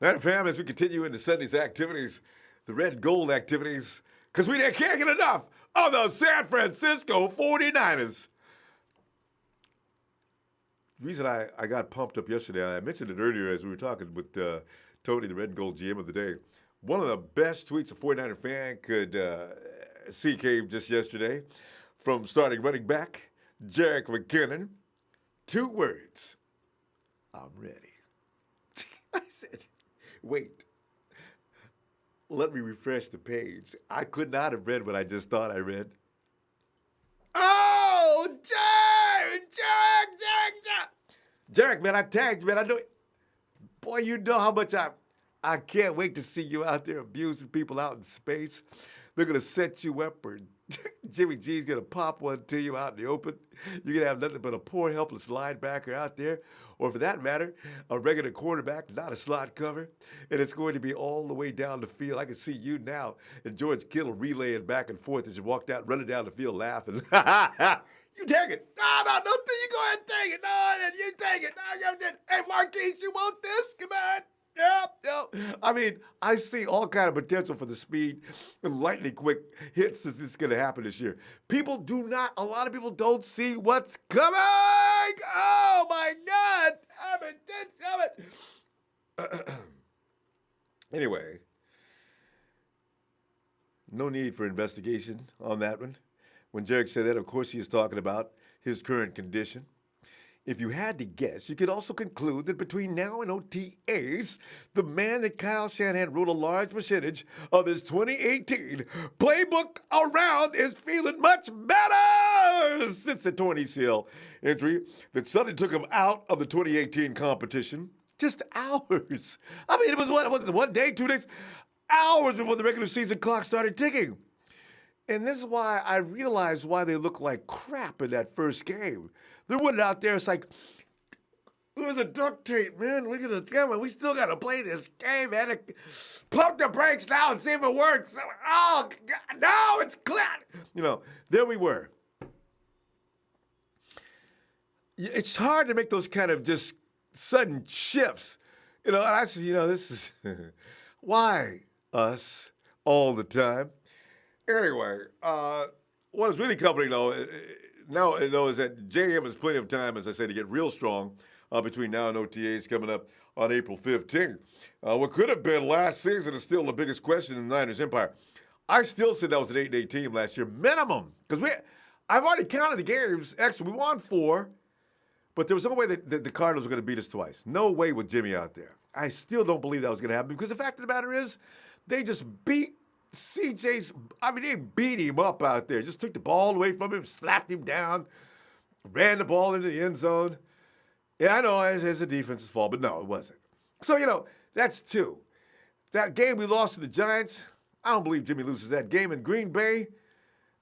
All right, fam, as we continue into Sunday's activities, the red gold activities, because we can't get enough of the San Francisco 49ers. The reason I got pumped up yesterday, I mentioned it earlier as we were talking with Tony, the red and gold GM of the day. One of the best tweets a 49er fan could see came just yesterday from starting running back Jerick McKinnon. 2 words: I'm ready. I said, wait, let me refresh the page. I could not have read what I just thought I read. Oh, Jerick, man, I tagged you, man. I know it. Boy, you know how much I can't wait to see you out there abusing people out in space. They're going to set you up, or Jimmy G's going to pop one to you out in the open. You're going to have nothing but a poor, helpless linebacker out there, or for that matter, a regular quarterback, not a slot cover. And it's going to be all the way down the field. I can see you now and George Kittle relaying back and forth as you walked out, running down the field laughing. You take it. No, don't you go ahead and take it. No, you take it. No, you did. Hey, Marquise, you want this? Come on. Yep. I mean, I see all kind of potential for the speed and lightning quick hits that's going to happen this year. A lot of people don't see what's coming. Oh, my God. Anyway, no need for investigation on that one. When Jerick said that, of course, he is talking about his current condition. If you had to guess, you could also conclude that between now and OTAs, the man that Kyle Shanahan wrote a large percentage of his 2018 playbook around is feeling much better since the torn ACL injury that suddenly took him out of the 2018 competition. Just hours. I mean, it was 1 day, 2 days? Hours before the regular season clock started ticking. And this is why I realized why they looked like crap in that first game. They're winning out there. It's like, where's the duct tape, man? We still got to play this game, man. Pump the brakes now and see if it works. Oh, God, no, it's clear. There we were. It's hard to make those kind of just sudden shifts. And I said, this is why us all the time. Anyway, what is really comforting, though, is that JM has plenty of time, as I say, to get real strong between now and OTAs coming up on April 15th. What could have been last season is still the biggest question in the Niners empire. I still said that was an 8-8 team last year, minimum. Because I've already counted the games. Actually, we won 4, but there was no way that the Cardinals were going to beat us twice. No way with Jimmy out there. I still don't believe that was going to happen because the fact of the matter is they just beat they beat him up out there. Just took the ball away from him, slapped him down, ran the ball into the end zone. Yeah, I know it's a defense's fault, but no, it wasn't. So, that's 2. That game we lost to the Giants, I don't believe Jimmy loses that game. In Green Bay,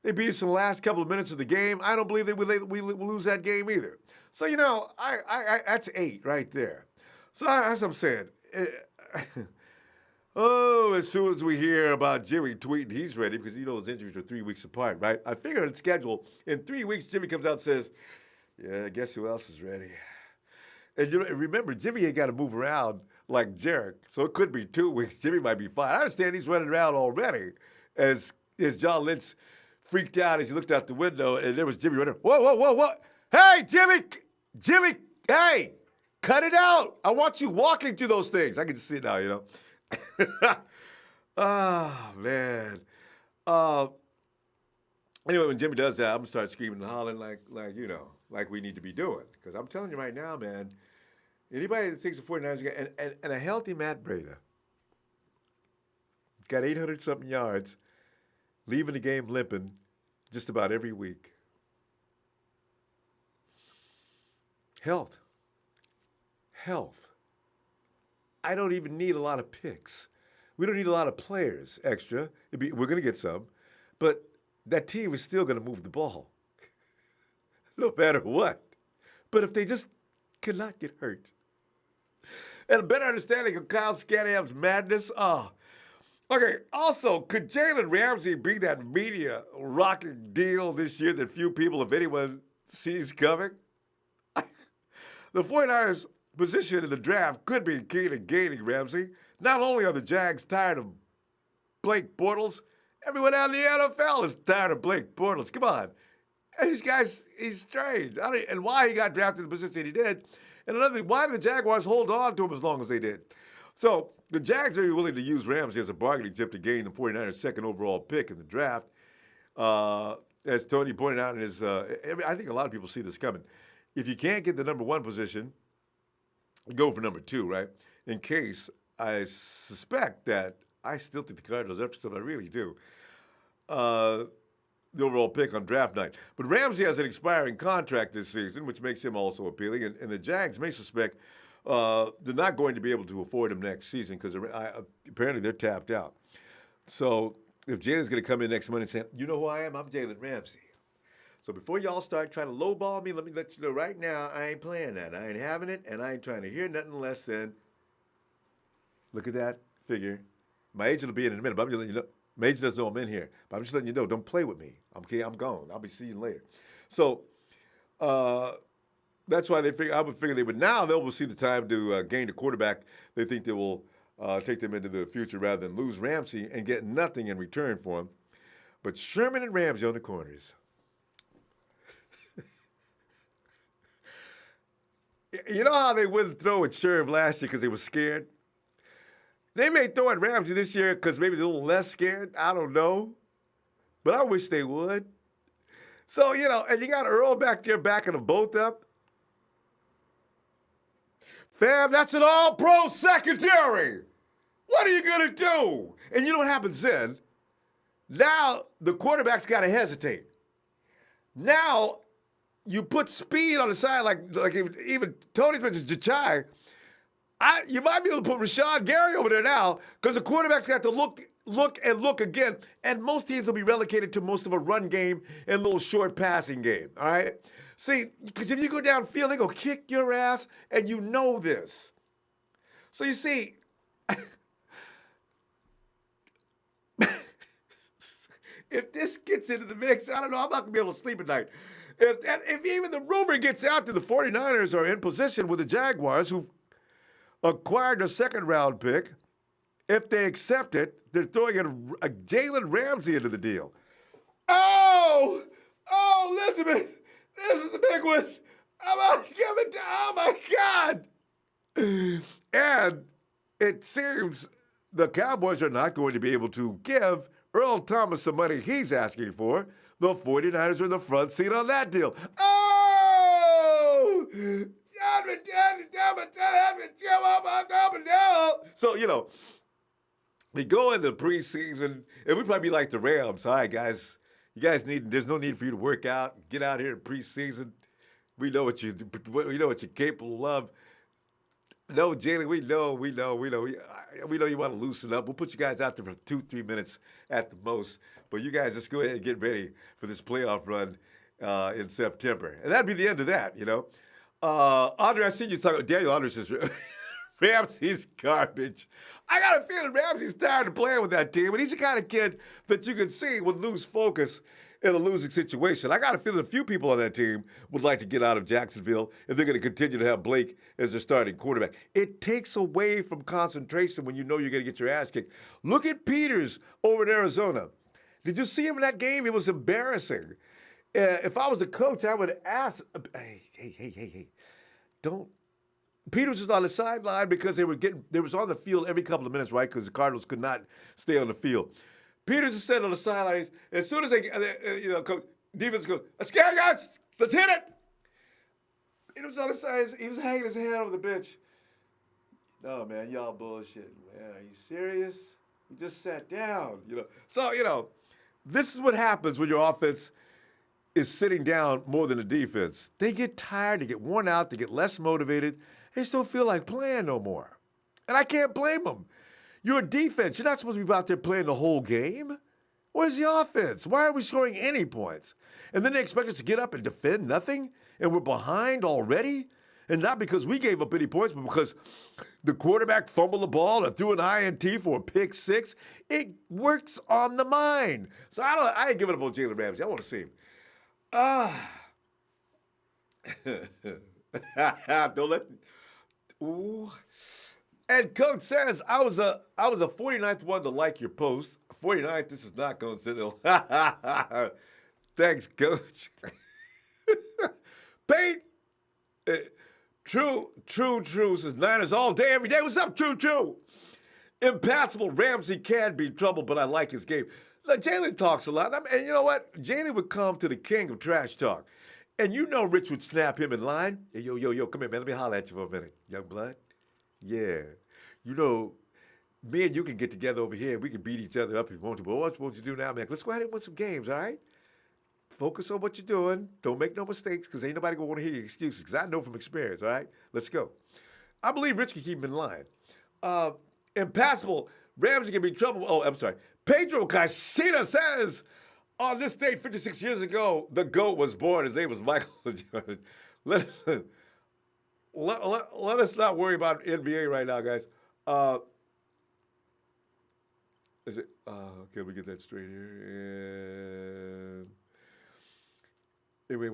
they beat us in the last couple of minutes of the game. I don't believe we lose that game either. So, I that's 8 right there. So, as I'm saying, oh, as soon as we hear about Jimmy tweeting he's ready, because his injuries are 3 weeks apart, right? I figure on the schedule, in 3 weeks, Jimmy comes out and says, yeah, guess who else is ready? And remember, Jimmy ain't got to move around like Jerick, so it could be 2 weeks. Jimmy might be fine. I understand he's running around already as John Lynch freaked out as he looked out the window, and there was Jimmy running. Whoa. Hey, Jimmy, hey, cut it out. I want you walking through those things. I can just see it now, Oh, man. Anyway, when Jimmy does that, I'm going to start screaming and hollering like we need to be doing. Because I'm telling you right now, man, anybody that thinks the 49ers and a healthy Matt Breida got 800-something yards, leaving the game limping just about every week. Health. I don't even need a lot of picks. We don't need a lot of players extra. We're going to get some. But that team is still going to move the ball. No matter what. But if they just cannot get hurt. And a better understanding of Kyle Shanahan's madness. Okay, also, could Jalen Ramsey be that media rocking deal this year that few people, if anyone, sees coming? The 49ers' position in the draft could be key to gaining Ramsey. Not only are the Jags tired of Blake Bortles, everyone out in the NFL is tired of Blake Bortles. Come on. These guys, he's strange. And why he got drafted in the position he did. And another thing, why did the Jaguars hold on to him as long as they did? So the Jags may be willing to use Ramsey as a bargaining chip to gain the 49ers' second overall pick in the draft. As Tony pointed out in his, I think a lot of people see this coming. If you can't get the number one position, go for number two, right? In case I suspect that I still think the Cardinals are still, I really do. The overall pick on draft night. But Ramsey has an expiring contract this season, which makes him also appealing. And the Jags may suspect they're not going to be able to afford him next season because apparently they're tapped out. So if Jalen's going to come in next month and say, you know who I am? I'm Jalen Ramsey. So before y'all start trying to lowball me, let me let you know right now, I ain't playing that. I ain't having it, and I ain't trying to hear nothing less than, look at that figure. My agent will be in a minute, but I'm just letting you know. My agent doesn't know I'm in here, but I'm just letting you know, don't play with me. Okay, I'm gone. I'll be seeing you later. So that's why I would figure they would now they will see the time to gain the quarterback. They think they will take them into the future rather than lose Ramsey and get nothing in return for him. But Sherman and Ramsey on the corners. You know how they wouldn't throw at Sherman last year because they were scared? They may throw at Ramsey this year because maybe they're a little less scared. I don't know. But I wish they would. So, and you got Earl back there backing them both up. Fam, that's an all-pro secondary. What are you going to do? And you know what happens then? Now the quarterback's got to hesitate. Now you put speed on the side, like even Tony's mentioned Jachai. You might be able to put Rashawn Gary over there now because the quarterback's got to look again. And most teams will be relegated to most of a run game and a little short passing game, all right? See, because if you go downfield, they're going to kick your ass, and you know this. So you see, if this gets into the mix, I don't know, I'm not going to be able to sleep at night. If even the rumor gets out that the 49ers are in position with the Jaguars, who've acquired a second-round pick, if they accept it, they're throwing a Jalen Ramsey into the deal. Oh, Elizabeth, this is the big one. Oh, my God. And it seems the Cowboys are not going to be able to give Earl Thomas the money he's asking for. The 49ers are in the front seat on that deal. Oh! So, we go into preseason, and we probably be like the Rams. All right, guys, there's no need for you to work out. Get out here in preseason. We know what you're capable of. No, Jalen, we know you want to loosen up. We'll put you guys out there for 2-3 minutes at the most. But you guys just go ahead and get ready for this playoff run in September. And that'd be the end of that, Andre, I see you talking. Daniel Andre says Ramsey's garbage. I got a feeling Ramsey's tired of playing with that team, and he's the kind of kid that you can see would lose focus in a losing situation. I got a feeling a few people on that team would like to get out of Jacksonville if they're going to continue to have Blake as their starting quarterback. It takes away from concentration when you know you're going to get your ass kicked. Look at Peters over in Arizona. Did you see him in that game? It was embarrassing. If I was a coach, I would ask, hey, don't. Peters was on the sideline because they was on the field every couple of minutes, right? Because the Cardinals could not stay on the field. Peters is sitting on the sidelines. As soon as coach, defense goes, let's go, guys, let's hit it. Peters on the sidelines. He was hanging his head over the bench. No, man, y'all bullshit. Man, are you serious? You just sat down, So, this is what happens when your offense is sitting down more than the defense. They get tired, they get worn out, they get less motivated. They just don't feel like playing no more. And I can't blame them. You're a defense. You're not supposed to be out there playing the whole game. Where's the offense? Why are we scoring any points? And then they expect us to get up and defend nothing? And we're behind already? And not because we gave up any points, but because the quarterback fumbled the ball or threw an INT for a pick six. It works on the mind. So I ain't giving up on Jalen Ramsey. I want to see him. Don't let. Ooh. And Coach says, I was a 49th one to like your post. 49th, this is not coincidental. Thanks, Coach. Pete, uh, true, says Niners all day, every day. What's up, true? Impassable Ramsey can be trouble, but I like his game. Look, Jalen talks a lot. And you know what? Jalen would come to the king of trash talk. And you know Rich would snap him in line. Hey, yo, come here, man. Let me holler at you for a minute. Young blood. Yeah. You know, me and you can get together over here. We can beat each other up if you want to. But what won't you do now, man? Let's go ahead and win some games, all right? Focus on what you're doing. Don't make no mistakes because ain't nobody going to want to hear your excuses because I know from experience, all right? Let's go. I believe Rich can keep him in line. Impassable. Ramsey can be trouble. Oh, I'm sorry. Pedro Casita says, on this date 56 years ago, the GOAT was born. His name was Michael Jordan. Let us not worry about NBA right now, guys. Is it? Okay, let me get that straight here. And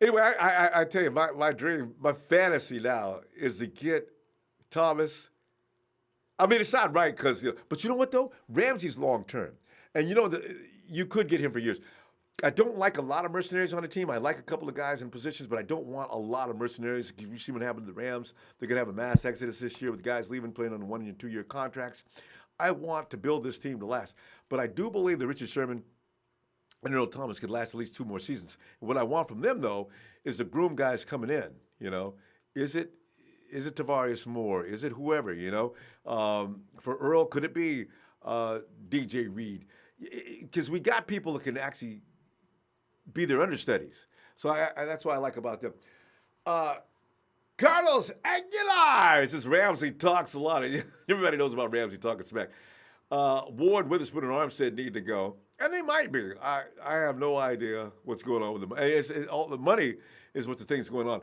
anyway, I tell you, my dream, my fantasy now is to get Thomas. I mean, it's not right because, but you know what though? Ramsey's long term, and you could get him for years. I don't like a lot of mercenaries on the team. I like a couple of guys in positions, but I don't want a lot of mercenaries. You see what happened to the Rams. They're going to have a mass exodus this year with guys leaving, playing on 1 and 2 year contracts. I want to build this team to last. But I do believe that Richard Sherman and Earl Thomas could last at least 2 more seasons. What I want from them, though, is the groom guys coming in. Is it Tavarius Moore? Is it whoever, For Earl, could it be DJ Reed? Because we got people that can actually be their understudies. So that's what I like about them. Carlos Aguilar says Ramsey talks a lot. Everybody knows about Ramsey talking smack. Ward, Witherspoon, and Armstead need to go. And they might be. I have no idea what's going on with them. All the money is what the thing's going on.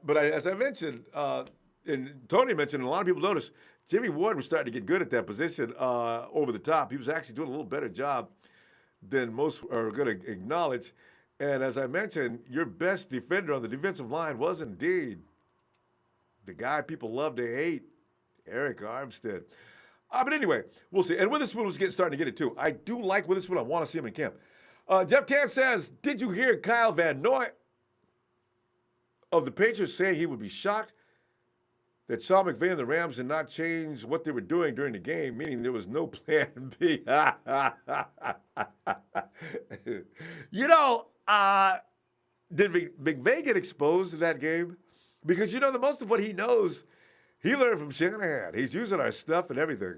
But as I mentioned, and Tony mentioned, and a lot of people noticed, Jimmy Ward was starting to get good at that position over the top. He was actually doing a little better job than most are going to acknowledge. And as I mentioned, your best defender on the defensive line was indeed the guy people love to hate, Eric Armstead. But anyway, we'll see. And Witherspoon was starting to get it too. I do like Witherspoon. I want to see him in camp. Jeff Tan says, did you hear Kyle Van Noy of the Patriots saying he would be shocked that Sean McVay and the Rams did not change what they were doing during the game, meaning there was no plan B? Did McVay get exposed in that game? Because the most of what he knows, he learned from Shanahan. He's using our stuff and everything.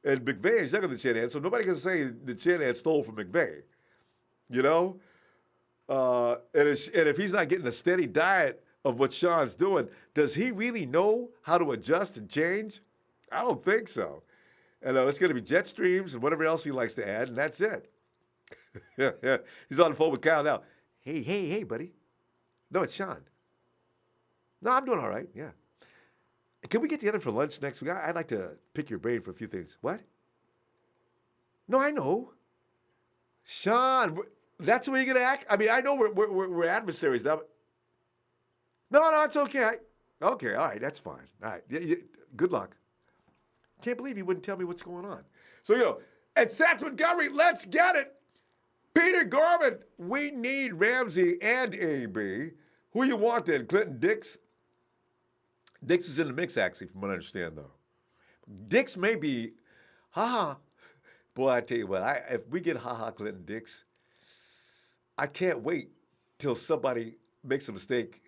And McVay is younger than Shanahan, so nobody can say that Shanahan stole from McVay. And if he's not getting a steady diet of what Sean's doing, does he really know how to adjust and change? I don't think so. And it's going to be jet streams and whatever else he likes to add, and that's it. Yeah. He's on the phone with Kyle now. Hey, buddy. No, it's Sean. No, I'm doing all right, yeah. Can we get together for lunch next week? I'd like to pick your brain for a few things. What? No, I know. Sean, that's the way you're going to act? I mean, I know we're adversaries now. No, it's okay. Okay, all right, that's fine. All right, good luck. Can't believe you wouldn't tell me what's going on. So, at Sats Montgomery, let's get it. Peter Gorman, we need Ramsey and AB. Who you want then? Clinton Dix? Dix is in the mix, actually, from what I understand, though. Dix may be, Boy, I tell you what, if we get Clinton Dix, I can't wait till somebody makes a mistake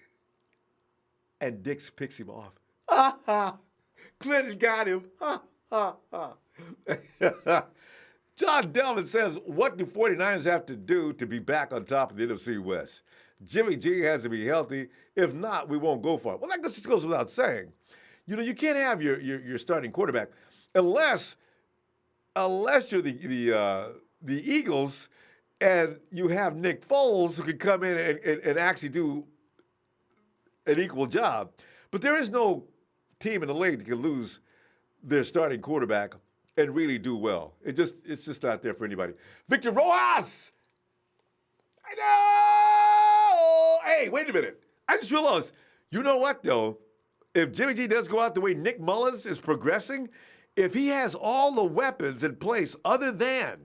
and Dix picks him off. Clinton got him. John Delvin says, what do 49ers have to do to be back on top of the NFC West? Jimmy G has to be healthy. If not, we won't go for it. Well, that just goes without saying. You can't have your starting quarterback unless you're the Eagles and you have Nick Foles who can come in and actually do an equal job. But there is no team in the league that can lose their starting quarterback and really do well. It's just not there for anybody. Victor Rojas! I know! Hey, wait a minute. I just realized, you know what, though? if Jimmy G does go out the way Nick Mullins is progressing, if he has all the weapons in place other than,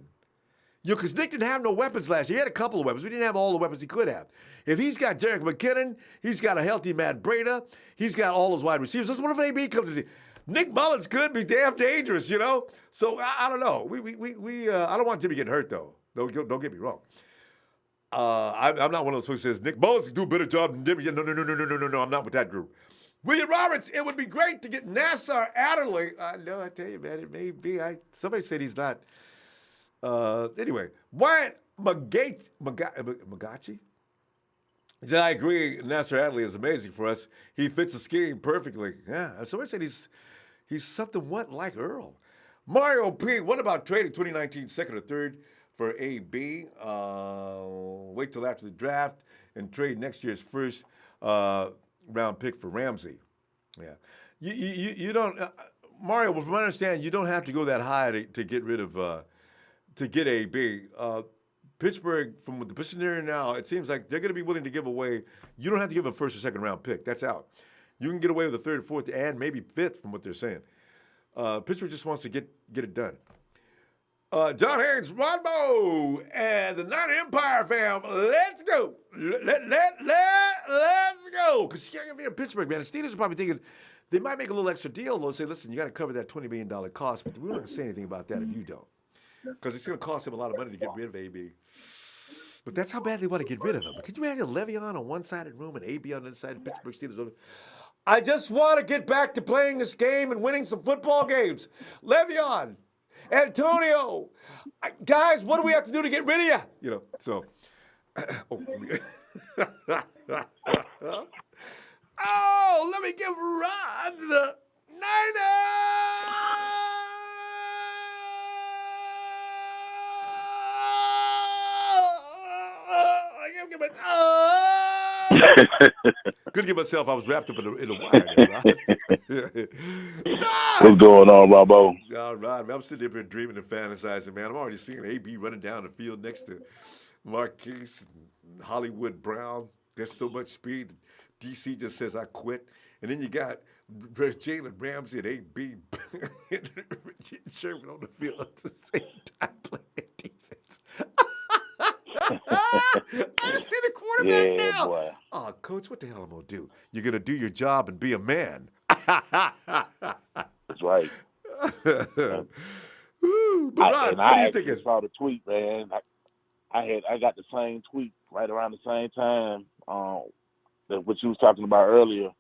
because Nick didn't have no weapons last year. He had a couple of weapons. We didn't have all the weapons he could have. If he's got Jerick McKinnon, he's got a healthy Matt Breida, he's got all those wide receivers. That's what if AB comes in. Nick Mullins could be damn dangerous, you know? So, I don't know. I don't want Jimmy getting hurt, though. Don't get me wrong. I'm not one of those who says Nick Mullins can do a better job than Jimmy. No. I'm not with that group. William Roberts, it would be great to get Nasser Adderley. No, I tell you, man, it may be. Somebody said he's not. Anyway, Wyatt Magachi. I agree. Nasser Adderley is amazing for us. He fits the scheme perfectly. Yeah. Somebody said he's something like Earl. Mario P. What about trading 2019 second or third for AB? Wait till after the draft and trade next year's first round pick for Ramsey. Yeah. You don't, Mario. From what I understand, you don't have to go that high to get rid of to get AB. Pittsburgh, from the position they're in now, it seems like they're going to be willing to give away. You don't have to give a first or second round pick. That's out. You can get away with a third, fourth, and maybe fifth from what they're saying. Pittsburgh just wants to get it done. John Haynes, Ronbo, and the Nine Empire fam. Let's go. Let's go. Because you're going to be in Pittsburgh, man. The Steelers are probably thinking they might make a little extra deal. They'll say, listen, you got to cover that $20 million cost, but we're not going to say anything about that if you don't. Because it's going to cost him a lot of money to get rid of AB. But that's how bad they want to get rid of him. Could you imagine Le'Veon on one side of the room and AB on the other side of Pittsburgh Steelers? I just want to get back to playing this game and winning some football games. Le'Veon, Antonio, guys, what do we have to do to get rid of you? You know, so. Oh, let me give Ron the Niners! Couldn't get myself. I was wrapped up in a wire there, right? What's going on, Ronbo? All right, man. I'm sitting there dreaming and fantasizing, man. I'm already seeing AB running down the field next to Marquise and Hollywood Brown. There's so much speed. DC just says, I quit. And then you got Jalen Ramsey and AB and Richard Sherman on the field at the same time playing defense. I see the quarterback now. Boy. Oh, Coach, what the hell am I going to do? You're going to do your job and be a man. That's right. Ooh, but Ron, what are you thinking? I saw the tweet, man. I got the same tweet right around the same time that what you was talking about earlier.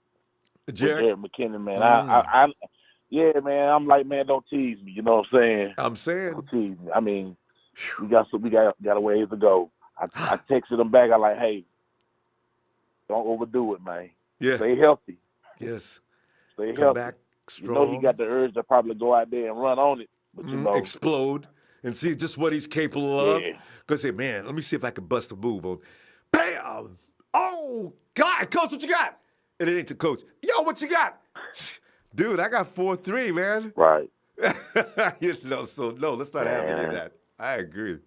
Jerick McKinnon, man. Yeah, man. I'm like, man, don't tease me. You know what I'm saying? I'm saying. Don't tease me. I mean, we got a ways to go. I texted him back. I like, hey, don't overdo it, man. Yeah. Stay healthy. Yes. Stay Come healthy. back strong. You know he got the urge to probably go out there and run on it. But you know, explode and see just what he's capable of. Yeah. Because say, man, let me see if I can bust a move on. Bam! Oh, God, Coach, what you got? And it ain't the coach. Yo, what you got? Dude, I got 4-3, man. Right. You know, so no, let's not have any of that. I agree.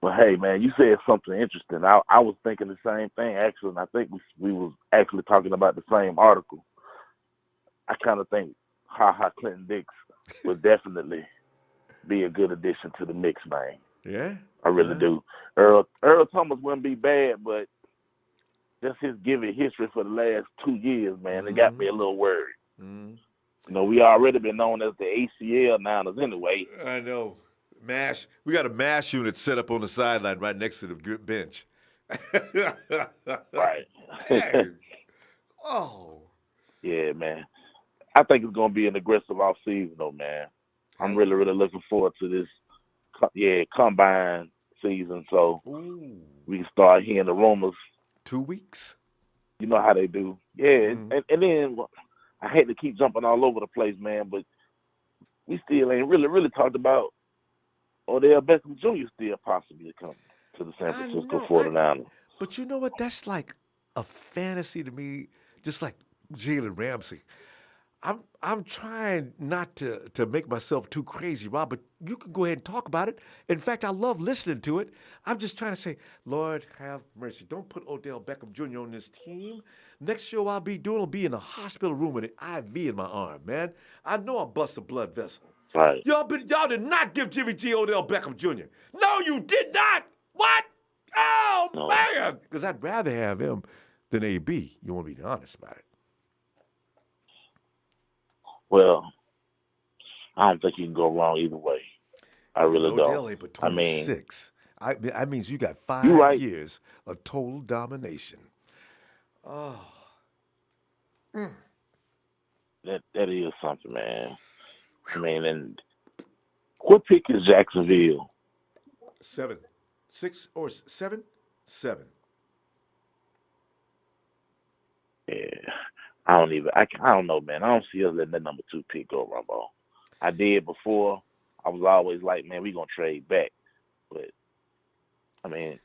But hey, man, you said something interesting. I was thinking the same thing, actually, and I think we was actually talking about the same article. I kind of think Clinton Dix would definitely be a good addition to the mix, man. Yeah? I really do. Earl Thomas wouldn't be bad, but just his giving history for the last 2 years, man, it got me a little worried. Mm-hmm. You know, we already been known as the ACL Niners anyway. I know. MASH. We got a MASH unit set up on the sideline right next to the bench. Right. Dang. Oh. Yeah, man. I think it's going to be an aggressive offseason, though, man. I'm really, really looking forward to this, combine season, so we can start hearing the rumors. 2 weeks? You know how they do. Yeah, and then I hate to keep jumping all over the place, man, but we still ain't really talked about Odell Beckham Jr. still possibly coming to the San Francisco 49ers. But you know what? That's like a fantasy to me, just like Jalen Ramsey. I'm trying not to make myself too crazy, Rob, but you can go ahead and talk about it. In fact, I love listening to it. I'm just trying to say, Lord, have mercy. Don't put Odell Beckham Jr. on this team. Next show I'll be doing will be in a hospital room with an IV in my arm, man. I know I'll bust a blood vessel. Right. Y'all did not give Jimmy G Odell Beckham Jr. No, you did not. What? Oh, No. man. Because I'd rather have him than AB. You want me to be honest about it. Well, I don't think you can go wrong either way. I really don't. Odell ain't but 26. That means you got You're 5 right. years of total domination. Oh. That is something, man. I mean, and what pick is Jacksonville? 7. 6 or 7? 7. Yeah. I don't know, man. I don't see us letting that number 2 pick go, Ronbo. I did before. I was always like, man, we gonna trade back. But I mean,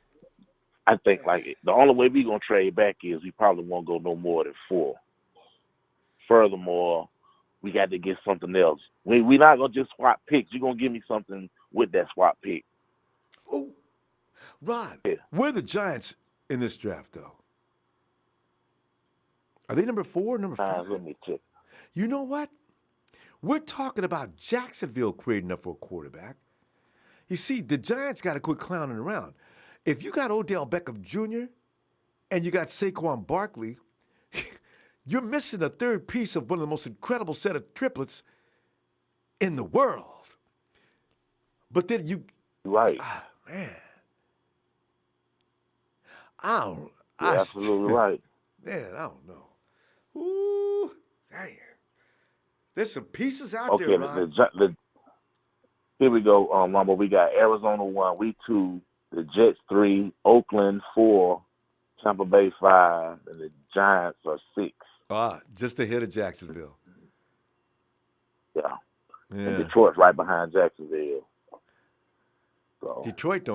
I think like the only way we gonna trade back is we probably won't go no more than 4. Furthermore, we got to get something else. We not gonna just swap picks. You're gonna give me something with that swap pick. Oh, Rod, Yeah. where are the Giants in this draft, though? Are they number 4 or number 5? Let me check. You know what? We're talking about Jacksonville creating up for a quarterback. You see, the Giants got to quit clowning around. If you got Odell Beckham Jr. and you got Saquon Barkley, you're missing a third piece of one of the most incredible set of triplets in the world. But then You're right. Man. You're absolutely right. Man, I don't know. Ooh, damn. There's some pieces out Okay, there, Rod. here we go, Ronbo. We got Arizona 1, we 2, the Jets 3, Oakland 4, Tampa Bay 5, and the Giants are 6. Just ahead of Jacksonville. Yeah. And Detroit's right behind Jacksonville. So Detroit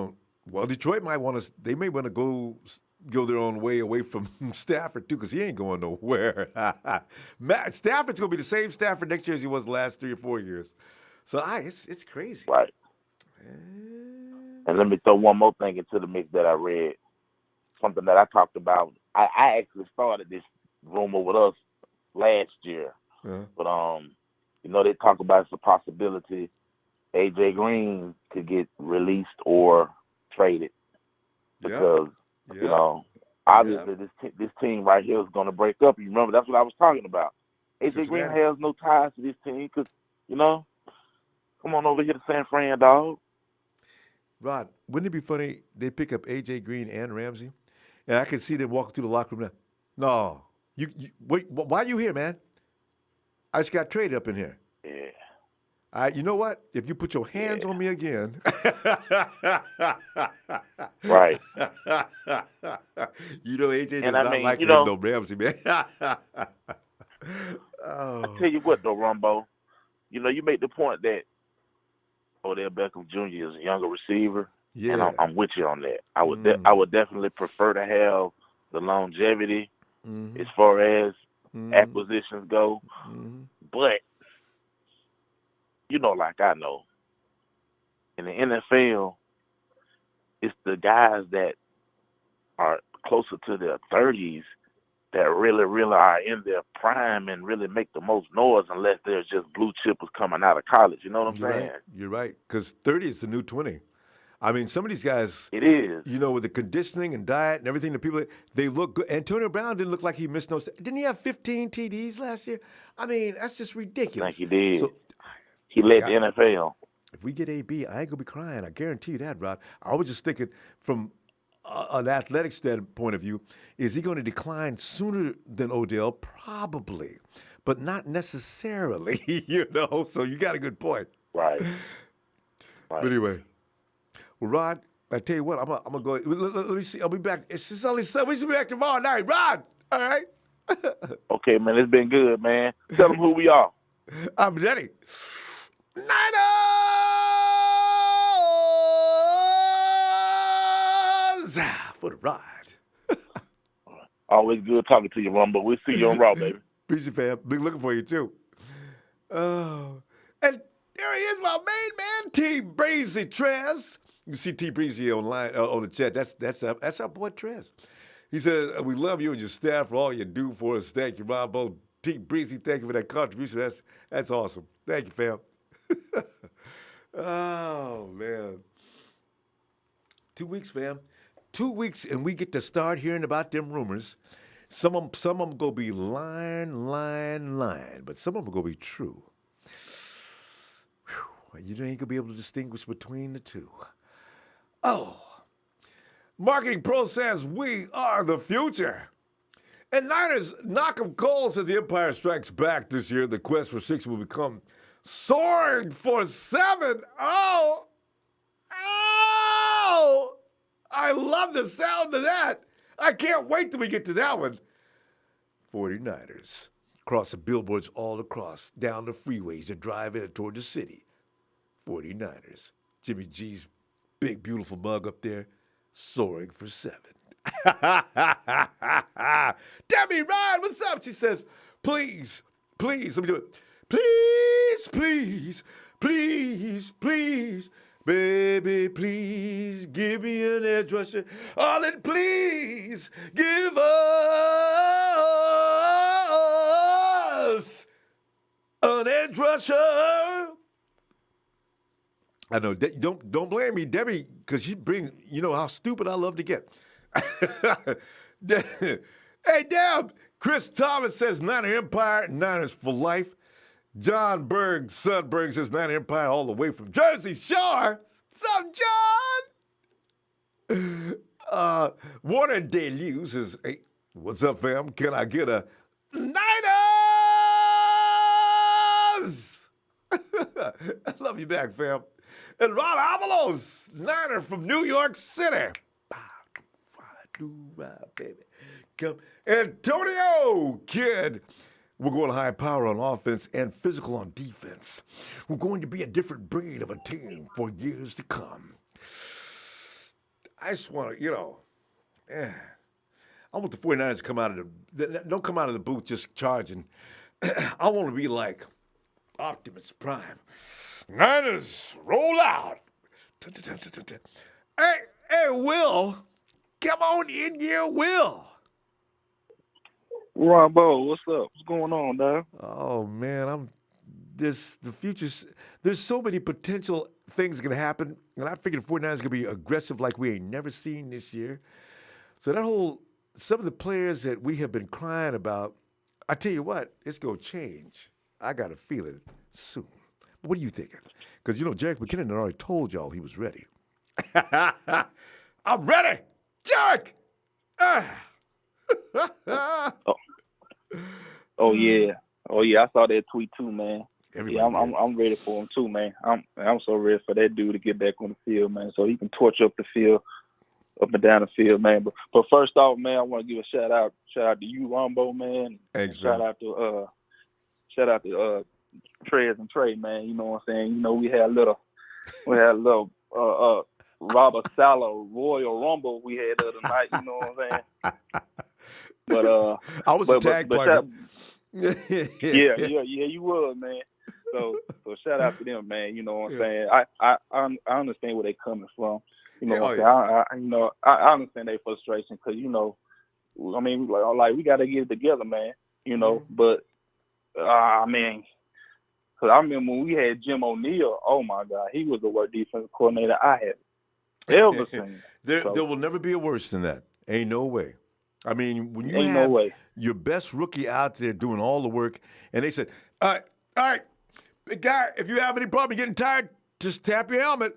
might want to. They may want to go their own way away from Stafford too, because he ain't going nowhere. Stafford's gonna be the same Stafford next year as he was the last 3 or 4 years. So it's crazy. right. And let me throw one more thing into the mix that I read. Something that I talked about. I actually started this rumor with us last year. But they talk about it's a possibility AJ Green could get released or traded because obviously this team right here is going to break up. You remember that's what I was talking about. AJ Green has no ties to this team because come on over here to San Fran, dog. Rod, wouldn't it be funny they pick up AJ Green and Ramsey, and I could see them walking through the locker room now. No, you wait. Why are you here, man? I just got traded up in here. Yeah. You know what? If you put your hands on me again, right? AJ does not like no Ramsey, man. I tell you what, though, Ronbo, you make the point that Odell Beckham Jr. is a younger receiver, and I'm with you on that. I would definitely prefer to have the longevity as far as acquisitions go, but like I know, in the NFL, it's the guys that are closer to their 30s that really, really are in their prime and really make the most noise unless there's just blue chippers coming out of college. You know what I'm saying? You're right. Because 30 is the new 20. I mean, some of these guys, it is. With the conditioning and diet and everything, the people, they look good. Antonio Brown didn't look like he missed no. Didn't he have 15 TDs last year? I mean, that's just ridiculous. I think he did. So, he led the NFL. If we get AB, I ain't going to be crying. I guarantee you that, Rod. I was just thinking from an athletic standpoint of view, is he going to decline sooner than Odell? Probably, but not necessarily, So you got a good point. Right. But anyway, well, Rod, I tell you what, I'm gonna go. Let me see. I'll be back. It's just only we'll be back tomorrow night, Rod. All right. Okay, man. It's been good, man. Tell them who we are. I'm Denny. Niners for the ride. Always good talking to you, Ron, but we'll see you on Raw, baby. Appreciate you, fam. Be looking for you, too. Oh, and there he is, my main man, T Breezy Trez. You see T Breezy online on the chat. That's our boy Trez. He says, "We love you and your staff for all you do for us. Thank you, Ronbo. T Breezy, thank you for that contribution. That's awesome. Thank you, fam." Oh man, 2 weeks, fam. 2 weeks, and we get to start hearing about them rumors. Some of them gonna be lying, but some of them gonna be true. Whew, you ain't gonna be able to distinguish between the two. Oh, Marketing Pro says we are the future. And Niners knock 'em cold as the Empire Strikes Back this year. The quest for 6 will become soaring for 7. Oh, I love the sound of that. I can't wait till we get to that one. 49ers crossing billboards all across, down the freeways to drive in toward the city. 49ers. Jimmy G's big, beautiful mug up there, soaring for 7. Debbie Ryan, what's up? She says, please, let me do it. Please, baby, please give me an edge rusher. Oh, and please give us an edge rusher. I know. Don't blame me, Debbie, because she brings. You know how stupid I love to get. Hey, Deb. Chris Thomas says Niner Empire, Niners for life. John Berg, son Berg says Niner Empire all the way from Jersey Shore. What's up, John? Warner Delu says, hey, what's up, fam? Can I get a Niners? I love you back, fam. And Ron Avalos, Niner from New York City. Baby. Come. Antonio, kid. We're going high power on offense and physical on defense. We're going to be a different breed of a team for years to come. I just want to, I want the 49ers to come out of don't come out of the booth just charging. I want to be like Optimus Prime. Niners, roll out. Hey, Will. Come on in here, Will. Ronbo, what's up? What's going on, dog? Oh man, the future's there's so many potential things gonna happen, and I figured 49ers gonna be aggressive like we ain't never seen this year. So some of the players that we have been crying about, I tell you what, it's gonna change. I got a feeling soon. What are you thinking? Because Jerick McKinnon had already told y'all he was ready. I'm ready, Jerick. Oh yeah, I saw that tweet too, man. Everybody I'm ready for him too, man. I'm so ready for that dude to get back on the field, man, so he can torch up the field, up and down the field, man. But first off, man, I want to give a shout out to you, Ronbo, man. Thanks, shout out to Trez and Trey, man. You know what I'm saying? We had a little Robert Sala Royal Rumble we had the other night. You know what I'm saying? But I was a tag partner. Yeah, you was, man. So shout out to them, man. You know what I'm saying? I understand where they coming from. You know what I'm saying? I understand their frustration because we got to get it together, man. But because I remember when we had Jim O'Neal. Oh my God, he was the worst defensive coordinator I had ever seen. There will never be a worse than that. Ain't no way. I mean, when you Ain't have no way. your best rookie out there doing all the work, and they said, all right, big guy, if you have any problem getting tired, just tap your helmet.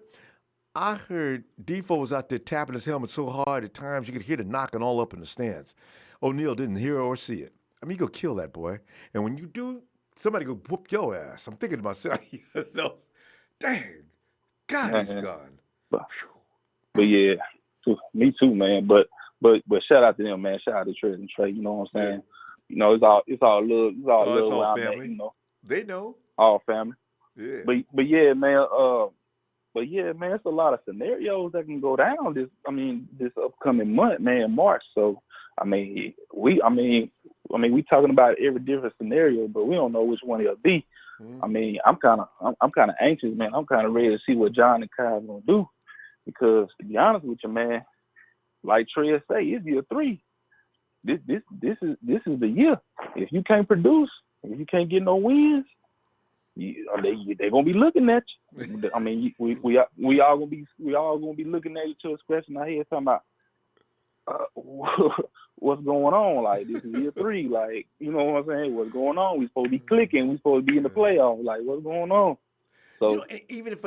I heard Defoe was out there tapping his helmet so hard at times you could hear the knocking all up in the stands. O'Neal didn't hear or see it. I mean, you go kill that boy. And when you do, somebody go whoop your ass. I'm thinking to myself, dang, God, he's gone. But yeah, me too, man. But shout out to them, man. Shout out to Trez and Trey. You know what I'm saying? Yeah. It's all love. It's all family. They know. All family. Yeah. But yeah, man. It's a lot of scenarios that can go down this upcoming month, man, March. So we talking about every different scenario, but we don't know which one it'll be. I mean, I'm kind of anxious, man. I'm kind of ready to see what John and Kyle gonna do, because to be honest with you, man, like Trey say, it's year 3. This is the year. If you can't produce, if you can't get no wins, they're gonna be looking at you. I mean, we all gonna be looking at each other, scratching our heads, talking about what's going on. Like, this is year 3. Like, you know what I'm saying? What's going on? We supposed to be clicking. We supposed to be in the playoffs. Like, what's going on? So, and even if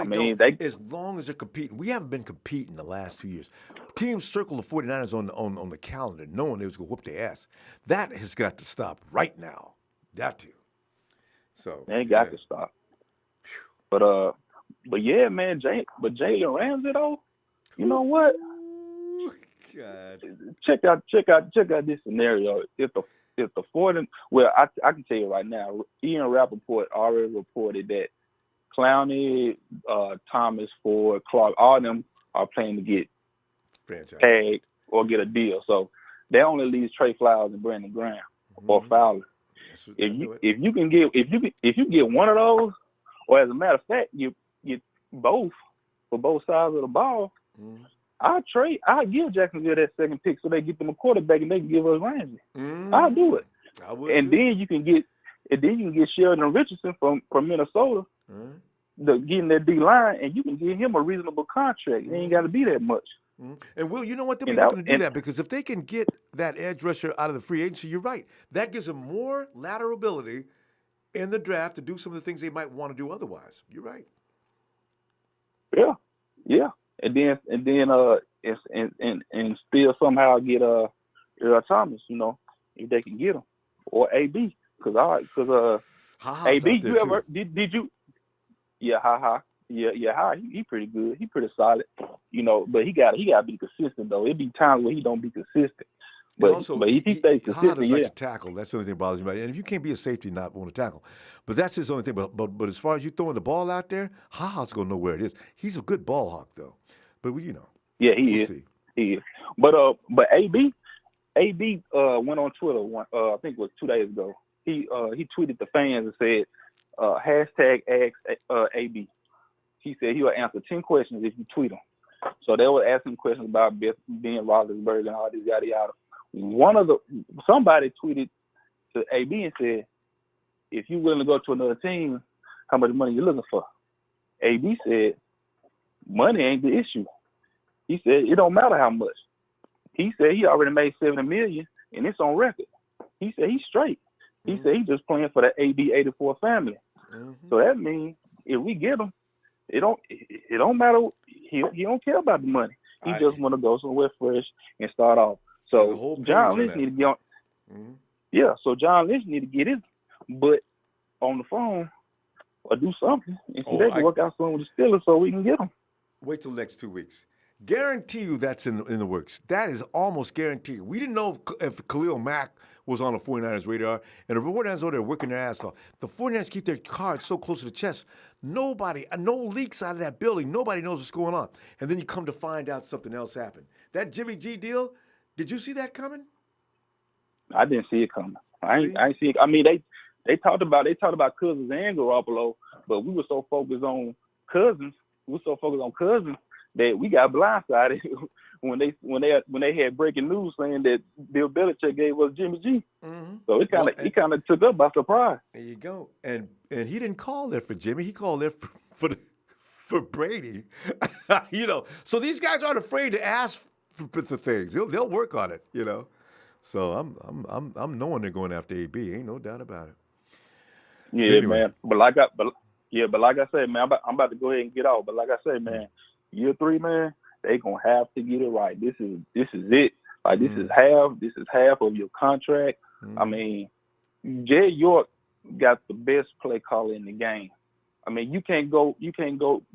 as long as they're competing, we haven't been competing the last 2 years. Teams circle the 49ers on the calendar, knowing they was going to whoop their ass. That has got to stop right now. Got to. So they got to stop. But yeah, man, Jalen Ramsey though, you know what? God. Check out this scenario. If the 40, well, I can tell you right now, Ian Rappaport already reported that Clowney, Thomas, Ford, Clark, all of them are planning to get tagged or get a deal. So that only leaves Trey Flowers and Brandon Graham or Fowler. If you get one of those, or as a matter of fact, you get both for both sides of the ball, I'll give Jacksonville that second pick so they get them a quarterback and they can give us Ramsey. I'll do it. I would and too. then you can get Sheldon Richardson from Minnesota, getting that D line, and you can give him a reasonable contract. It ain't got to be that much. And Will, you know what? They'll be looking to do that, because if they can get that edge rusher out of the free agency, you're right. That gives them more lateral ability in the draft to do some of the things they might want to do otherwise. You're right. Yeah. And still somehow get Thomas, you know, if they can get him, or AB, because AB, you ever did you? Yeah, he pretty good. He pretty solid, you know. But he got to be consistent though. It be times where he don't be consistent. But also, if he stays consistent, does like to tackle. That's the only thing that bothers me about it. And if you can't be a safety, not want to tackle. But that's his only thing. But as far as you throwing the ball out there, Ha's gonna know where it is. He's a good ball hawk though. But you know. Yeah, he is. See. He is. But AB went on Twitter I think it was 2 days ago. He tweeted the fans and said, hashtag ask AB. He said he will answer 10 questions if you tweet him. So they were asking questions about being Roethlisberger and all this yada yada. Somebody tweeted to AB and said, if you're willing to go to another team, how much money you looking for? AB said, money ain't the issue. He said it don't matter how much. He said he already made $70 million and it's on record. He said he's straight. He said he's just playing for the AB 84 family. So that means if we get him, it don't matter. He don't care about the money. He just want to go somewhere fresh and start off. So John Lynch need to get on. Yeah, so John Lynch need to get his butt on the phone or do something and see they can work out something with the Steelers so we can get him. Wait till the next 2 weeks. Guarantee you that's in the works. That is almost guaranteed. We didn't know if Khalil Mack was on the 49ers radar, and the 49ers over there working their ass off. The 49ers keep their cards so close to the chest. No leaks out of that building. Nobody knows what's going on. And then you come to find out something else happened. That Jimmy G deal, did you see that coming? I didn't see it coming. I ain't see it. I mean, they talked about Cousins and Garoppolo, but we were so focused on Cousins. That we got blindsided when they had breaking news saying that Bill Belichick gave us Jimmy G. So it kind of took us by surprise. There you go. And he didn't call there for Jimmy. He called there for Brady. You know. So these guys aren't afraid to ask for things. They'll work on it. You know. So I'm knowing they're going after AB. Ain't no doubt about it. Yeah, anyway. Man. But like I said, man, I'm about to go ahead and get out. But like I said, man. Year 3, man, they gonna have to get it right. This is it. Like this is half of your contract. I mean, Jed York got the best play caller in the game. I mean, you can't go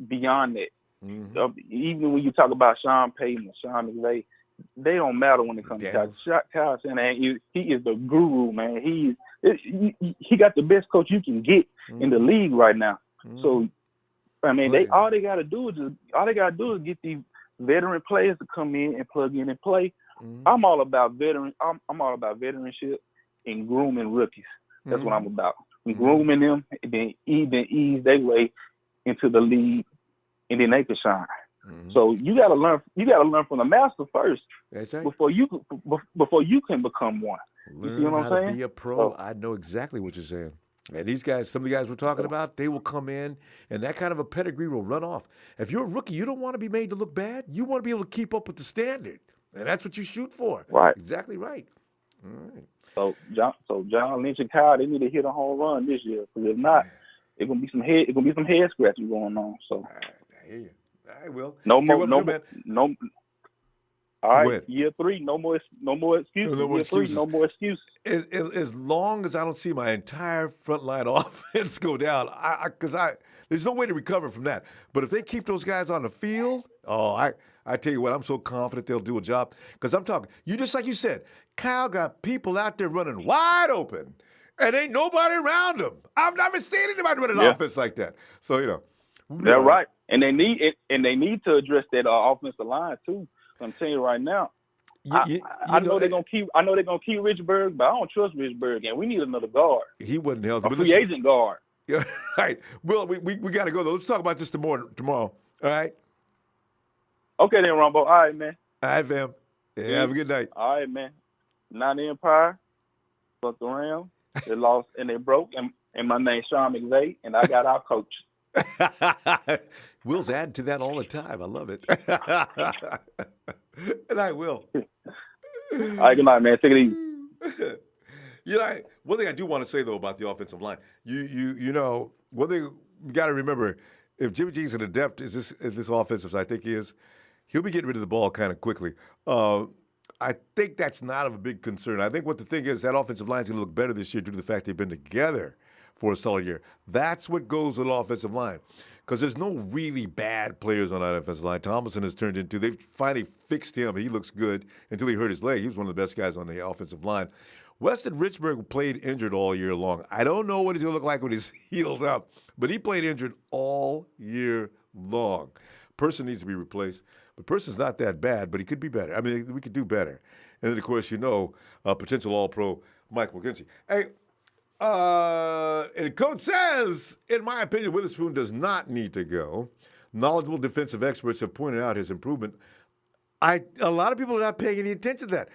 beyond that. Even when you talk about Sean Payton and Sean McVay, they don't matter when it comes to Kyle Shanahan. He is the guru, man. He got the best coach you can get in the league right now. So. I mean, all they gotta do is get these veteran players to come in and plug in and play. I'm all about veteran. I'm all about veteranship and grooming rookies. That's what I'm about. grooming them, and then ease their way into the league, and then they can shine. So you gotta learn. You gotta learn from the master first. That's right. Before you can become one. You see what I'm Learn how saying? to be a pro. So, I know exactly what you're saying. And these guys, some of the guys we're talking about, they will come in, and that kind of a pedigree will run off. If you're a rookie, you don't want to be made to look bad. You want to be able to keep up with the standard, and that's what you shoot for. right. Exactly right. All right. So John Lynch and Kyle, they need to hit a home run this year. Because if not, it's gonna be some head scratching going on. So I hear you. I will. no Tell more, you no what, more, man. no. All Go right, ahead. year 3, no more excuses. No more Year 3, excuses. no more excuses. As long as I don't see my entire front line offense go down, because there's no way to recover from that. But if they keep those guys on the field, I tell you what, I'm so confident they'll do a job. Because I'm talking, just like you said, Kyle got people out there running wide open, and ain't nobody around them. I've never seen anybody run an offense like that. So They're right, and they need it, and they need to address that offensive line too. I'm telling you right now. I know they're gonna keep. I know they're gonna keep Richburg, but I don't trust Richburg, and we need another guard. He wasn't healthy. A free agent guard. Yeah, right. Well, we got to go though. Let's talk about this tomorrow. All right. Okay then, Ronbo. All right, man. All right, fam. Yeah, have a good night. All right, man. Not the Empire, fucked around. They lost and they broke. And my name's Sean McVay, and I got our coach. Will's adding to that all the time. I love it. And I will. All right, good night, man. Take it easy. One thing I do want to say though about the offensive line, one thing you got to remember: if Jimmy G's an adept is this offensive, I think he is, he'll be getting rid of the ball kind of quickly. I think that's not of a big concern. I think what the thing is, that offensive line is going to look better this year due to the fact they've been together for a solid year. That's what goes with an offensive line. Because there's no really bad players on that offensive line. Thomason has turned into, they've finally fixed him. He looks good until he hurt his leg. He was one of the best guys on the offensive line. Weston Richburg played injured all year long. I don't know what he's going to look like when he's healed up, but he played injured all year long. Person needs to be replaced. But Person's not that bad, but he could be better. I mean, we could do better. And then, of course, potential All-Pro Mike McGlinchey. Hey, and Coach says, in my opinion, Witherspoon does not need to go. Knowledgeable defensive experts have pointed out his improvement. A lot of people are not paying any attention to that.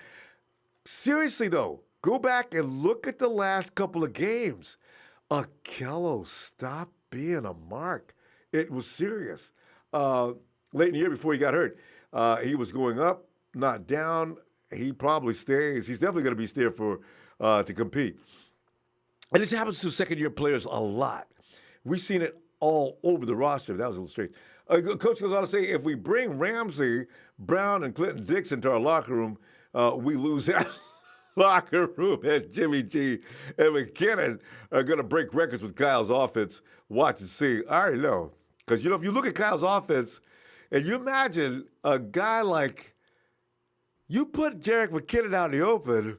Seriously, though, go back and look at the last couple of games. Akello stopped being a mark. It was serious. Late in the year before he got hurt, he was going up, not down. He probably stays. He's definitely going to be there to compete. And this happens to second-year players a lot. We've seen it all over the roster. That was a little strange. Coach goes on to say, if we bring Ramsey, Brown, and Clinton Dix into our locker room, we lose that locker room. And Jimmy G and McKinnon are going to break records with Kyle's offense. Watch and see. I already know. Because, if you look at Kyle's offense, and you imagine a guy like, you put Jerick McKinnon out in the open,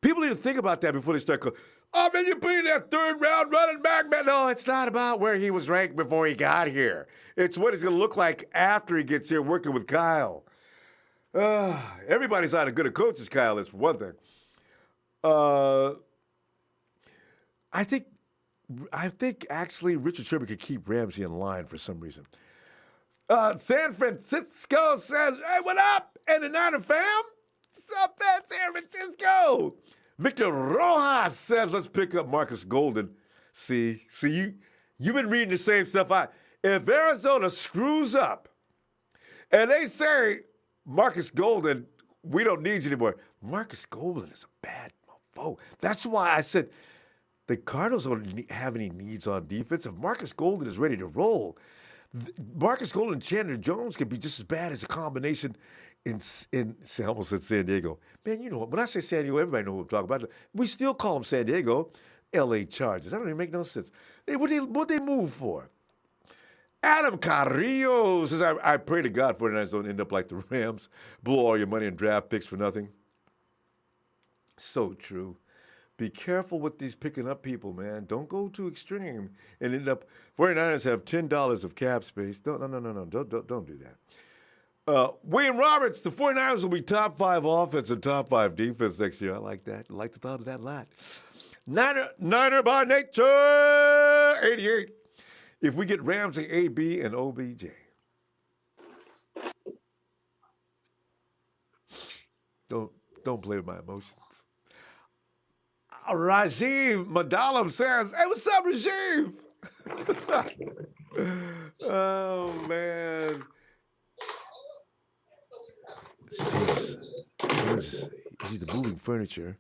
people need to think about that before they start going, oh, man, you put in that third-round running back, man. No, it's not about where he was ranked before he got here. It's what he's going to look like after he gets here working with Kyle. Everybody's not as good a coach as Kyle is, for one thing. I think actually Richard Sherman could keep Ramsey in line for some reason. San Francisco says, hey, what up? And the Niner fam? What's up, man? San Francisco. Victor Rojas says, let's pick up Marcus Golden. See, you've been reading the same stuff. If Arizona screws up and they say, Marcus Golden, we don't need you anymore. Marcus Golden is a bad mofo. That's why I said the Cardinals don't have any needs on defense. If Marcus Golden is ready to roll, Marcus Golden and Chandler Jones could be just as bad as a combination in I almost said San Diego. Man, you know what? When I say San Diego, everybody knows what I'm talking about. We still call them San Diego, L.A. Chargers. That don't even make no sense. What they move for? Adam Carrillo says, I pray to God 49ers don't end up like the Rams, blow all your money in draft picks for nothing. So true. Be careful with these picking up people, man. Don't go too extreme and end up. 49ers have $10 of cap space. No. Don't do that. William Roberts, the 49ers will be top 5 offense and top 5 defense next year. I like that. I like the thought of that a lot. Niner by nature, 88. If we get Ramsey, AB, and OBJ. Don't play with my emotions. Rajiv Madalam says, hey, what's up, Rajiv? Oh, man. James, is he the moving furniture?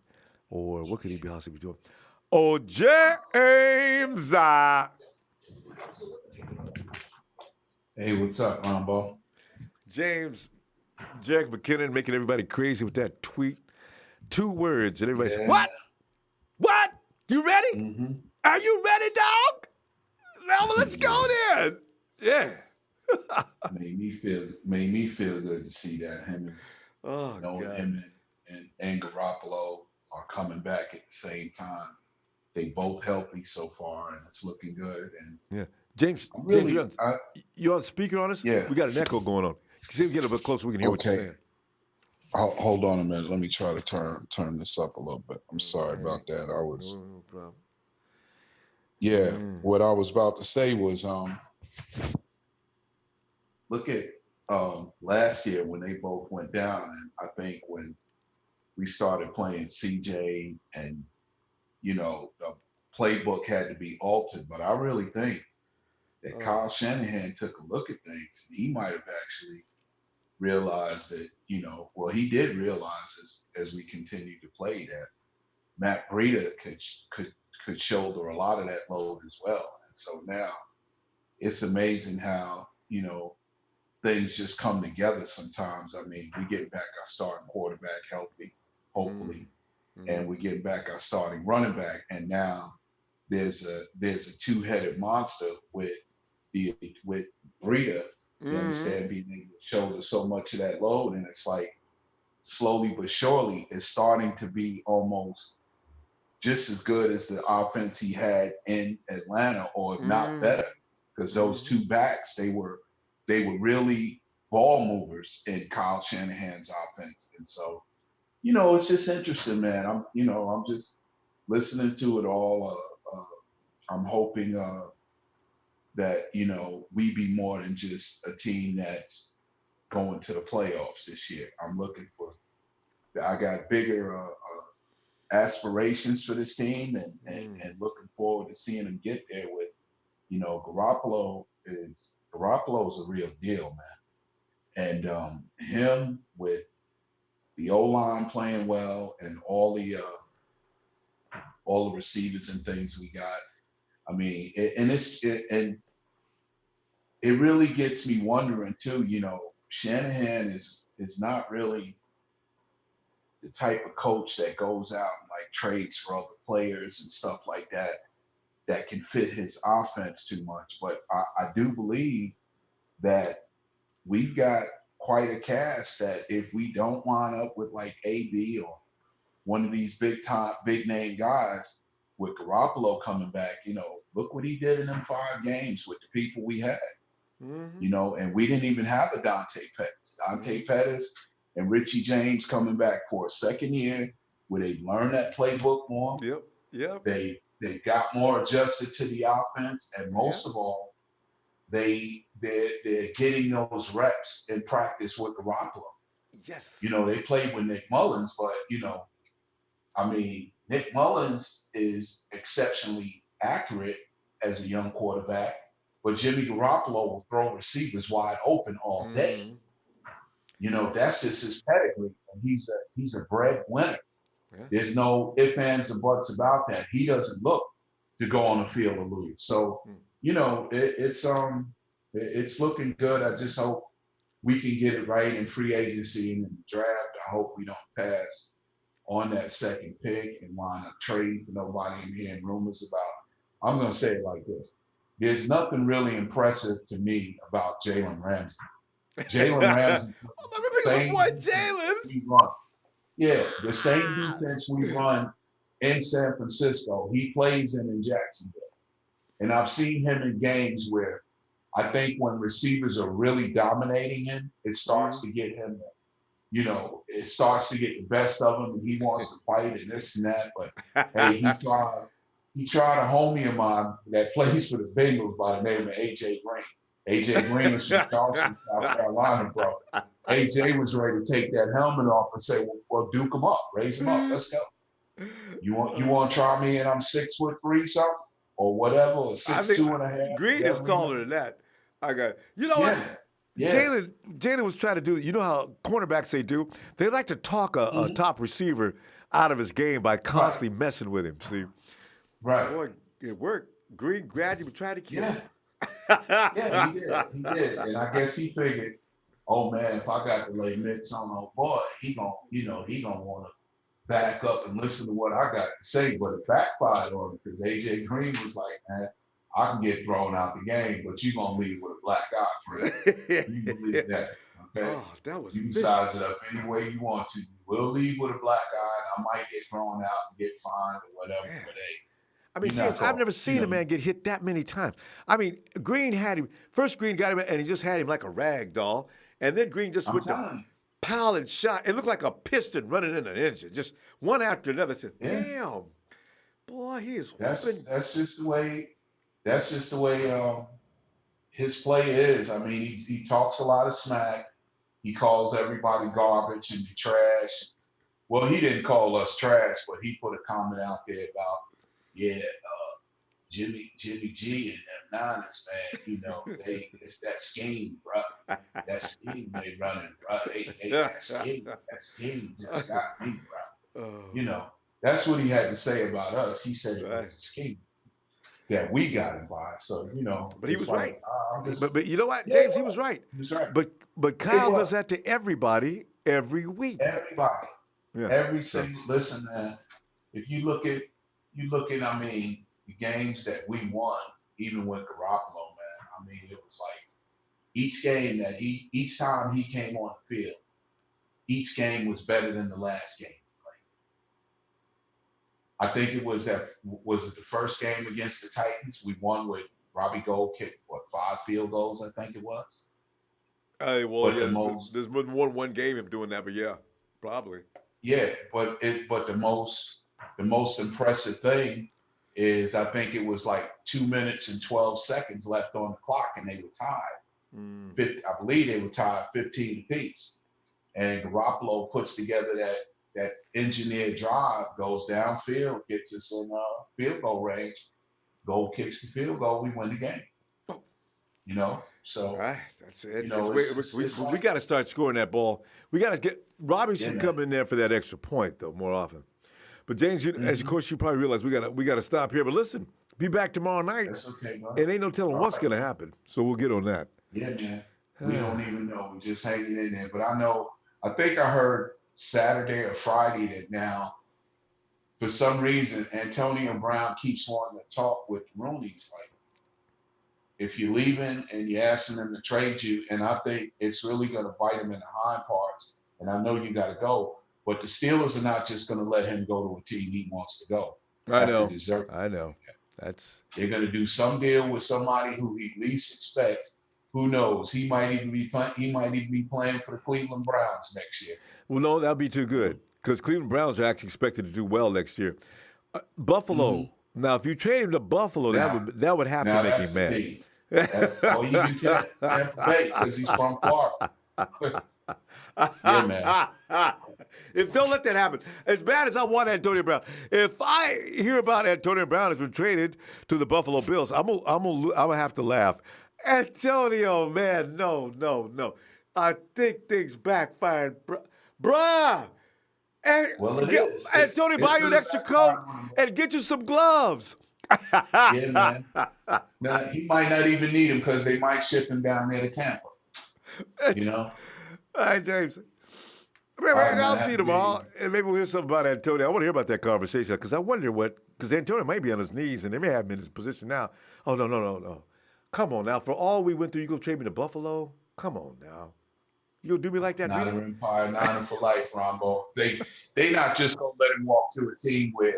Or what could he possibly be doing? Oh, James! Hey, what's up, Ronbo? James, Jerick McKinnon making everybody crazy with that tweet. 2 words, and everybody says, what? What? You ready? Mm-hmm. Are you ready, dog? Now let's go then. Yeah. made me feel good to see that him and Garoppolo are coming back at the same time. They both healthy so far, and it's looking good. And yeah, James, you on speaker on us? Yeah, we got an echo going on. See if we get a bit closer, we can hear what you're saying. Hold on a minute. Let me try to turn this up a little bit. I'm sorry about that. No problem. Yeah, what I was about to say was, look at last year when they both went down, and I think when we started playing CJ, and the playbook had to be altered. But I really think that Kyle Shanahan took a look at things, and he might have actually realized that, he did realize as we continued to play that Matt Breida could shoulder a lot of that load as well. And so now it's amazing how, things just come together sometimes. I mean, we get back our starting quarterback healthy, hopefully, and we get back our starting running back. And now there's a 2-headed monster with Breida, you understand, being able to shoulder so much of that load. And it's like slowly but surely it's starting to be almost just as good as the offense he had in Atlanta, or if not better, because those 2 backs, they were really ball movers in Kyle Shanahan's offense. And so, it's just interesting, man. I'm just listening to it all. I'm hoping that, we be more than just a team that's going to the playoffs this year. I got bigger aspirations for this team, and looking forward to seeing them get there with, Garoppolo's a real deal, man. And him with the O-line playing well and all the receivers and things we got. I mean, it really gets me wondering too. Shanahan is not really the type of coach that goes out and like trades for other players and stuff like that can fit his offense too much. But I do believe that we've got quite a cast that if we don't line up with like AB or one of these big name guys, with Garoppolo coming back, look what he did in them 5 games with the people we had. And we didn't even have a Dante Pettis. Dante Pettis and Richie James coming back for a second year where they learned that playbook more. Yep. They got more adjusted to the offense, and most of all, they're getting those reps in practice with Garoppolo. Yes. They played with Nick Mullins, but Nick Mullins is exceptionally accurate as a young quarterback, but Jimmy Garoppolo will throw receivers wide open all day. That's just his pedigree, and he's a bred winner. Yeah. There's no ifs, ands, and buts about that. He doesn't look to go on the field or lose. So, it's looking good. I just hope we can get it right in free agency and in the draft. I hope we don't pass on that second pick and wind up trading for nobody and hearing rumors about. I'm going to say it like this. There's nothing really impressive to me about Jalen Ramsey. Jalen Ramsey. The same defense we run in San Francisco, he plays in Jacksonville. And I've seen him in games where I think when receivers are really dominating him, it starts to get him, it starts to get the best of him, and he wants to fight and this and that. But hey, he tried a homie of mine that plays for the Bengals by the name of AJ Green. AJ Green is from Charleston, South Carolina, bro. AJ was ready to take that helmet off and say, well, duke him up, raise him up, let's go. You want to try me and I'm 6'3" something or whatever, or 6'2.5"? Green is taller than that. I got it. You know what? Yeah. Jalen was trying to do. You know how cornerbacks they do? They like to talk a top receiver out of his game by constantly messing with him. See, boy, it worked. Green grabbed him and tried to kill him. Yeah, he did, and I guess he figured, oh man, if I got to lay mitts on old boy, he gonna want to back up and listen to what I got to say. But it backfired on him because AJ Green was like, man, I can get thrown out the game, but you're going to leave with a black eye, friend. You believe that, okay? Oh, that was you can size it up any way you want to. You will leave with a black eye, and I might get thrown out and get fined or whatever. Man. But hey, I mean, James, I've never seen a man get hit that many times. I mean, Green had him. First, Green got him, and he just had him like a rag doll. And then Green just went to pile and shot. It looked like a piston running in an engine, just one after another. I said, damn, boy, he is whooping. That's just the way. That's just the way his play is. I mean, he talks a lot of smack. He calls everybody garbage and trash. Well, he didn't call us trash, but he put a comment out there about, Jimmy G and them Niners, man, it's that scheme, bro. That scheme they running, bro. That scheme just got me, bro. That's what he had to say about us. He said it was a scheme that we got him by. So, But he was right. But you know what, James, he was right. He was right. But Kyle does that to everybody every week. Everybody. Yeah. Every single, listen, man, if you look at, I mean, the games that we won, even with Garoppolo, man, I mean, it was like each time he came on the field, each game was better than the last game. I think it was the first game against the Titans. We won with Robbie Gould kicked, 5 field goals, I think it was. There's more than one game of doing that, but yeah, probably. Yeah, but the most impressive thing is I think it was like 2 minutes and 12 seconds left on the clock, and they were tied. I believe they were tied 15 apiece. And Garoppolo puts together that engineered drive, goes downfield, gets us in field goal range. Gold kicks the field goal, we win the game. So all right, that's it. We got to start scoring that ball. We got to get Robbie should come in there for that extra point though more often. But James, as of course you probably realize we got to stop here. But listen, be back tomorrow night. That's okay, bro. And ain't no telling what's going to happen. So we'll get on that. Yeah, man. We don't even know. We're just hanging in there. But I think I heard Saturday or Friday that now, for some reason, Antonio Brown keeps wanting to talk with the Roonies. Like, if you're leaving and you're asking them to trade you, and I think it's really going to bite him in the hind parts, and I know you got to go, but the Steelers are not just going to let him go to a team he wants to go. I know. They're going to do some deal with somebody who he least expects. Who knows? He might even be playing for the Cleveland Browns next year. Well, no, that'd be too good because Cleveland Browns are actually expected to do well next year. Buffalo. Now, if you trade him to Buffalo, that would have to make him mad. Or even Tampa Bay because he's from Florida. Yeah, man. If don't let that happen, as bad as I want Antonio Brown, if I hear about Antonio Brown has been traded to the Buffalo Bills, I'm gonna have to laugh. Antonio, man, no. I think things backfired, bruh. And it is. Antonio, buy you an extra coat and get you some gloves. Yeah, man. Now, he might not even need them because they might ship him down there to Tampa. All right, James. I'll see you tomorrow, and maybe we'll hear something about Antonio. I want to hear about that conversation because I wonder because Antonio may be on his knees, and they may have him in his position now. Oh, no. Come on now. For all we went through, you going to trade me to Buffalo? Come on now. You going to do me like that? Niner Empire, Niner for life, Ronbo. They not just going to let him walk to a team where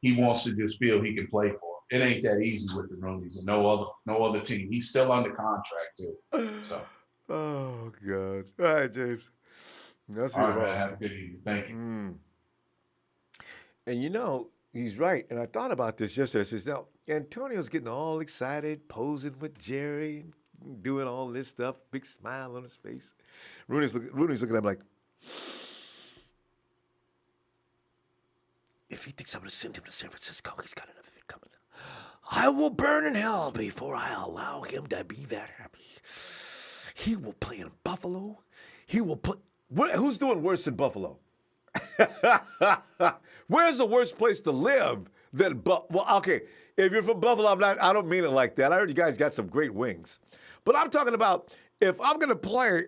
he wants to just feel he can play for. it ain't that easy with the Roonies and no other team. He's still under contract too. So. Oh God! All right, James. I'll see you All right, tomorrow. man. Have a good evening. Thank you. And he's right. And I thought about this yesterday. I says, now Antonio's getting all excited, posing with Jerry, doing all this stuff, big smile on his face. Rooney's looking at him like, if he thinks I'm going to send him to San Francisco, he's got another thing coming. I will burn in hell before I allow him to be that happy. He will play in Buffalo. He will play. Who's doing worse than Buffalo? Where's the worst place to live than Buffalo? Well, okay, if you're from Buffalo, I don't mean it like that. I heard you guys got some great wings. But I'm talking about if I'm going to play,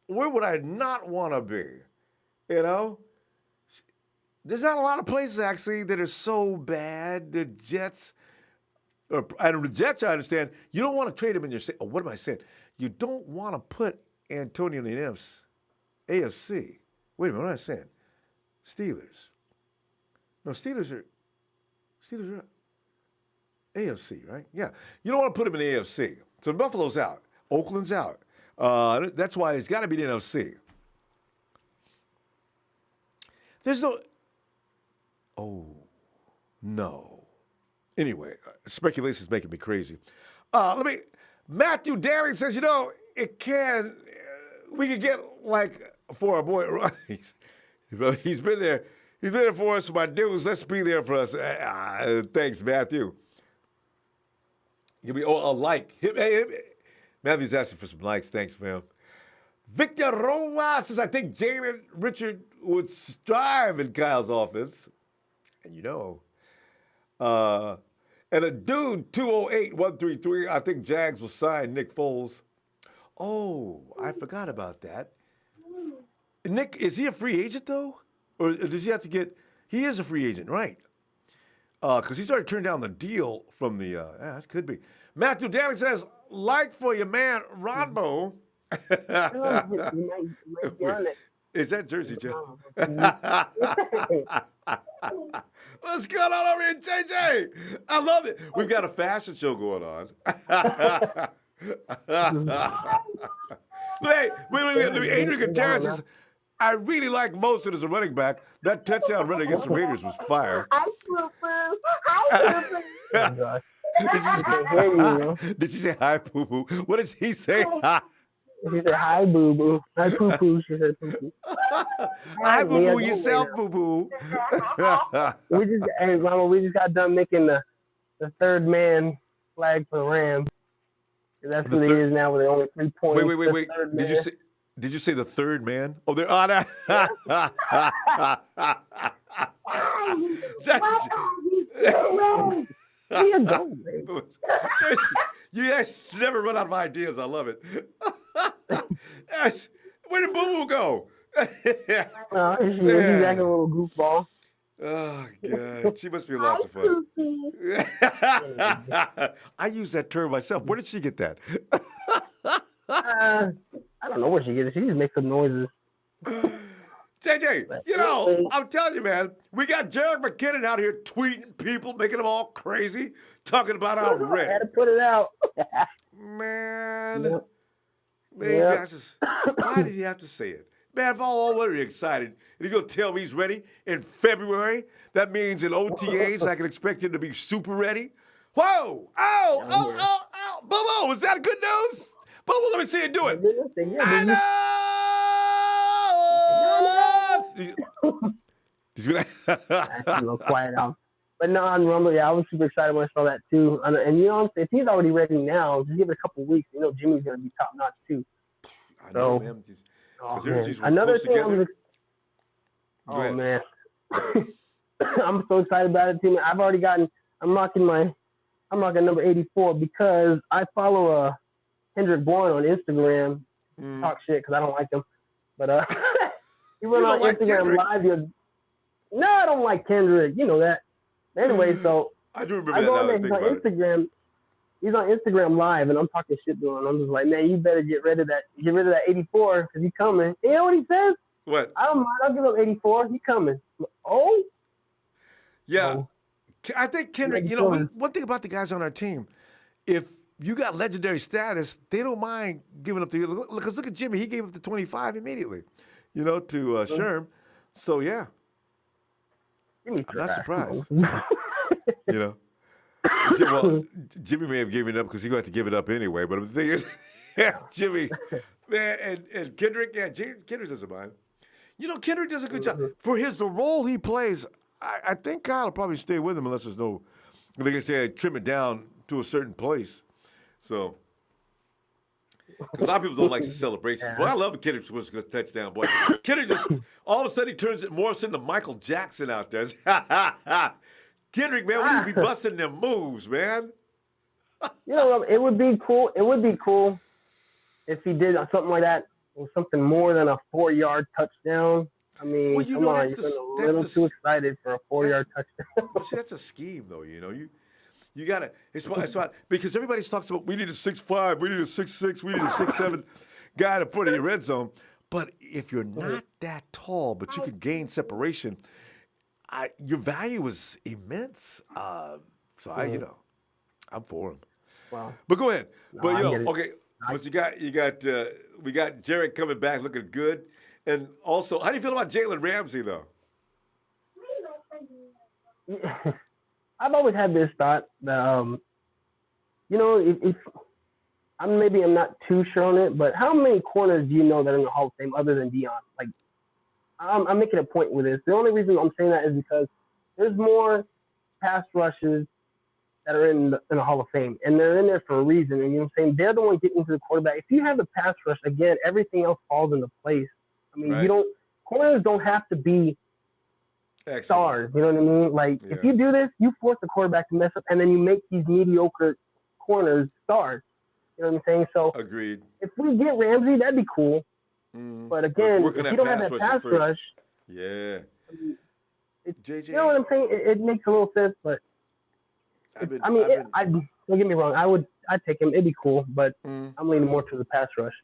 where would I not want to be? There's not a lot of places, actually, that are so bad. The Jets, and the Jets, I understand, you don't want to trade him in your – what am I saying? You don't want to put Antonio in the AFC. Wait a minute, what am I saying? Steelers. No, Steelers are AFC, right? Yeah. You don't want to put him in the AFC. So Buffalo's out. Oakland's out. That's why it's got to be the NFC. There's no... Oh, no. Anyway, speculation is making me crazy. Matthew Daring says, we could get, for our boy, he's been there. He's been there for us, my dudes. Let's be there for us. Thanks, Matthew. Give me a like. Matthew's asking for some likes. Thanks, fam. Victor Roma says, I think Jalen Richard would strive in Kyle's offense. And and a dude, 208-133, I think Jags will sign Nick Foles. Oh, I forgot about that. Nick, is he a free agent, though? Or does he have to get... He is a free agent, right? Because he's already turned down the deal from the... that could be. Matthew Daly says, like for your man, Ronbo. Is that Jersey Joe? What's going on over here, JJ? I love it. We've got a fashion show going on. Wait. Adrian Gutierrez says, I really like Mostert as a running back. That touchdown run against the Raiders was fire. Did she say hi, poo-poo? What does he say? She said, hi, boo-boo. Hi, poo-poo. She said, poo-poo. Hi, boo-boo, yourself, boo-boo. We just got done making the third man flag for the Rams. That's what it is now with only 3 points. Wait. Did you say the third man? Oh, they're on it. You guys never run out of ideas. I love it. Yes. Where did Boo Boo go? She's like a little goofball. Oh, God. She must be lots of fun. I use that term myself. Where did she get that? I don't know where she gets it. She just makes some noises. JJ, I'm telling you, man, we got Jerick McKinnon out here tweeting people, making them all crazy, talking about how ready. I had to put it out. Man. Yep. Man, why did he have to say it? Man, if I'm already excited, and he's going to tell me he's ready in February, that means in OTAs I can expect him to be super ready. Whoa! Oh! Boo-boo, is that good news? Boo-boo, let me see you do it. I know! A little quiet out. But no, on Rumble, I was super excited when I saw that too. And if he's already ready now, just give it a couple weeks. Jimmy's going to be top notch too. I know, man. Another thing man. I'm so excited about it too. I've already I'm rocking number 84 because I follow Kendrick Bourne on Instagram. Talk shit because I don't like him. But he went on Instagram Live. No, I don't like Kendrick. You know that. Anyway, so I do remember that. He's on Instagram. He's on Instagram Live, and I'm talking shit to him. I'm just like, man, you better get rid of that 84 because he's coming. You know what he says? What? I don't mind. I'll give him 84. He's coming. Oh? Yeah. Oh. I think Kendrick, one thing about the guys on our team, if you got legendary status, they don't mind giving up the. Because look at Jimmy, he gave up the 25 immediately, to Sherm. So yeah, I'm not surprised. Well, Jimmy may have given it up because he got to give it up anyway. But the thing is, Jimmy, man, and Kendrick, Kendrick doesn't mind. Kendrick does a good job for the role he plays. I think Kyle will probably stay with him unless there's no, like I said, trim it down to a certain place. So, because a lot of people don't like the celebrations. But I love Kendrick scores a touchdown. Boy, Kendrick just, all of a sudden, he morphs into Michael Jackson out there. Kendrick, man, when you be busting them moves, man? It would be cool. It would be cool if he did something like that, or something more than a 4-yard touchdown. I mean, you're a little too excited for a 4-yard touchdown. See, that's a scheme, though. You got to. It's about because everybody talks about we need a 6'5", we need a 6'6", we need a 6'7" guy to put in your red zone. But if you're not that tall, but you can gain separation, your value is immense. I'm for him. Wow. But go ahead. But okay. But we got Jerick coming back looking good. And also, how do you feel about Jalen Ramsey, though? I've always had this thought that, if I'm not too sure on it, but how many corners do you know that are in the Hall of Fame other than Deion? Like, I'm making a point with this. The only reason I'm saying that is because there's more pass rushes that are in the Hall of Fame, and they're in there for a reason. And they're the one getting to the quarterback. If you have the pass rush, again, everything else falls into place. I mean, corners don't have to be stars. You know what I mean? Like, if you do this, you force the quarterback to mess up, and then you make these mediocre corners stars. You know what I'm saying? So, agreed. If we get Ramsey, that'd be cool. But again, if you don't have that pass rush, yeah. JJ, you know what I'm saying? It makes a little sense, but don't get me wrong. I'd take him. It'd be cool, but I'm leaning more to the pass rush.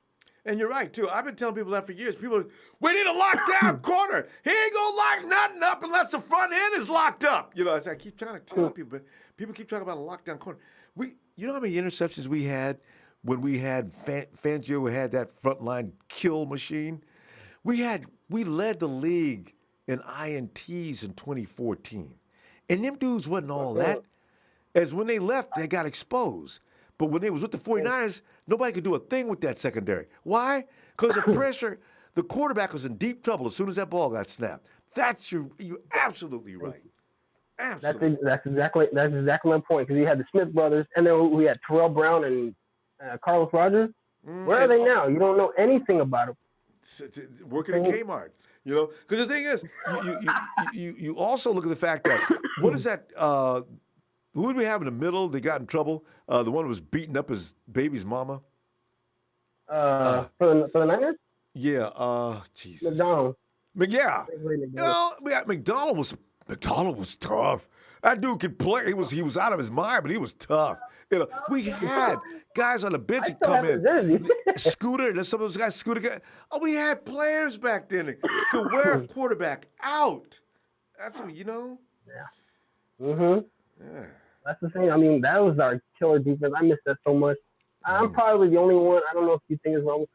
And you're right, too. I've been telling people that for years. People, we need a lockdown corner. He ain't going to lock nothing up unless the front end is locked up. I keep trying to tell people, but people keep talking about a lockdown corner. You know how many interceptions we had when we had Fangio had that frontline kill machine? We led the league in INTs in 2014. And them dudes wasn't all that. As when they left, they got exposed. But when they was with the 49ers, nobody could do a thing with that secondary. Why? Because of pressure. The quarterback was in deep trouble as soon as that ball got snapped. You're absolutely right. Absolutely. That's exactly my point. Because you had the Smith brothers, and then we had Terrell Brown and Carlos Rogers. Where are they now? You don't know anything about them. Working at Kmart. Because the thing is, you also look at the fact that what is that? Who did we have in the middle that got in trouble? The one who was beating up his baby's mama? For the Niners? Yeah. Jesus. McDonald. Yeah. McDonald was tough. That dude could play. He was out of his mind, but he was tough. We had guys on the bench that come in. Scooter, there's some of those guys, Scooter. We had players back then that could wear a quarterback out. That's what, Yeah. Yeah. That's the thing. I mean, that was our killer defense. I miss that so much. I'm probably the only one. I don't know if you think it's wrong.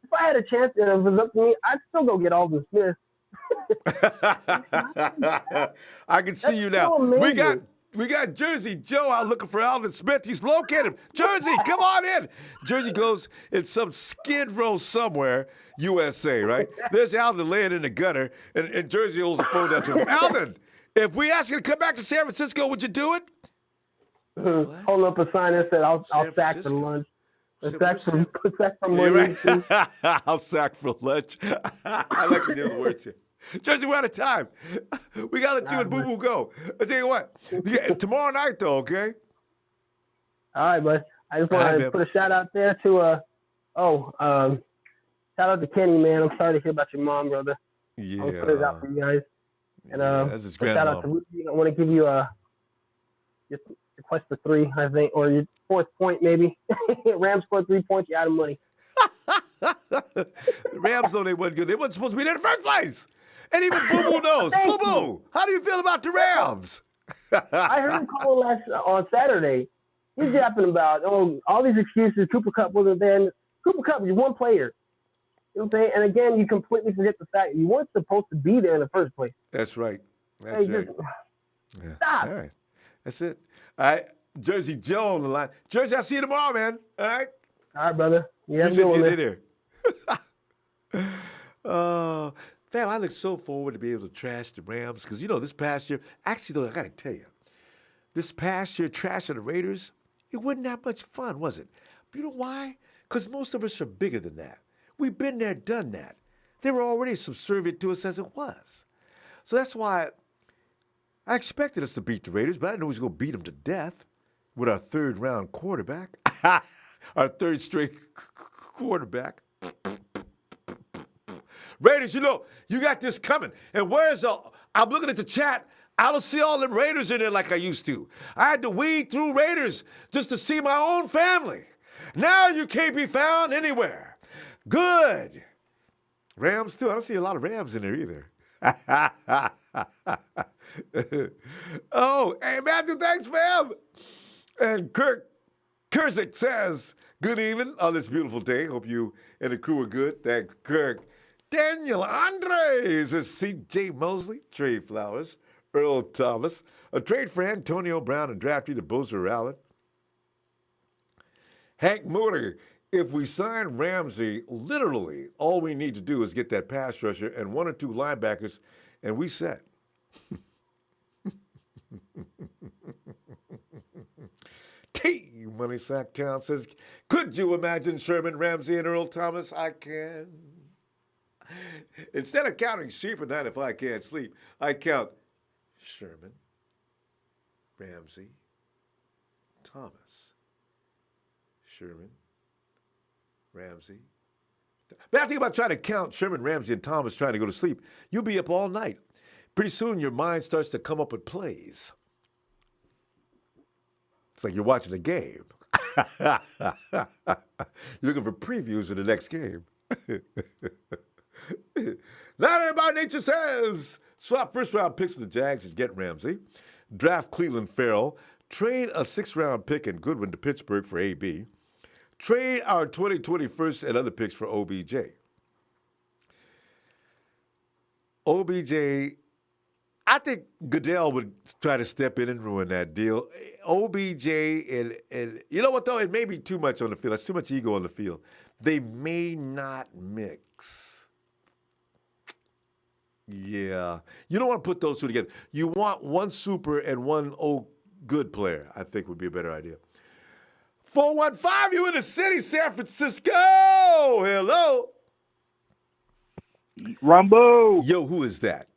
If I had a chance and it was up to me, I'd still go get Alden Smith. I can see you now. We got Jersey Joe out looking for Alden Smith. He's located. Jersey, come on in. Jersey goes in some skid row somewhere, USA, right? There's Alden laying in the gutter, and Jersey holds the phone down to him. Alden, if we ask you to come back to San Francisco, would you do it? Hold up a sign that said, I'll sack for lunch. Sack for money. Right. I'll sack for lunch. I like to do the words here. Jersey, we're out of time. We got to let you and Boo Boo go. I'll tell you what. Tomorrow night, though, okay? All right, bud. I just want to put a shout out there to, shout out to Kenny, man. I'm sorry to hear about your mom, brother. Yeah. I'll put it out for you guys. And that's his grandma. Shout out to Rudy. I want to give you your quest for 3, I think, or your 4th point, maybe. Rams scored 3 points. You out of money. The Rams, though, they wasn't good. They wasn't supposed to be there in the first place. And even Boo Boo knows. Boo Boo, how do you feel about the Rams? I heard him call on Saturday. He's yapping about all these excuses. Cooper Kupp wasn't there. And Cooper Kupp is one player. You know what I'm saying? And again, you completely forget the fact you weren't supposed to be there in the first place. That's right. That's right. Yeah. Stop. All right. That's it. All right. Jersey Joe on the line. Jersey, I'll see you tomorrow, man. All right? All right, brother. Yeah, appreciate you there. Fam, I look so forward to be able to trash the Rams because, this past year, actually, though, I got to tell you, this past year, trashing the Raiders, it wasn't that much fun, was it? But you know why? Because most of us are bigger than that. We've been there, done that. They were already subservient to us as it was. So that's why I expected us to beat the Raiders, but I didn't know we was going to beat them to death with our third-round quarterback, our third straight quarterback. Raiders, you got this coming. And I'm looking at the chat. I don't see all the Raiders in there like I used to. I had to weed through Raiders just to see my own family. Now you can't be found anywhere. Good. Rams, too. I don't see a lot of Rams in there either. Oh, hey, Matthew, thanks, fam. And Kurzik says, good evening on this beautiful day. Hope you and the crew are good. Thanks, Kirk. Daniel Andres says, C.J. Mosley, Trey Flowers, Earl Thomas, a trade for Antonio Brown and draft either Bosa or Allen. Hank Moody, if we sign Ramsey, literally all we need to do is get that pass rusher and one or two linebackers, and we set. T. Money Sack Town says, could you imagine Sherman, Ramsey, and Earl Thomas? I can. Instead of counting sheep at night if I can't sleep, I count Sherman, Ramsey, Thomas. Sherman, Ramsey. But I think about trying to count Sherman, Ramsey, and Thomas trying to go to sleep. You'll be up all night. Pretty soon your mind starts to come up with plays. It's like you're watching a game. You're looking for previews for the next game. Not everybody nature says. Swap first-round picks for the Jags and get Ramsey. Draft Cleveland Farrell. Trade a 6th-round pick and Goodwin to Pittsburgh for AB. Trade our 2021st and other picks for OBJ. OBJ, I think Goodell would try to step in and ruin that deal. OBJ and you know what, though? It may be too much on the field. That's too much ego on the field. They may not mix. Yeah. You don't want to put those two together. You want one super and one good player, I think would be a better idea. 415, you in the city, San Francisco. Hello. Ronbo. Yo, who is that?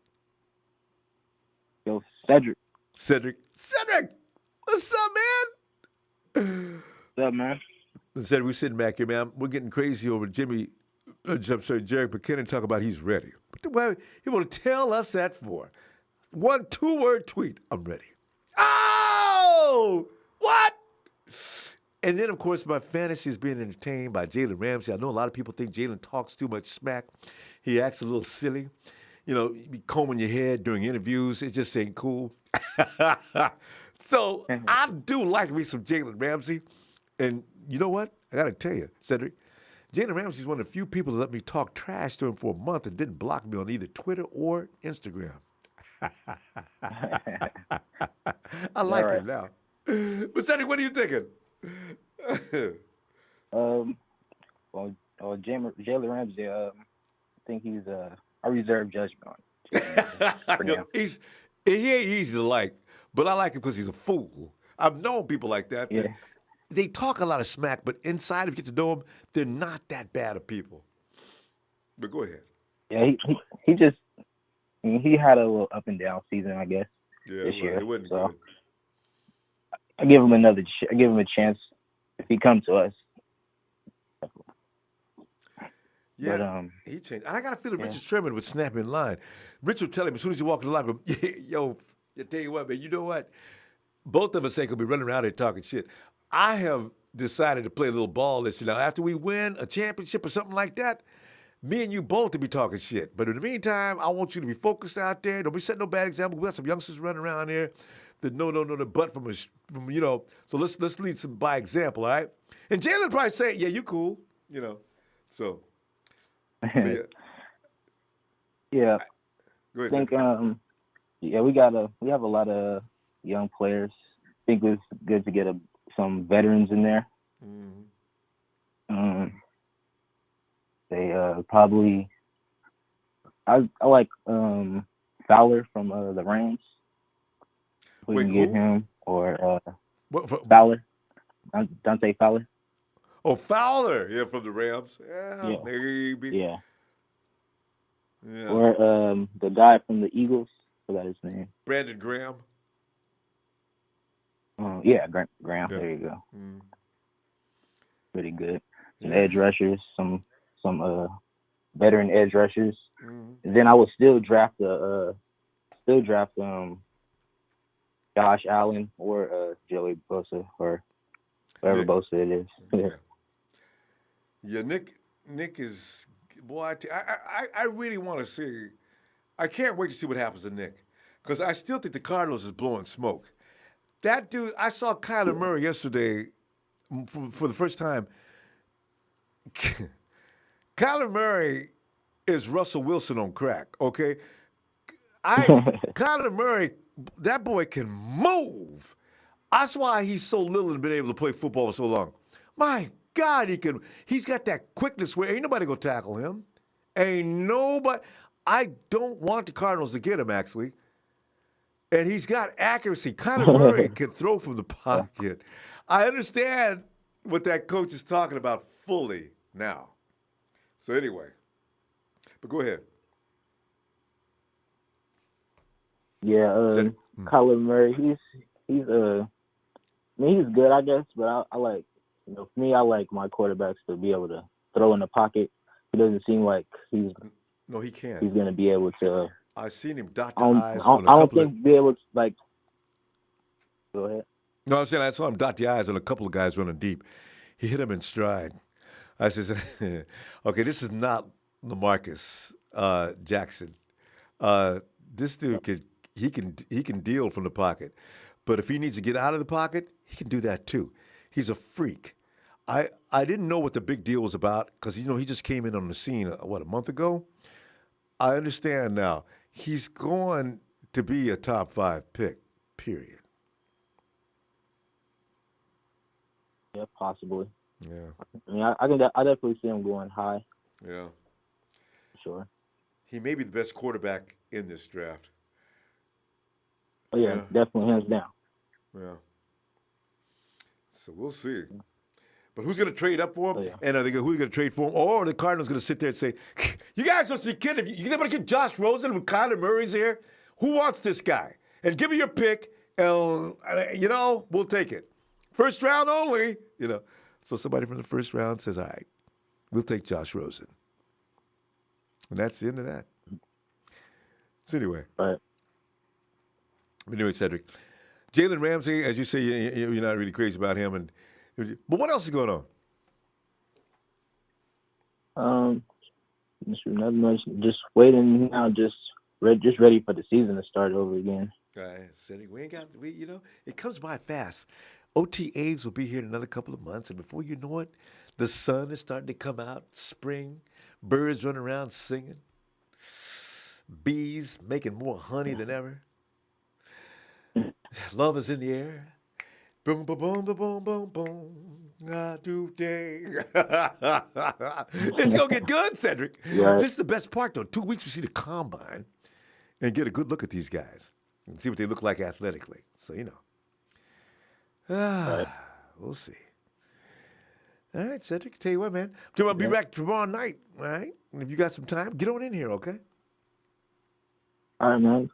Yo, Cedric. Cedric, what's up, man? What's up, man? Cedric, we're sitting back here, man. We're getting crazy over Jerick McKinnon talking about he's ready. What he want to tell us that for? 1 2-word tweet. I'm ready. Oh, what? And then, of course, my fantasy is being entertained by Jalen Ramsey. I know a lot of people think Jalen talks too much smack. He acts a little silly. You be combing your head during interviews. It just ain't cool. So I do like me some Jalen Ramsey. And you know what? I got to tell you, Cedric, Jalen Ramsey is one of the few people that let me talk trash to him for a month and didn't block me on either Twitter or Instagram. I like him now. But Cedric, what are you thinking? Jalen Ramsey, I think he's I reserve judgment on him. He ain't easy to like, but I like him because he's a fool. I've known people like that. Yeah. They talk a lot of smack, but inside, if you get to know them, they're not that bad of people. But go ahead. Yeah, he had a little up and down season, I guess. Yeah, this year. It wasn't so good. I give him I give him a chance if he comes to us. Yeah, but, he changed. I got a feeling Richard Sherman would snap in line. Richard would tell him as soon as you walk in the locker room, yo, I tell you what, man, you know what? Both of us ain't going to be running around here talking shit. I have decided to play a little ball this year. Now, after we win a championship or something like that, me and you both to be talking shit. But in the meantime, I want you to be focused out there. Don't be setting no bad example. We got some youngsters running around here. the no, but from So let's lead some by example, all right? And Jalen probably say, yeah, you cool, So, yeah. Yeah. Go ahead, I think we have a lot of young players. I think it's good to get some veterans in there. Mm-hmm. They probably I like Fowler from the Rams. We can get him or Fowler, Dante Fowler. Oh, Fowler, yeah, from the Rams. Yeah, maybe. Yeah. Yeah. Or the guy from the Eagles. I forgot his name. Brandon Graham. Yeah, Graham. Yeah. There you go. Mm. Pretty good. Some edge rushers, some veteran edge rushers. Mm. And then I would still draft Josh Allen or Joey Bosa or whoever Bosa it is. Yeah, Nick is, boy, I really want to see. I can't wait to see what happens to Nick because I still think the Cardinals is blowing smoke. That dude, I saw Kyler Murray yesterday for the first time. Kyler Murray is Russell Wilson on crack, okay? Kyler Murray, that boy can move. That's why he's so little and been able to play football for so long. My God, he's got that quickness where ain't nobody gonna tackle him. Ain't nobody. I don't want the Cardinals to get him, actually. And he's got accuracy. Kyler Murray can throw from the pocket. I understand what that coach is talking about fully now. So anyway, but go ahead. Yeah, Kyler Murray, he's good, I guess, but I like, for me, I like my quarterbacks to be able to throw in the pocket. He doesn't seem like he can't. He's going to be able to. I've seen him dot the I's on a couple I don't think be able to, like. Go ahead. No, I'm saying I saw him dot the I's on a couple of guys running deep. He hit him in stride. I said, okay, this is not LaMarcus Jackson. This dude can deal from the pocket, but if he needs to get out of the pocket, he can do that too. He's a freak. I didn't know what the big deal was about because he just came in on the scene a month ago. I understand now. He's going to be a top 5 pick. Period. Yeah, possibly. Yeah. I mean, I definitely see him going high. Yeah. Sure. He may be the best quarterback in this draft. Oh yeah, definitely hands down. Yeah. So we'll see. But who's going to trade up for him? Oh, yeah. And who's going to trade for him? Or are the Cardinals going to sit there and say, you guys must be kidding. You able to get Josh Rosen when Kyler Murray's here? Who wants this guy? And give me your pick, and, we'll take it. First round only, So somebody from the first round says, all right, we'll take Josh Rosen. And that's the end of that. So anyway. Right. Anyway, Cedric. Jalen Ramsey, as you say, you're not really crazy about him. But what else is going on? Nothing much. Just waiting now. Just ready for the season to start over again. Cedric, it comes by fast. OTAs will be here in another couple of months, and before you know it, the sun is starting to come out. Spring, birds running around singing, bees making more honey than ever. Love is in the air. Boom, boom, boom, boom, boom, boom, boom. I do day. It's going to get good, Cedric. Right. This is the best part, though. 2 weeks we see the combine and get a good look at these guys and see what they look like athletically. So, right. We'll see. All right, Cedric. Tell you what, man. I'll be back tomorrow night, all right? And if you got some time, get on in here, okay? All right, man.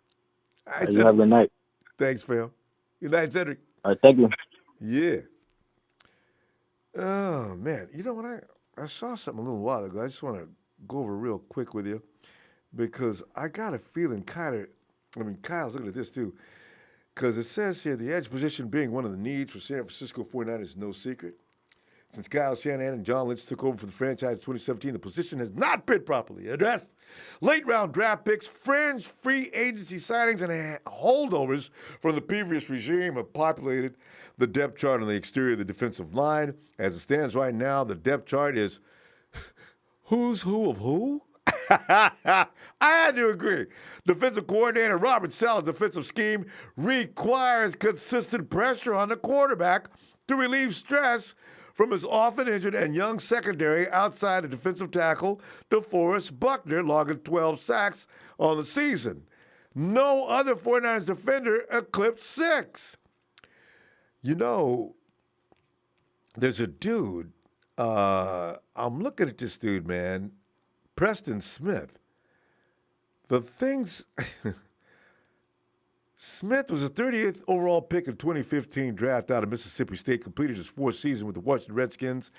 All right, you have a good night. Thanks, Phil. Good night, Cedric. All right, thank you. Yeah. Oh, man. You know what? I saw something a little while ago. I just want to go over real quick with you because I got a feeling Kyle's looking at this too, because it says here the edge position being one of the needs for San Francisco 49ers is no secret. Since Kyle Shanahan and John Lynch took over for the franchise in 2017, the position has not been properly addressed. Late-round draft picks, fringe free agency signings, and holdovers from the previous regime have populated the depth chart on the exterior of the defensive line. As it stands right now, the depth chart is who's who of who? I had to agree. Defensive coordinator Robert Saleh's defensive scheme requires consistent pressure on the quarterback to relieve stress from his often injured and young secondary outside of defensive tackle DeForest Buckner, logging 12 sacks on the season. No other 49ers defender eclipsed 6. You know, there's a dude, I'm looking at this dude, man, Preston Smith. The things... Smith was a 38th overall pick in 2015 draft out of Mississippi State, completed his 4th season with the Washington Redskins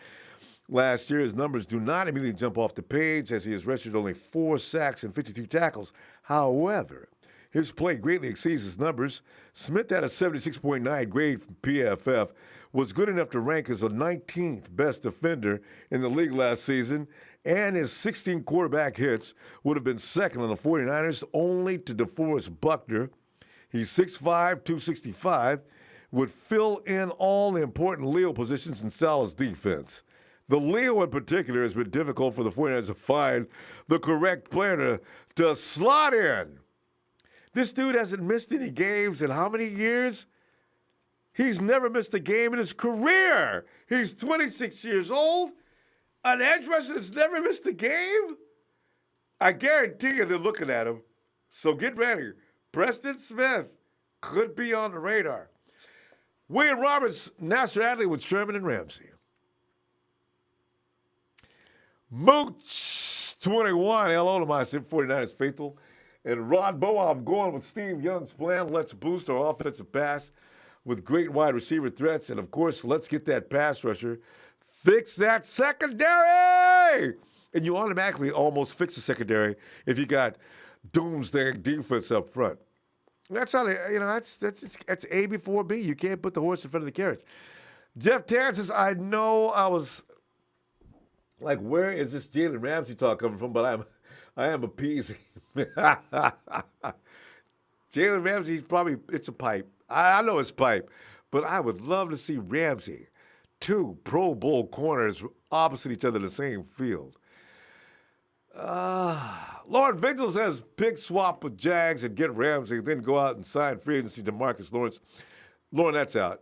last year. His numbers do not immediately jump off the page as he has registered only 4 sacks and 53 tackles. However, his play greatly exceeds his numbers. Smith had a 76.9 grade from PFF, was good enough to rank as the 19th best defender in the league last season, and his 16 quarterback hits would have been second on the 49ers, only to DeForest Buckner. He's 6'5", 265, would fill in all the important Leo positions in Saleh's defense. The Leo in particular has been difficult for the 49ers to find the correct player to slot in. This dude hasn't missed any games in how many years? He's never missed a game in his career. He's 26 years old. An edge rusher that's never missed a game? I guarantee you they're looking at him. So get ready. Preston Smith could be on the radar. William Roberts, Nasser Adderley with Sherman and Ramsey. Mooch 21, hello to my 49ers faithful. And Ronbo, I'm going with Steve Young's plan. Let's boost our offensive pass with great wide receiver threats. And, of course, let's get that pass rusher. Fix that secondary! And you automatically almost fix the secondary if you got doomsday defense up front. That's how they, that's A before B. You can't put the horse in front of the carriage. Jeff Tan says, I know I was like, where is this Jalen Ramsey talk coming from? But I am appeasing. Jalen Ramsey probably, it's a pipe. I know it's pipe, but I would love to see Ramsey, 2 Pro Bowl corners opposite each other in the same field. Lauren Vigil says pick swap with Jags and get Ramsey, then go out and sign free agency to Marcus Lawrence. Lauren, that's out.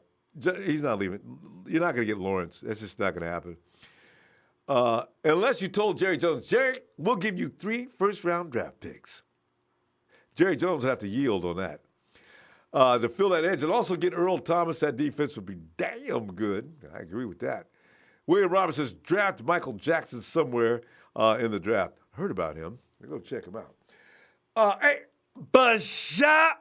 He's not leaving. You're not going to get Lawrence. That's just not going to happen. Unless you told Jerry Jones, Jerry, we'll give you 3 first-round draft picks. Jerry Jones would have to yield on that. To fill that edge and also get Earl Thomas, that defense would be damn good. I agree with that. William Roberts says draft Michael Jackson somewhere in the draft. Heard about him. Go check him out. Hey, Bashar!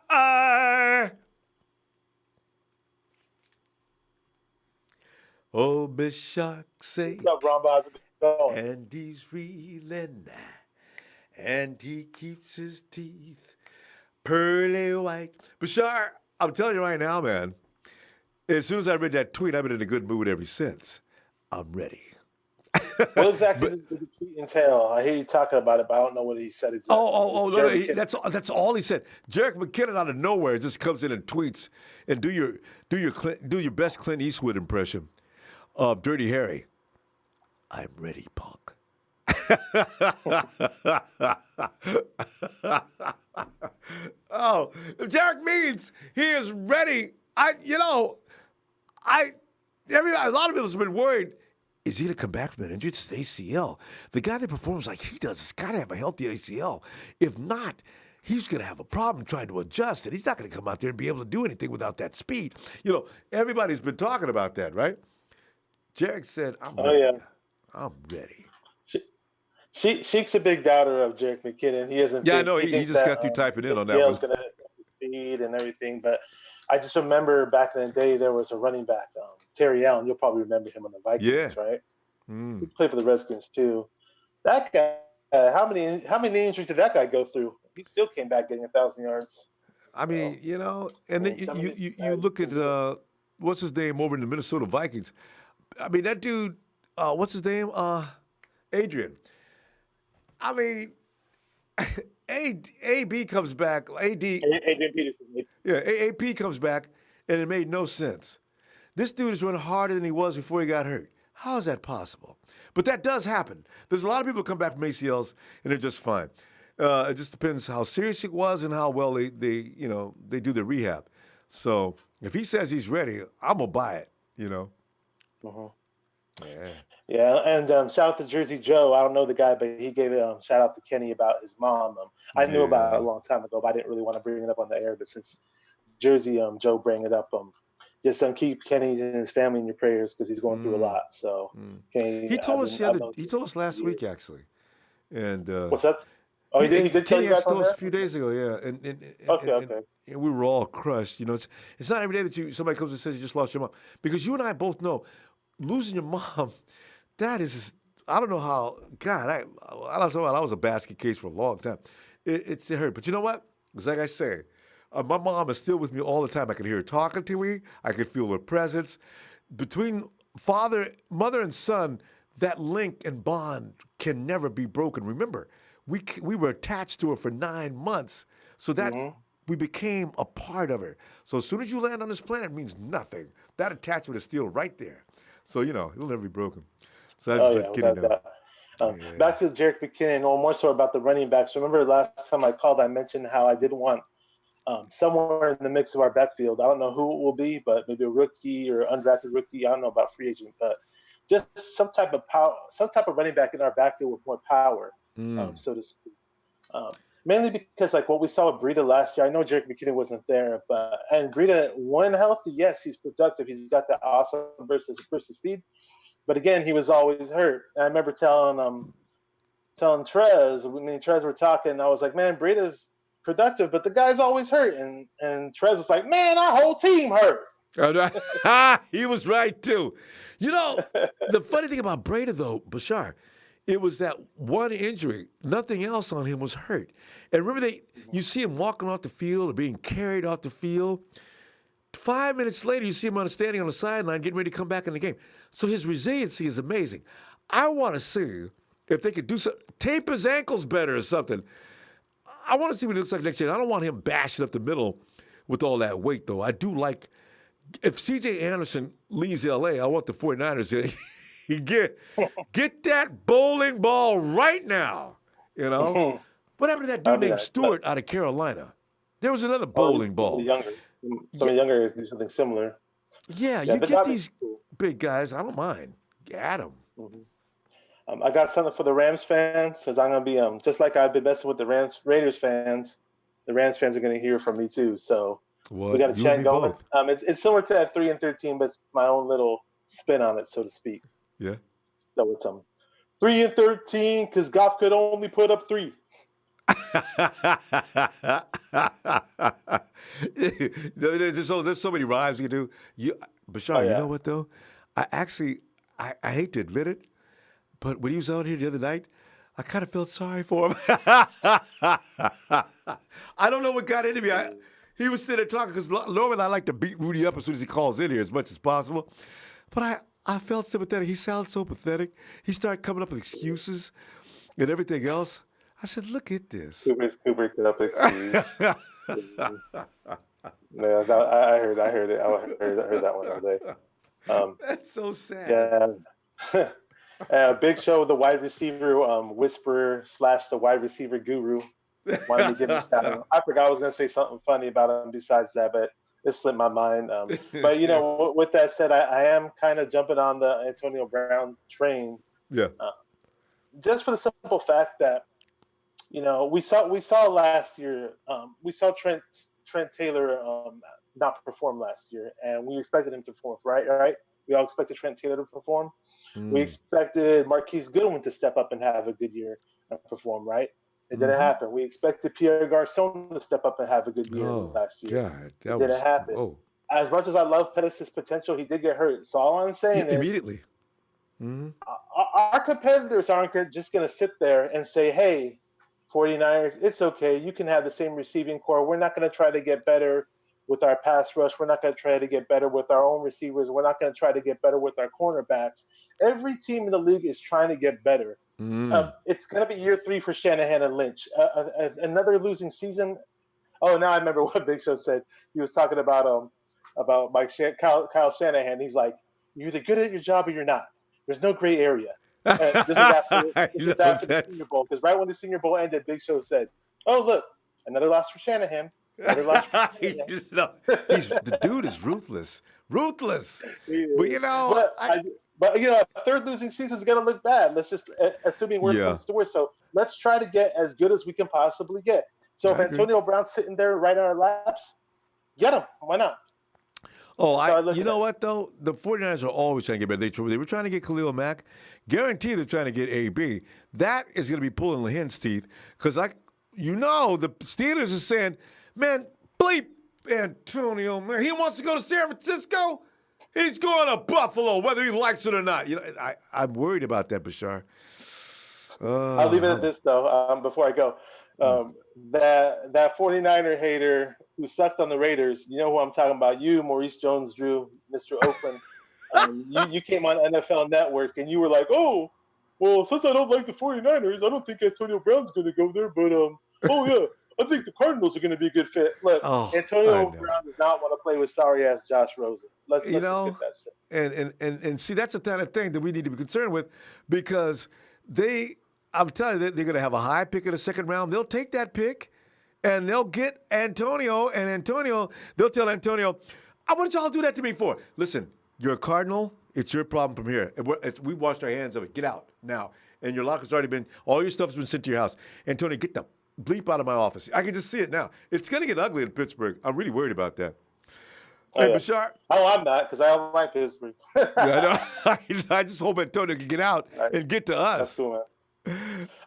Oh, Bashar say. What's up, Ronbo? How's it going? And he's reeling, and he keeps his teeth pearly white. Bashar, I'm telling you right now, man, as soon as I read that tweet, I've been in a good mood ever since. I'm ready. What exactly did the tweet entail? I hear you talking about it, but I don't know what he said exactly. No, that's all he said. Jerick McKinnon out of nowhere just comes in and tweets and do your best Clint Eastwood impression of Dirty Harry. I'm ready, punk. Oh, if Jerick means he is ready, a lot of people have been worried. Is he going to come back from that injury? It's an ACL. The guy that performs like he does has got to have a healthy ACL. If not, he's going to have a problem trying to adjust, and he's not going to come out there and be able to do anything without that speed. Everybody's been talking about that, right? Jerick said, I'm ready. Yeah. I'm ready. Sheik's a big doubter of Jerick McKinnon. He isn't. Yeah, I know. He just got through typing in on that one. Going to speed and everything, but I just remember back in the day there was a running back, Terry Allen. You'll probably remember him on the Vikings, right? He played for the Redskins too. That guy, how many injuries did that guy go through? He still came back getting 1,000 yards. I mean, and then you look at what's his name over in the Minnesota Vikings. I mean, that dude, what's his name? Adrian. I mean, AB comes back. Adrian Peterson. Yeah, AP comes back, and it made no sense. This dude is running harder than he was before he got hurt. How is that possible? But that does happen. There's a lot of people who come back from ACLs, and they're just fine. It just depends how serious it was and how well they do the rehab. So if he says he's ready, I'm gonna buy it. Yeah, and shout out to Jersey Joe. I don't know the guy, but he gave shout out to Kenny about his mom. I knew about it a long time ago, but I didn't really want to bring it up on the air. But since Jersey Joe bring it up, just keep Kenny and his family in your prayers because he's going through a lot. So Kenny, he told us last week actually, and what's that? Oh, he did tell you guys told us a few days ago, yeah. Okay. And we were all crushed. It's not every day that somebody comes and says you just lost your mom, because you and I both know losing your mom. That is, I don't know how. God, I was a basket case for a long time. It hurt, but you know what? It's like I say, my mom is still with me all the time. I can hear her talking to me. I can feel her presence. Between mother, and son, that link and bond can never be broken. Remember, we were attached to her for 9 months, so that we became a part of her. So as soon as you land on this planet, it means nothing. That attachment is still right there. So it'll never be broken. So I just let Kenny know. Back to Jerick McKinnon, or more so about the running backs. Remember last time I called, I mentioned how I did want somewhere in the mix of our backfield. I don't know who it will be, but maybe a rookie or undrafted rookie. I don't know about free agent, but just some type of power, some type of running back in our backfield with more power, so to speak. Mainly because like what we saw with Breida last year, I know Jerick McKinnon wasn't there, and Breida, when healthy, yes, he's productive. He's got that awesome versus speed. But again, he was always hurt. And I remember telling Trez, when me and Trez were talking, I was like, man, Breida's productive, but the guy's always hurt. And Trez was like, man, our whole team hurt. He was right, too. The funny thing about Breida, though, Bashar, it was that one injury. Nothing else on him was hurt. And remember, you see him walking off the field or being carried off the field. 5 minutes later, you see him standing on the sideline getting ready to come back in the game. So his resiliency is amazing. I want to see if they could do something, tape his ankles better or something. I want to see what he looks like next year. I don't want him bashing up the middle with all that weight, though. I do like, if C.J. Anderson leaves L.A., I want the 49ers to get that bowling ball right now, What happened to that dude named Stewart out of Carolina? There was another bowling ball. Younger do something similar. Yeah, you get these big guys. I don't mind. Get them. I got something for the Rams fans, because I'm going to be, just like I've been messing with the Raiders fans, the Rams fans are going to hear from me too. So we got a chat going. It's similar to that 3-13, but it's my own little spin on it, so to speak. Yeah. So it's 3-13 because Goff could only put up 3. There's so many rhymes you can do. Bashar, you know what though? I hate to admit it, but when he was out here the other night, I kind of felt sorry for him. I don't know what got into me. He was sitting there talking, because normally I like to beat Rudy up as soon as he calls in here as much as possible. But I felt sympathetic. He sounds so pathetic. He started coming up with excuses and everything else. I said, look at this. Cooper up excuse. Yeah, I heard it. I heard that one today. That's so sad. Yeah. Big Show, the wide receiver whisperer / the wide receiver guru. Wanted to give him a shout out. I forgot I was going to say something funny about him besides that, but it slipped my mind. But with that said, I am kind of jumping on the Antonio Brown train. Yeah. Just for the simple fact that, we saw last year. We saw Trent Taylor not perform last year, and we expected him to perform. Right. We all expected Trent Taylor to perform. We expected Marquise Goodwin to step up and have a good year and perform. Right. It didn't happen. We expected Pierre Garçon to step up and have a good year last year. God, it didn't happen. Oh. As much as I love Pettis' potential, he did get hurt. So all I'm saying is immediately. Our competitors aren't just going to sit there and say, hey, 49ers, it's okay. You can have the same receiving core. We're not going to try to get better. with our pass rush. We're not going to try to get better with our own receivers. We're not going to try to get better with our cornerbacks. Every team in the league is trying to get better. It's going to be year 3 for Shanahan and Lynch. Another losing season. Oh, now I remember what Big Show said. He was talking about Kyle Shanahan. He's like, you're either good at your job or you're not. There's no gray area. This is after the Senior Bowl, because right when the Senior Bowl ended, Big Show said, "Oh, look, another loss for Shanahan." Another loss for Shanahan. The dude is ruthless. But a third losing season is going to look bad. Let's just assuming worst comes to worst. So let's try to get as good as we can possibly get. So if Antonio Brown's sitting there right on our laps, get him. Why not? Oh, you know what, though? The 49ers are always trying to get better. They were trying to get Khalil Mack. Guarantee they're trying to get AB. That is going to be pulling the hen's teeth because, the Steelers are saying, man, bleep Antonio, man. He wants to go to San Francisco. He's going to Buffalo, whether he likes it or not. I'm worried about that, Bashar. I'll leave it at this, though, before I go. That 49er hater who sucked on the Raiders, you know who I'm talking about. You, Maurice Jones-Drew, Mr. Oakland. You came on NFL Network and you were like, oh, well, since I don't like the 49ers, I don't think Antonio Brown's going to go there. But, I think the Cardinals are going to be a good fit. Look, Antonio Brown does not want to play with sorry-ass Josh Rosen. Let's just get that straight. And see, that's the kind of thing that we need to be concerned with because I'm telling you, they're going to have a high pick in the second round. They'll take that pick, and they'll get Antonio. And they'll tell Antonio, what did y'all do that to me for? Listen, you're a Cardinal. It's your problem from here. We washed our hands of it. Get out now. And your locker's already been, all your stuff's been sent to your house. Antonio, get the bleep out of my office. I can just see it now. It's going to get ugly in Pittsburgh. I'm really worried about that. Hey, Bashar. Oh, I'm not, because I don't like Pittsburgh. I just hope Antonio can get out and get to us. That's cool, man.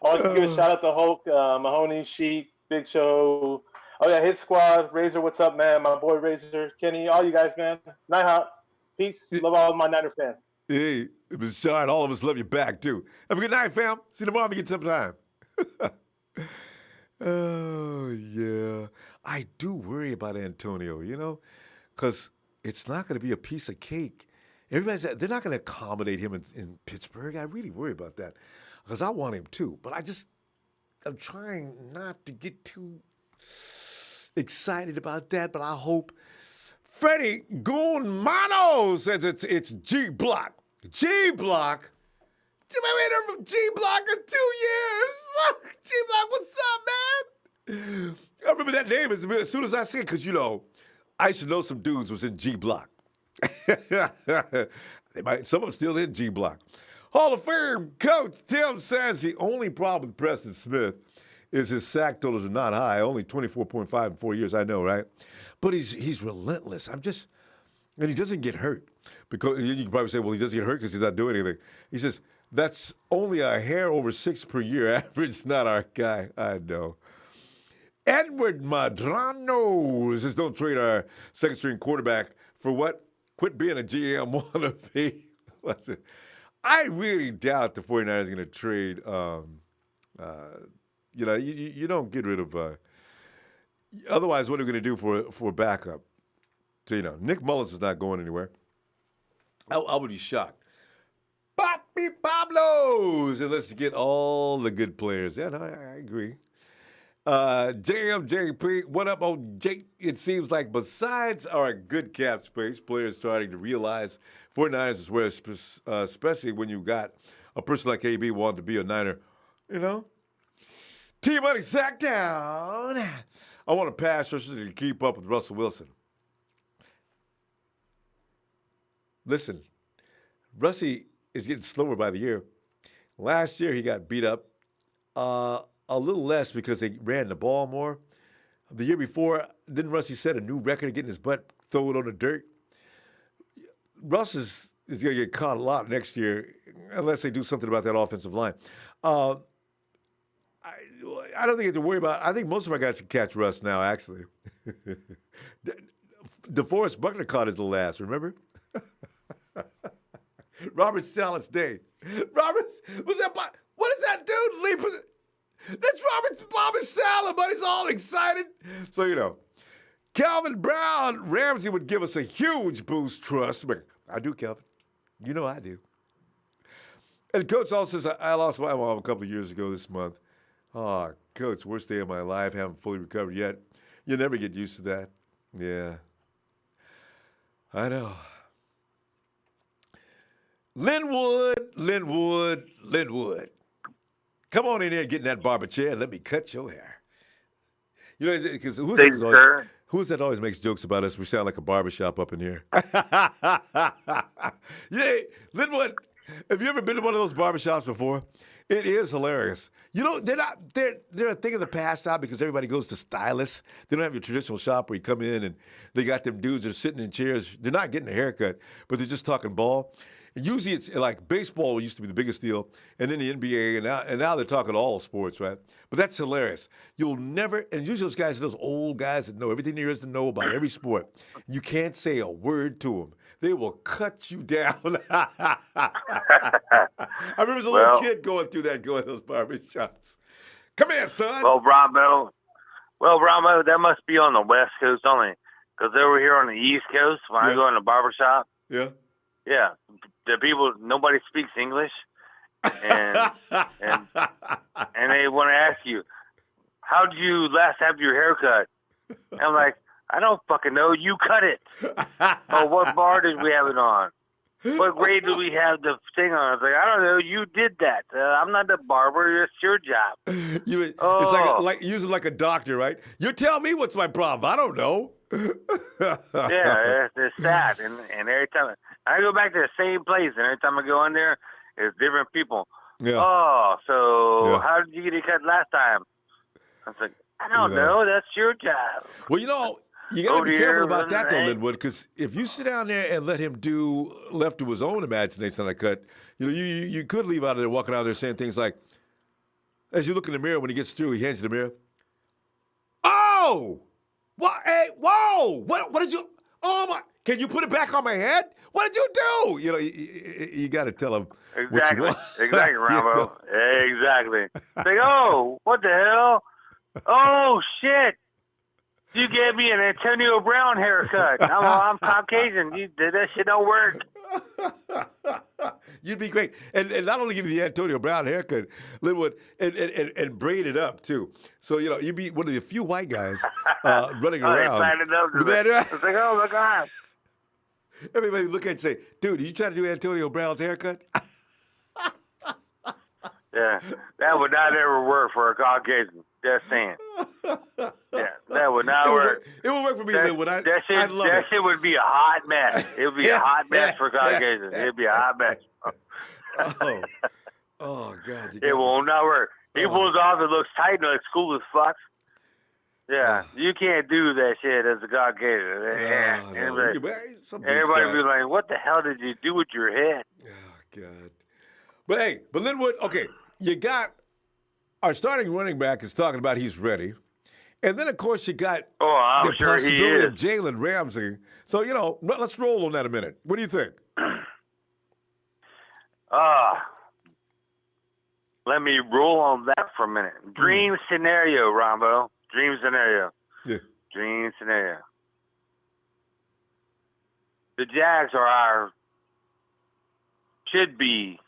I want to give a shout out to Hulk, Mahoney, Sheik, Big Show. Oh, yeah, Hit Squad. Razor, what's up, man? My boy Razor, Kenny, all you guys, man. Night Hop. Peace. Love all of my Niner fans. Hey, Bashar, and all of us love you back, too. Have a good night, fam. See you tomorrow if you get some time. Oh, yeah. I do worry about Antonio, because it's not going to be a piece of cake. They're not going to accommodate him in Pittsburgh. I really worry about that because I want him too. But I'm trying not to get too excited about that. But I hope Freddie Goonmano says it's G Block. G Block. We ain't heard from G Block in 2 years. G Block, what's up, man? I remember that name as soon as I see it because, I used to know some dudes was in G Block. Some of them still in G Block. Hall of Fame coach Tim says the only problem with Preston Smith is his sack totals are not high. Only 24.5 in 4 years, I know, right? But he's relentless. And he doesn't get hurt. Because you can probably say, well, he doesn't get hurt because he's not doing anything. He says, that's only a hair over 6 per year average, not our guy. I know. Edward Madrano says, don't trade our second-string quarterback for what? Quit being a GM wannabe. Listen, I really doubt the 49ers are going to trade. You don't get rid of. Otherwise, what are we going to do for a backup? So, Nick Mullins is not going anywhere. I would be shocked. Papi Pablos, and let's get all the good players. Yeah, no, I agree. JMJP, what up, old Jake? It seems like besides our good cap space, players starting to realize 49ers is where, especially when you got a person like AB wanting to be a Niner, T-Money sack down. I want a pass rusher to keep up with Russell Wilson. Listen, Russie is getting slower by the year. Last year he got beat up. A little less because they ran the ball more. The year before, didn't Russie set a new record of getting his butt thrown on the dirt? Russ is going to get caught a lot next year unless they do something about that offensive line. I don't think you have to worry about it. I think most of our guys can catch Russ now, actually. DeForest Buckner caught his little ass, remember? Robert Salas Day. What is that dude leaping? That's Robert Saleh, but he's all excited. So, Calvin Brown, Ramsey would give us a huge boost, trust me. I do, Calvin. You know I do. And Coach also says, I lost my mom a couple of years ago this month. Oh, Coach, worst day of my life. Haven't fully recovered yet. You never get used to that. Yeah. I know. Linwood. Come on in here and get in that barber chair and let me cut your hair. You know, because who's that always makes jokes about us? We sound like a barbershop up in here. Yeah, Linwood, have you ever been to one of those barbershops before? It is hilarious. You know, they're a thing of the past now because everybody goes to stylists. They don't have your traditional shop where you come in and they got them dudes that are sitting in chairs. They're not getting a haircut, but they're just talking ball. And usually it's like baseball used to be the biggest deal, and then the NBA, and now they're talking all sports, right? But that's hilarious. You'll never, and usually those guys are those old guys that know everything there is to know about every sport. You can't say a word to them. They will cut you down. I remember as a little kid going through that, going to those barbershops. Come here, son. Well, Ronbo, that must be on the West Coast only, because over here on the East Coast, when I go in the barbershop, yeah, the people, nobody speaks English, and they want to ask you, how did you last have your haircut? And I'm like, I don't fucking know. You cut it. Oh, what bar did we have it on? What grade do we have the thing on? I was like, I don't know. You did that. I'm not the barber. It's your job. It's like using like a doctor, right? You tell me what's my problem. I don't know. Yeah, it's sad. And every time I go back to the same place, and every time I go in there, it's different people. Yeah. Oh, so how did you get it cut last time? I was like, I don't know. That's your job. Well, you know, you got to be careful about that, though, Linwood, because if you sit down there and let him do left to his own imagination on a cut, you know, you could leave out of there walking out there saying things like, as you look in the mirror when he gets through, he hands you the mirror. Oh! What? Hey, whoa! What did you? Oh my! Can you put it back on my head? What did you do? You know, you got to tell him what you want. Exactly, Ronbo. Exactly. Say, oh, what the hell? Oh shit! You gave me an Antonio Brown haircut. I'm Caucasian. That shit don't work. You'd be great. And not only give you the Antonio Brown haircut, Linwood, and braid it up, too. So, you know, you'd be one of the few white guys running around. It's like, oh, my God. Everybody look at you and say, dude, are you trying to do Antonio Brown's haircut? Yeah, that would not ever work for a Caucasian. Just saying. Yeah, that would not work. It would work for me, Linwood. That shit would be a hot mess. It would be a hot mess for Caucasians. It would be a hot mess. Oh God. It will not work. He pulls off, it looks tight and looks cool as fuck. Yeah, you can't do that shit as a Caucasian. Everybody be like, what the hell did you do with your head? Oh, God. But Linwood, okay, you got our starting running back is talking about he's ready. And then, of course, you got the possibility of Jalen Ramsey. So, you know, let's roll on that a minute. What do you think? Let me roll on that for a minute. Dream scenario, Ronbo. Dream scenario. Yeah. Dream scenario. The Jags should be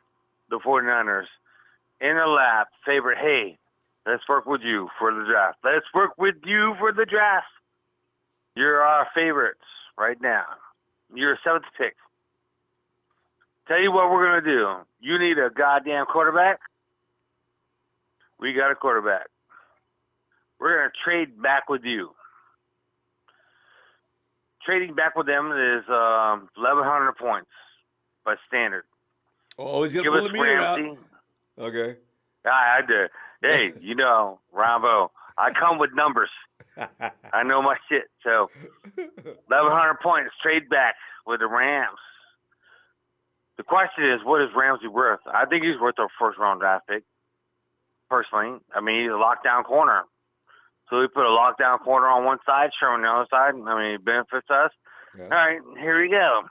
the 49ers in a lap favorite. Hey, let's work with you for the draft. Let's work with you for the draft. You're our favorites right now. You're 7th pick. Tell you what we're going to do. You need a goddamn quarterback. We got a quarterback. We're going to trade back with you. Trading back with them is 1,100 points by standard. Oh, he's going to pull the meter out. Okay. I did. Hey, you know, Ronbo, I come with numbers. I know my shit. So, 1,100 points, trade back with the Rams. The question is, what is Ramsey worth? I think he's worth a first-round draft pick, personally. I mean, he's a lockdown corner. So we put a lockdown corner on one side, Sherman on the other side. I mean, it benefits us. Yeah. All right, here we go.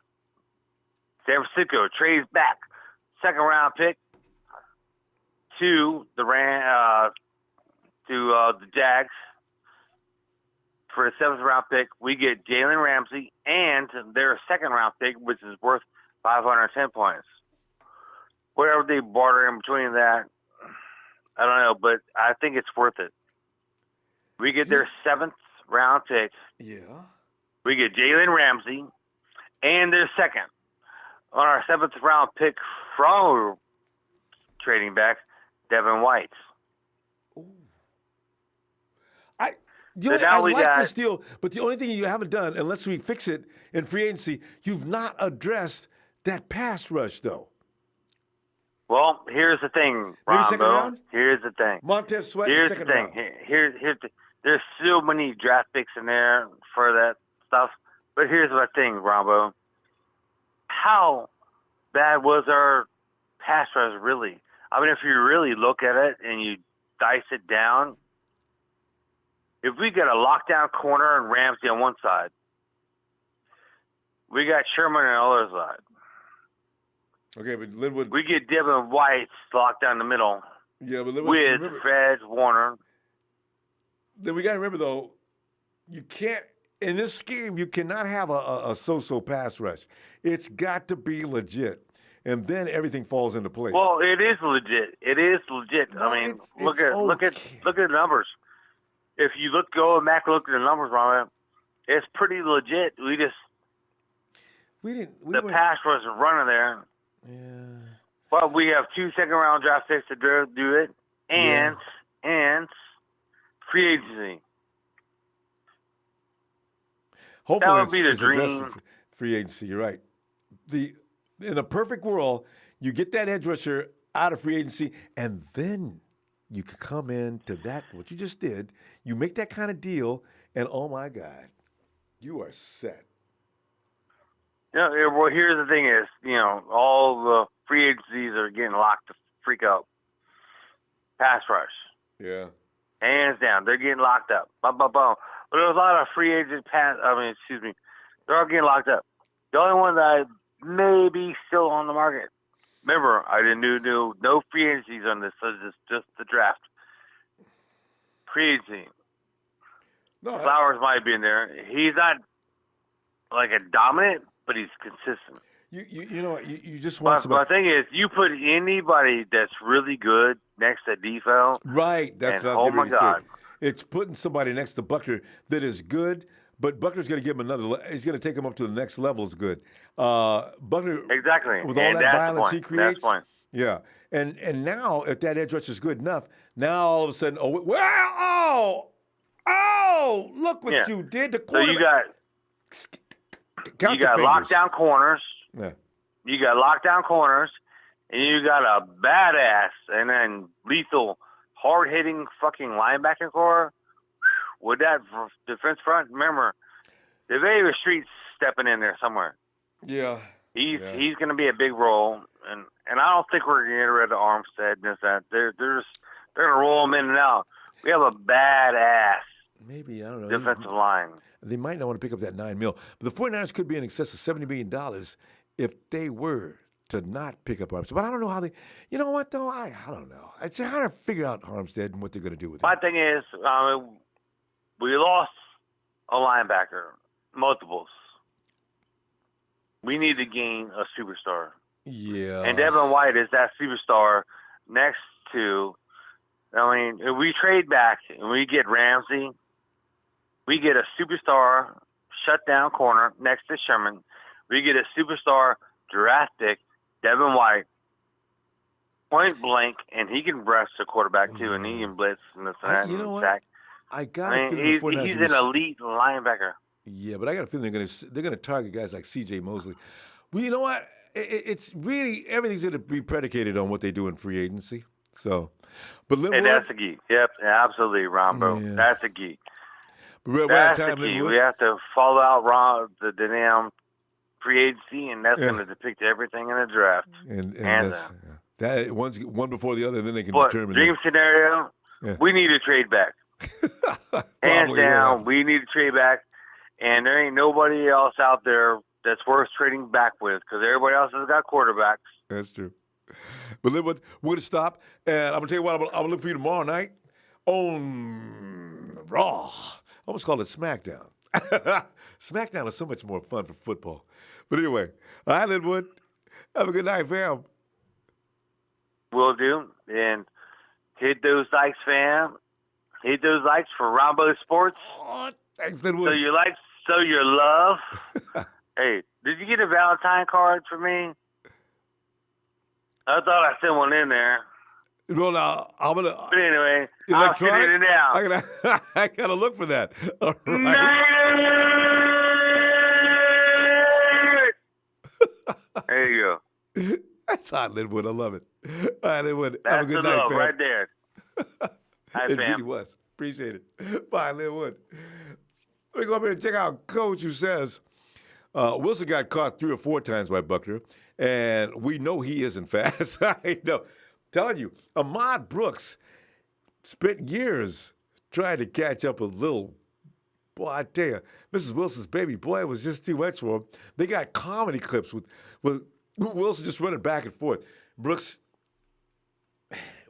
San Francisco trades back. Second-round pick to the Jags for a 7th-round pick, we get Jalen Ramsey and their 2nd-round pick, which is worth 510 points. Whatever they barter in between that, I don't know, but I think it's worth it. We get their 7th-round pick. Yeah. We get Jalen Ramsey and their 2nd. On our 7th-round pick from trading back, Devin White. Ooh. I like this deal, but the only thing you haven't done, unless we fix it in free agency, you've not addressed that pass rush, though. Well, here's the thing, Ronbo. Here's the thing. Montez Sweat, here's second the thing. Round. There's so many draft picks in there for that stuff. But here's my thing, Ronbo. How bad was our pass rush really? I mean, if you really look at it and you dice it down, if we got a lockdown corner and Ramsey on one side, we got Sherman on the other side. Okay, but Linwood. We get Devin White locked down the middle. Yeah, but Linwood, with Fred Warner. Then we got to remember, though, you can't, in this scheme, you cannot have a so-so pass rush. It's got to be legit. And then everything falls into place. Well, it is legit. It is legit. No, I mean, look at the numbers. If you go back and look at the numbers, Ron, it's pretty legit. The pass rush is running there. Yeah. But we have 2 second-round draft picks to do it, and free agency. Hopefully, that would be the dream. Free agency. You're right. In a perfect world, you get that edge rusher out of free agency, and then you can come into that, what you just did. You make that kind of deal, and oh my God, you are set. Well, here's the thing is, all the free agencies are getting locked to freak out. Pass rush. Yeah. Hands down. They're getting locked up. Bum, bum, bum. But there's a lot of free agent they're all getting locked up. The only one that may be still on the market. Remember, I didn't do no free agencies on this, so it's just the draft. Free agency. No, Flowers might be in there. He's not like a dominant, but he's consistent. You know what? You just want somebody. My thing is, you put anybody that's really good next to Defoe. Right. That's what I was my God. say. It's putting somebody next to Buckner that is good, but Buckner's going to give him he's going to take him up to the next level is good. Buckner. Exactly. With all that violence he creates. That's fine. Yeah. And now, if that edge rush is good enough, now all of a sudden, look what you did to quarterback. So you got lockdown corners. Yeah. You got lockdown corners, and you got a badass and then lethal, hard-hitting fucking linebacker core with that defense front. Remember, Devay Street's stepping in there somewhere. Yeah. He's going to be a big role, and I don't think we're going to get rid of Armstead and this that. They're going to roll him in and out. We have a badass. Maybe, I don't know. Defensive line. They might not want to pick up that $9 million. But the 49ers could be in excess of $70 million if they were to not pick up Armstead. But I don't know how they – you know what, though? I don't know. It's hard to figure out Armstead and what they're going to do with him. My thing is we lost a linebacker, multiples. We need to gain a superstar. Yeah. And Devin White is that superstar next to – if we trade back and we get Ramsey – we get a superstar shutdown corner next to Sherman. We get a superstar draft pick, Devin White, point blank, and he can rush the quarterback too, and he can blitz and this and that. You know what? Sack. I got a feeling he's an elite linebacker. Yeah, but I got a feeling they're gonna target guys like C.J. Mosley. Well, you know what? It's really everything's going to be predicated on what they do in free agency. So, but and that's the key. Yep, absolutely, Ronbo. Yeah. That's the key. That's the key. We have to follow out the damn free agency, and that's going to depict everything in the draft. And that one's one before the other, then they can determine. Dream scenario, we need to trade back. Hands down, we need to trade back, and there ain't nobody else out there that's worth trading back with because everybody else has got quarterbacks. That's true. But Linwood, we're going to stop, and I'm going to tell you what, I'm going to look for you tomorrow night on Raw. almost call it SmackDown. SmackDown is so much more fun for football. But anyway, all right, Linwood, have a good night, fam. Will do. And hit those likes, fam. Hit those likes for Ronbo Sports. Oh, thanks, Linwood. So your love. Hey, did you get a Valentine card for me? I thought I sent one in there. Well, now, I'm going to... But anyway, I'll send it out. I got to look for that. All right. There you go. That's hot, Linwood. I love it. All right, Linwood. That's have a good the night, love fam. right there. Hi, It fam. really was. Appreciate it. Bye, Linwood. Let me go up here and check out Coach, who says Wilson got caught 3 or 4 times by Buckner, and we know he isn't fast. I know. Telling you, Ahmad Brooks spent years trying to catch up with little. Boy, I tell you, Mrs. Wilson's baby boy, it was just too much for him. They got comedy clips with Wilson just running back and forth.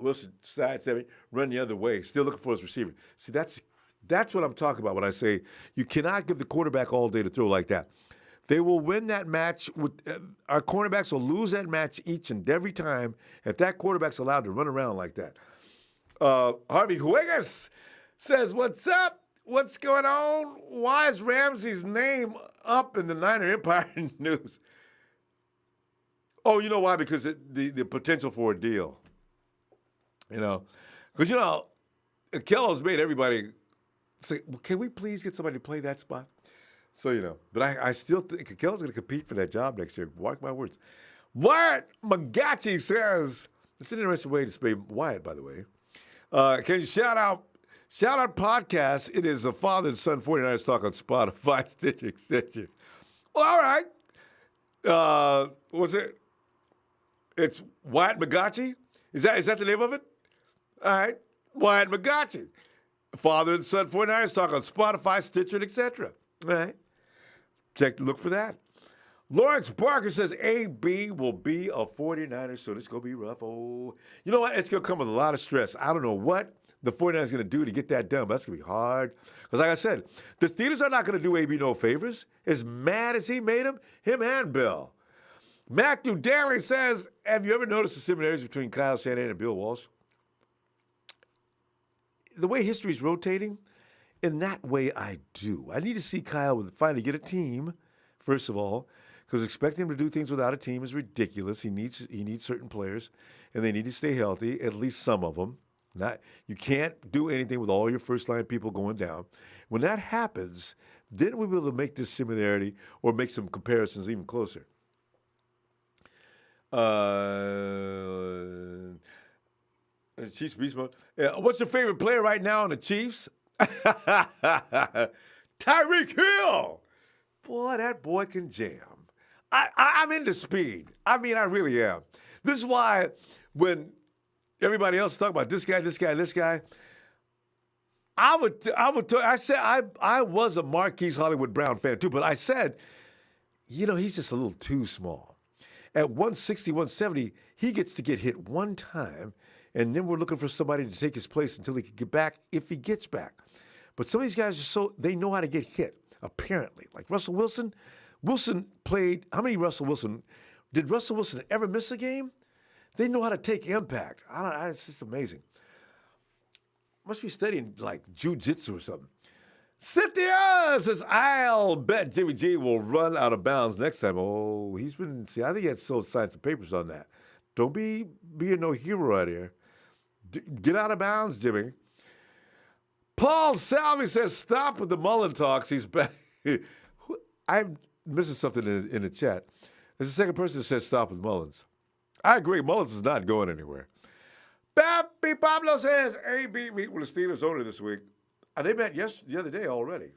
Wilson sidestepping, run the other way, still looking for his receiver. See, that's what I'm talking about when I say you cannot give the quarterback all day to throw like that. They will win that match. Our cornerbacks will lose that match each and every time if that quarterback's allowed to run around like that. Harvey Huegas says, "What's up? What's going on? Why is Ramsey's name up in the Niner Empire news?" Oh, you know why? Because the potential for a deal. Because Kello's made everybody say, well, "Can we please get somebody to play that spot?" So, but I still think Kello's going to compete for that job next year. Mark my words. Wyatt Magachi says, it's an interesting way to say Wyatt, by the way. Can you shout out podcast? It is a father and son 49ers talk on Spotify, Stitcher, etc. Well, all right. What's it? It's Wyatt Magachi? Is that the name of it? All right. Wyatt Magachi. Father and son 49ers talk on Spotify, Stitcher, etc. All right. Look for that. Lawrence Barker says AB will be a 49er soon. It's going to be rough. Oh, you know what? It's going to come with a lot of stress. I don't know what the 49ers going to do to get that done, but that's going to be hard. Because like I said, the Steelers are not going to do AB no favors. As mad as he made him and Bill. Matthew Daly says, have you ever noticed the similarities between Kyle Shanahan and Bill Walsh? The way history's rotating, in that way I do. I need to see Kyle finally get a team, first of all, because expecting him to do things without a team is ridiculous. He needs certain players, and they need to stay healthy, at least some of them. You can't do anything with all your first-line people going down. When that happens, then we'll be able to make this similarity or make some comparisons even closer. Chiefs beast mode. What's your favorite player right now on the Chiefs? Tyreek Hill. Boy, that boy can jam. I'm into speed. I mean, I really am. This is why when everybody else talk about this guy, I said I was a Marquise Hollywood Brown fan too, but I said, he's just a little too small. At 160, 170, he gets to get hit one time, and then we're looking for somebody to take his place until he can get back, if he gets back. But some of these guys they know how to get hit, apparently. Like Russell Wilson. Wilson played, how many did Russell Wilson ever miss a game? They know how to take impact. It's just amazing. Must be studying like jiu-jitsu or something. Cynthia says, I'll bet Jimmy G will run out of bounds next time. Oh, I think he had signed some papers on that. Don't be being no hero out here. Get out of bounds, Jimmy. Paul Salvi says, stop with the Mullen talks. He's back. I'm missing something in the chat. There's a second person that says stop with Mullins. I agree. Mullins is not going anywhere. Pappy Pablo says, AB meet with the Steelers owner this week. They met the other day already.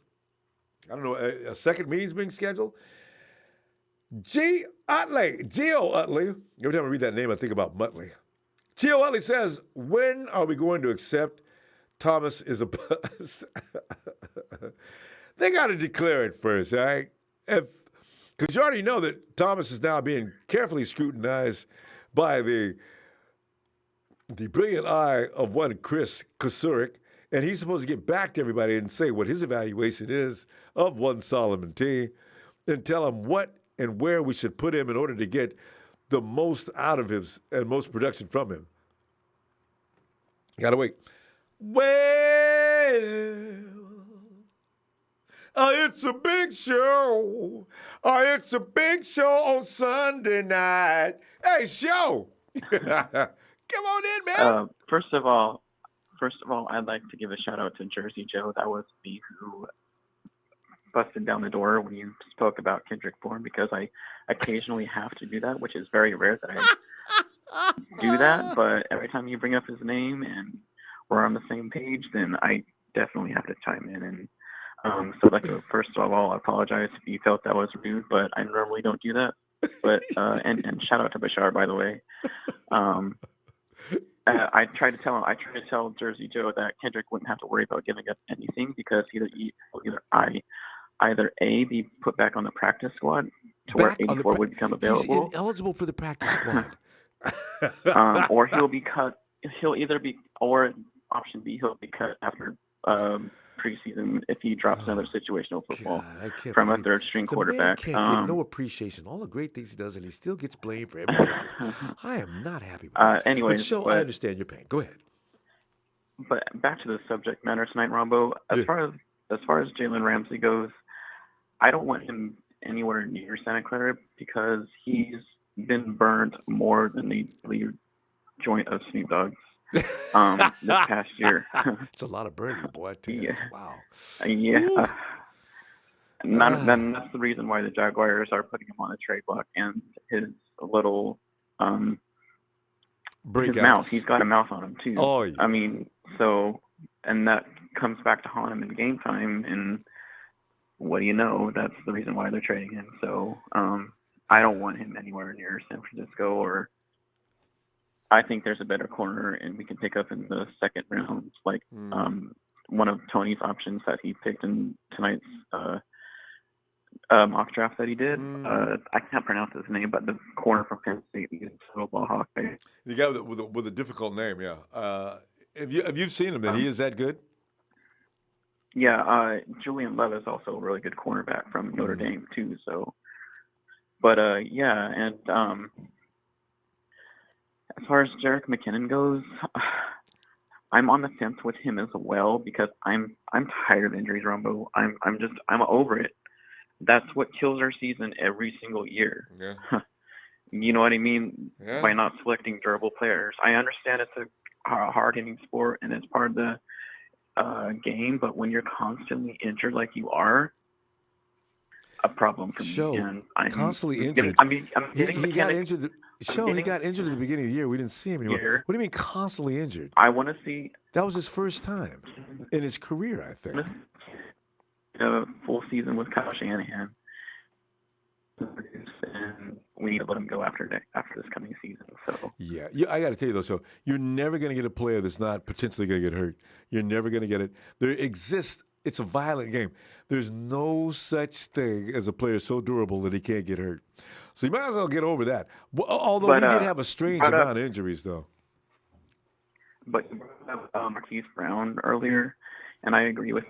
I don't know. A second meeting's being scheduled. Gio Utley. Every time I read that name, I think about Muttley. Gio Utley says, when are we going to accept Thomas is a bust? They got to declare it first, all right? Because you already know that Thomas is now being carefully scrutinized by the brilliant eye of one Chris Kosurik And he's supposed to get back to everybody and say what his evaluation is of one Solomon T, and tell him what and where we should put him in order to get the most out of him and most production from him. Gotta wait. Well, it's a big show. It's a big show on Sunday night. Hey, show. Come on in, man. First of all, I'd like to give a shout out to Jersey Joe. That was me who busted down the door when you spoke about Kendrick Bourne, because I occasionally have to do that, which is very rare that I do that. But every time you bring up his name and we're on the same page, then I definitely have to chime in. And so, like, first of all, I apologize if you felt that was rude, but I normally don't do that. But and shout out to Bashar, by the way. I tried to tell Jersey Joe that Kendrick wouldn't have to worry about giving up anything, because either A, be put back on the practice squad to where 84 would become available. He's ineligible for the practice squad. Or he'll be cut. Or option B, he'll be cut after preseason if he drops another situational football from a third-string quarterback. The man can't get no appreciation. All the great things he does, and he still gets blamed for everything. I am not happy with that. Anyways, I understand your pain. Go ahead. But back to the subject matter tonight, Ronbo. As far as Jalen Ramsey goes, I don't want him anywhere near Santa Clara, because he's been burned more than the joint of Snoop Dogg's this past year. It's a lot of burning, boy. Yeah. Wow. Yeah. Then that's the reason why the Jaguars are putting him on the trade block, and his little his mouth. He's got a mouth on him too. Oh, yeah. I mean, so, and that comes back to haunt him in game time. And what do you know? That's the reason why they're trading him. So I don't want him anywhere near San Francisco, or I think there's a better corner and we can pick up in the second round, like one of Tony's options that he picked in tonight's mock draft that he did. I can't pronounce his name, but the corner from Penn State, he's a football hawk. The guy with a difficult name, yeah. Have you seen him? Then he is that good? Yeah, Julian Love is also a really good cornerback from Notre Dame too. So, but yeah, and as far as Jerick McKinnon goes, I'm on the fence with him as well, because I'm tired of injuries, Ronbo. I'm over it. That's what kills our season every single year. Yeah. You know what I mean? Yeah. By not selecting durable players. I understand it's a hard-hitting sport and it's part of the game, but when you're constantly injured like you are, a problem for me. And I'm constantly injured. He got injured. He got injured at the beginning of the year. We didn't see him anymore. What do you mean constantly injured? I want to see. That was his first time in his career, I think. A full season with Kyle Shanahan, and we need to let him go after this coming season. So yeah, I got to tell you though, so you're never going to get a player that's not potentially going to get hurt. You're never going to get it. There exists. It's a violent game. There's no such thing as a player so durable that he can't get hurt. So you might as well get over that. Although we did have a strange amount of injuries, though. But you brought up Marquise Brown earlier, and I agree with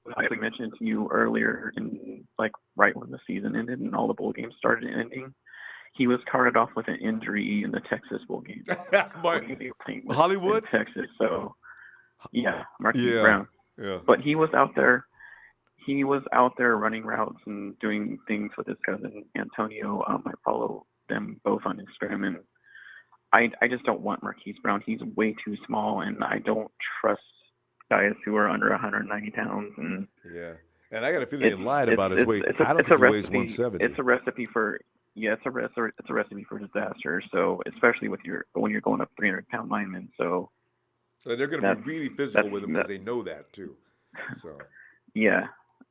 what I mentioned to you earlier, in like right when the season ended and all the bowl games started ending. He was carted off with an injury in the Texas bowl game. Hollywood? Texas. So, yeah, Marquise Brown. Yeah. But he was out there. He was out there running routes and doing things with his cousin Antonio. I follow them both on Instagram, and I just don't want Marquise Brown. He's way too small, and I don't trust guys who are under 190 pounds. And yeah, and I got a feeling he lied about his weight. I don't think he weighs 170. It's a recipe for it's a recipe for disaster. So especially when you're going up 300-pound linemen. So they're going to be really physical with him because they know that too. So yeah.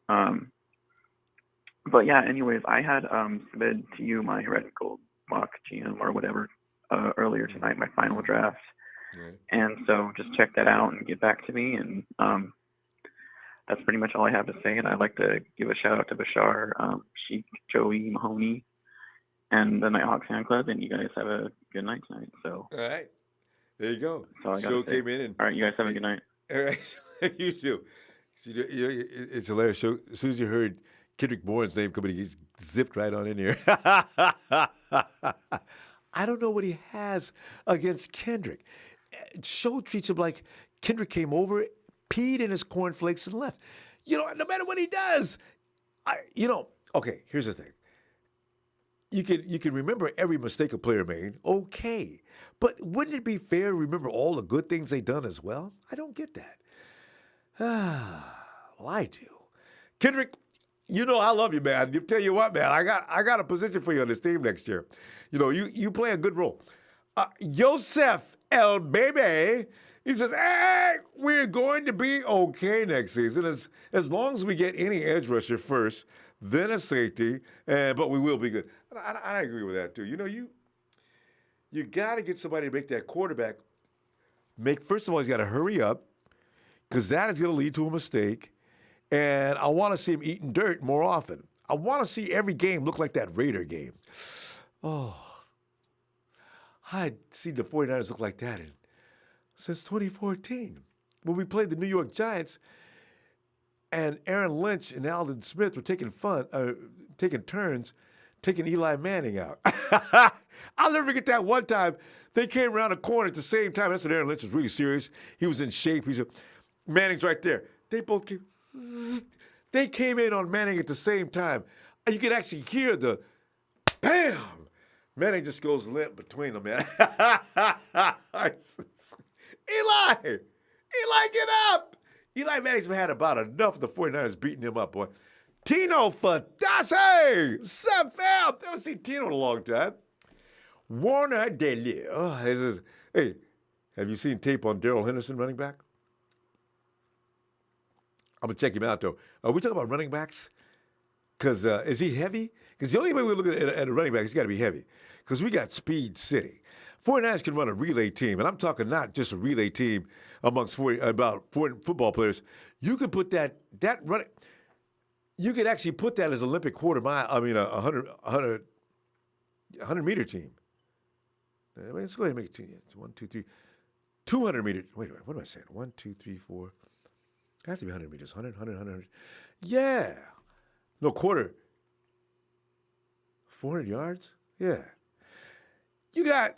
But yeah, anyways, I had submitted to you my red and gold mock GM or whatever earlier tonight, my final draft. Right. And so just check that out and get back to me. And that's pretty much all I have to say. And I'd like to give a shout out to Bashar, Sheik, Joey, Mahoney, and the Nighthawk Fan Club. And you guys have a good night tonight. So all right, there you go. Show came in, and all right, you guys have a good night. You do. It's hilarious. So, as soon as you heard Kendrick Bourne's name coming, he's zipped right on in here. I don't know what he has against Kendrick. Show treats him like Kendrick came over, peed in his cornflakes, and left. No matter what he does, okay, here's the thing. You can remember every mistake a player made, okay. But wouldn't it be fair to remember all the good things they've done as well? I don't get that. Well, I do. Kendrick, I love you, man. You tell you what, man, I got a position for you on this team next year. You play a good role. Yosef El Bebe, he says, hey, we're going to be okay next season as long as we get any edge rusher first, then a safety, but we will be good. I agree with that, too. You got to get somebody to make that quarterback first of all, he's got to hurry up because that is going to lead to a mistake. And I want to see him eating dirt more often. I want to see every game look like that Raider game. Oh, I'd seen the 49ers look like that since 2014 when we played the New York Giants and Aaron Lynch and Aldon Smith were taking turns taking Eli Manning out. I'll never forget that one time. They came around the corner at the same time. That's when Aaron Lynch was really serious. He was in shape. Manning's right there. They came in on Manning at the same time. And you could actually hear the bam. Manning just goes limp between them, man. Eli, get up. Eli Manning's had about enough of the 49ers beating him up, boy. Tino Fadase! What's up, fam? Haven't seen Tino in a long time. Warner DeLeo says, hey, have you seen tape on Darrell Henderson, running back? I'm going to check him out, though. Are we talking about running backs? Because is he heavy? Because the only way we look at a running back, he's got to be heavy. Because we got Speed City. 49ers can run a relay team, and I'm talking not just a relay team amongst 40 football players. You could put that running. You could actually put that as an Olympic quarter mile. I mean, a 100-meter team. Let's go ahead and make it 2. 1, 2, 3, 200 meters. Wait, what am I saying? 1, 2, 3, 4. It has to be 100 meters. 100. Yeah. No, quarter. 400 yards? Yeah. You got,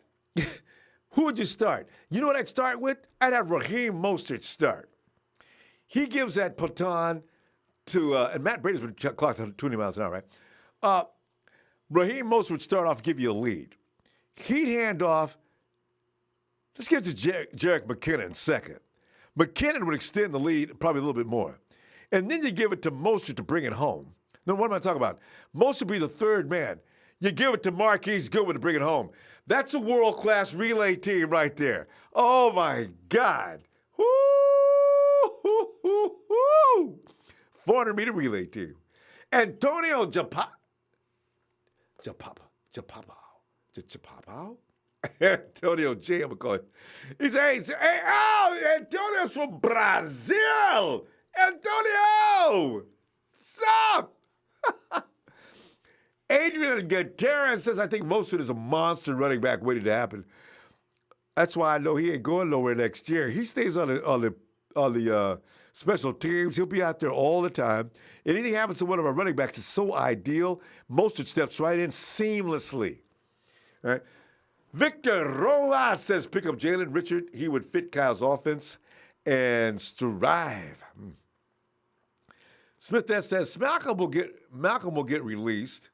who would you start? You know what I'd start with? I'd have Raheem Mostert start. He gives that baton to, and Matt Brady's been clocked at 20 miles an hour, right? Raheem Mostert would start off, give you a lead. He'd hand off, let's get to Jerick McKinnon second. McKinnon would extend the lead probably a little bit more. And then you give it to Mostert to bring it home. Now, what am I talking about? Mostert would be the third man. You give it to Marquise Goodwin to bring it home. That's a world-class relay team right there. Oh, my God. Woo! 400-meter relay team. Antonio Japapao. Antonio J, I'm going to call it. He says, hey, Antonio's from Brazil. Antonio! What's up? Adrian Gutierrez says, I think Mostert is a monster running back waiting to happen. That's why I know he ain't going nowhere next year. He stays on the special teams. He'll be out there all the time. Anything happens to one of our running backs is so ideal. Mostert steps right in seamlessly. All right. Victor Rojas says, pick up Jalen Richard. He would fit Kyle's offense and strive. Smith says, Malcolm will get released,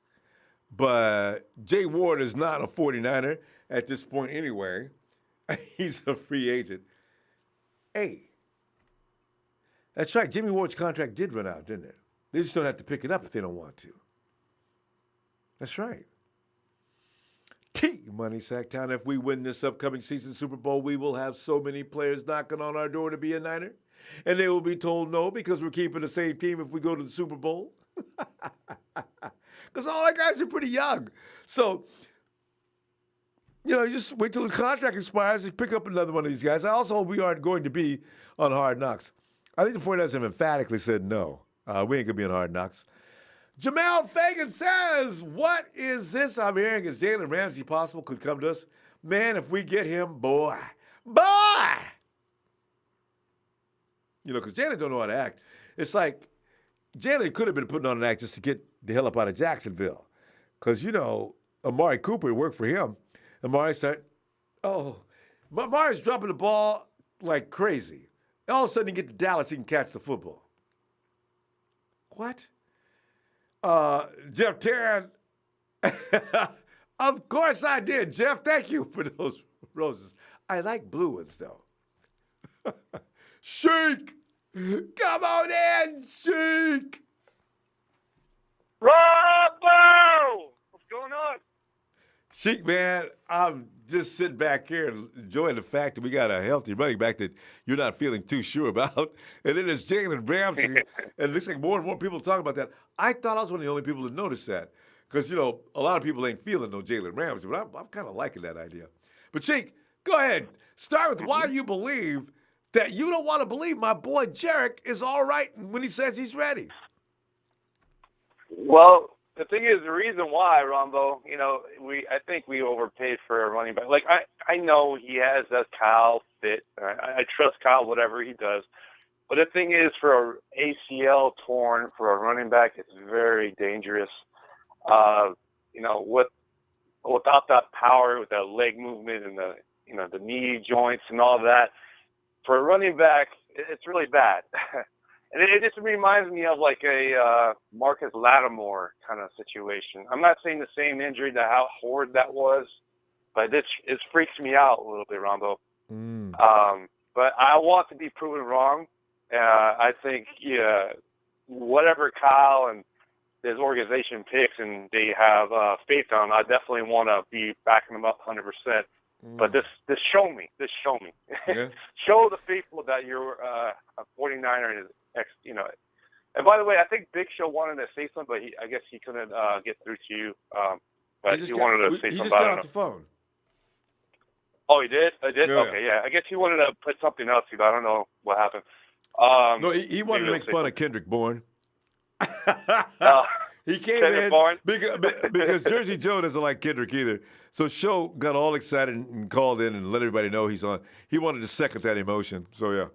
but Jay Ward is not a 49er at this point anyway. He's a free agent. Hey, that's right. Jimmy Ward's contract did run out, didn't it? They just don't have to pick it up if they don't want to. That's right. Money Sack Town. If we win this upcoming season Super Bowl, we will have so many players knocking on our door to be a Niner. And they will be told no because we're keeping the same team if we go to the Super Bowl. Because all our guys are pretty young. So, you just wait till the contract expires and pick up another one of these guys. I also hope we aren't going to be on Hard Knocks. I think the 49ers have emphatically said no. We ain't going to be on Hard Knocks. Jamal Fagan says, what is this I'm hearing? Is Jalen Ramsey possible? Could come to us? Man, if we get him, boy. because Jalen don't know how to act. It's like Jalen could have been putting on an act just to get the hell up out of Jacksonville. Because, Amari Cooper worked for him. Amari said, Amari's dropping the ball like crazy. All of a sudden, he get to Dallas, he can catch the football. What? Jeff Tarrant. Of course I did, Jeff. Thank you for those roses. I like blue ones, though. Sheik! Come on in, Sheik! Ronbo! What's going on? Sheik, man, I'm just sitting back here and enjoying the fact that we got a healthy running back that you're not feeling too sure about. And then there's Jalen Ramsey. And it looks like more and more people talk about that. I thought I was one of the only people that noticed that. Because, a lot of people ain't feeling no Jalen Ramsey, but I'm kind of liking that idea. But, Sheik, go ahead. Start with why you believe that you don't want to believe my boy Jerick is all right when he says he's ready. Well, the thing is, the reason why, Ronbo, I think we overpaid for a running back. Like, I know he has that Kyle fit. I trust Kyle, whatever he does. But the thing is, for an ACL torn for a running back, it's very dangerous. Without that power, with that leg movement and the knee joints and all that, for a running back, it's really bad. And it just reminds me of like a Marcus Lattimore kind of situation. I'm not saying the same injury, how horrid that was, but it freaks me out a little bit, Ronbo. But I want to be proven wrong. I think whatever Kyle and his organization picks and they have faith on, I definitely want to be backing them up 100%. But this show me. Yeah. Show the faithful that you're a 49er and And by the way, I think Big Show wanted to say something, but I guess he couldn't get through to you. But he wanted to say something. He just got off the phone. Oh, he did? I did? Yeah. Okay, yeah. I guess he wanted to put something else to you, but I don't know what happened. No, he wanted to make fun of Kendrick Bourne. He came Kendrick in because Jersey Joe doesn't like Kendrick either. So Show got all excited and called in and let everybody know he's on. He wanted to second that emotion. So, yeah.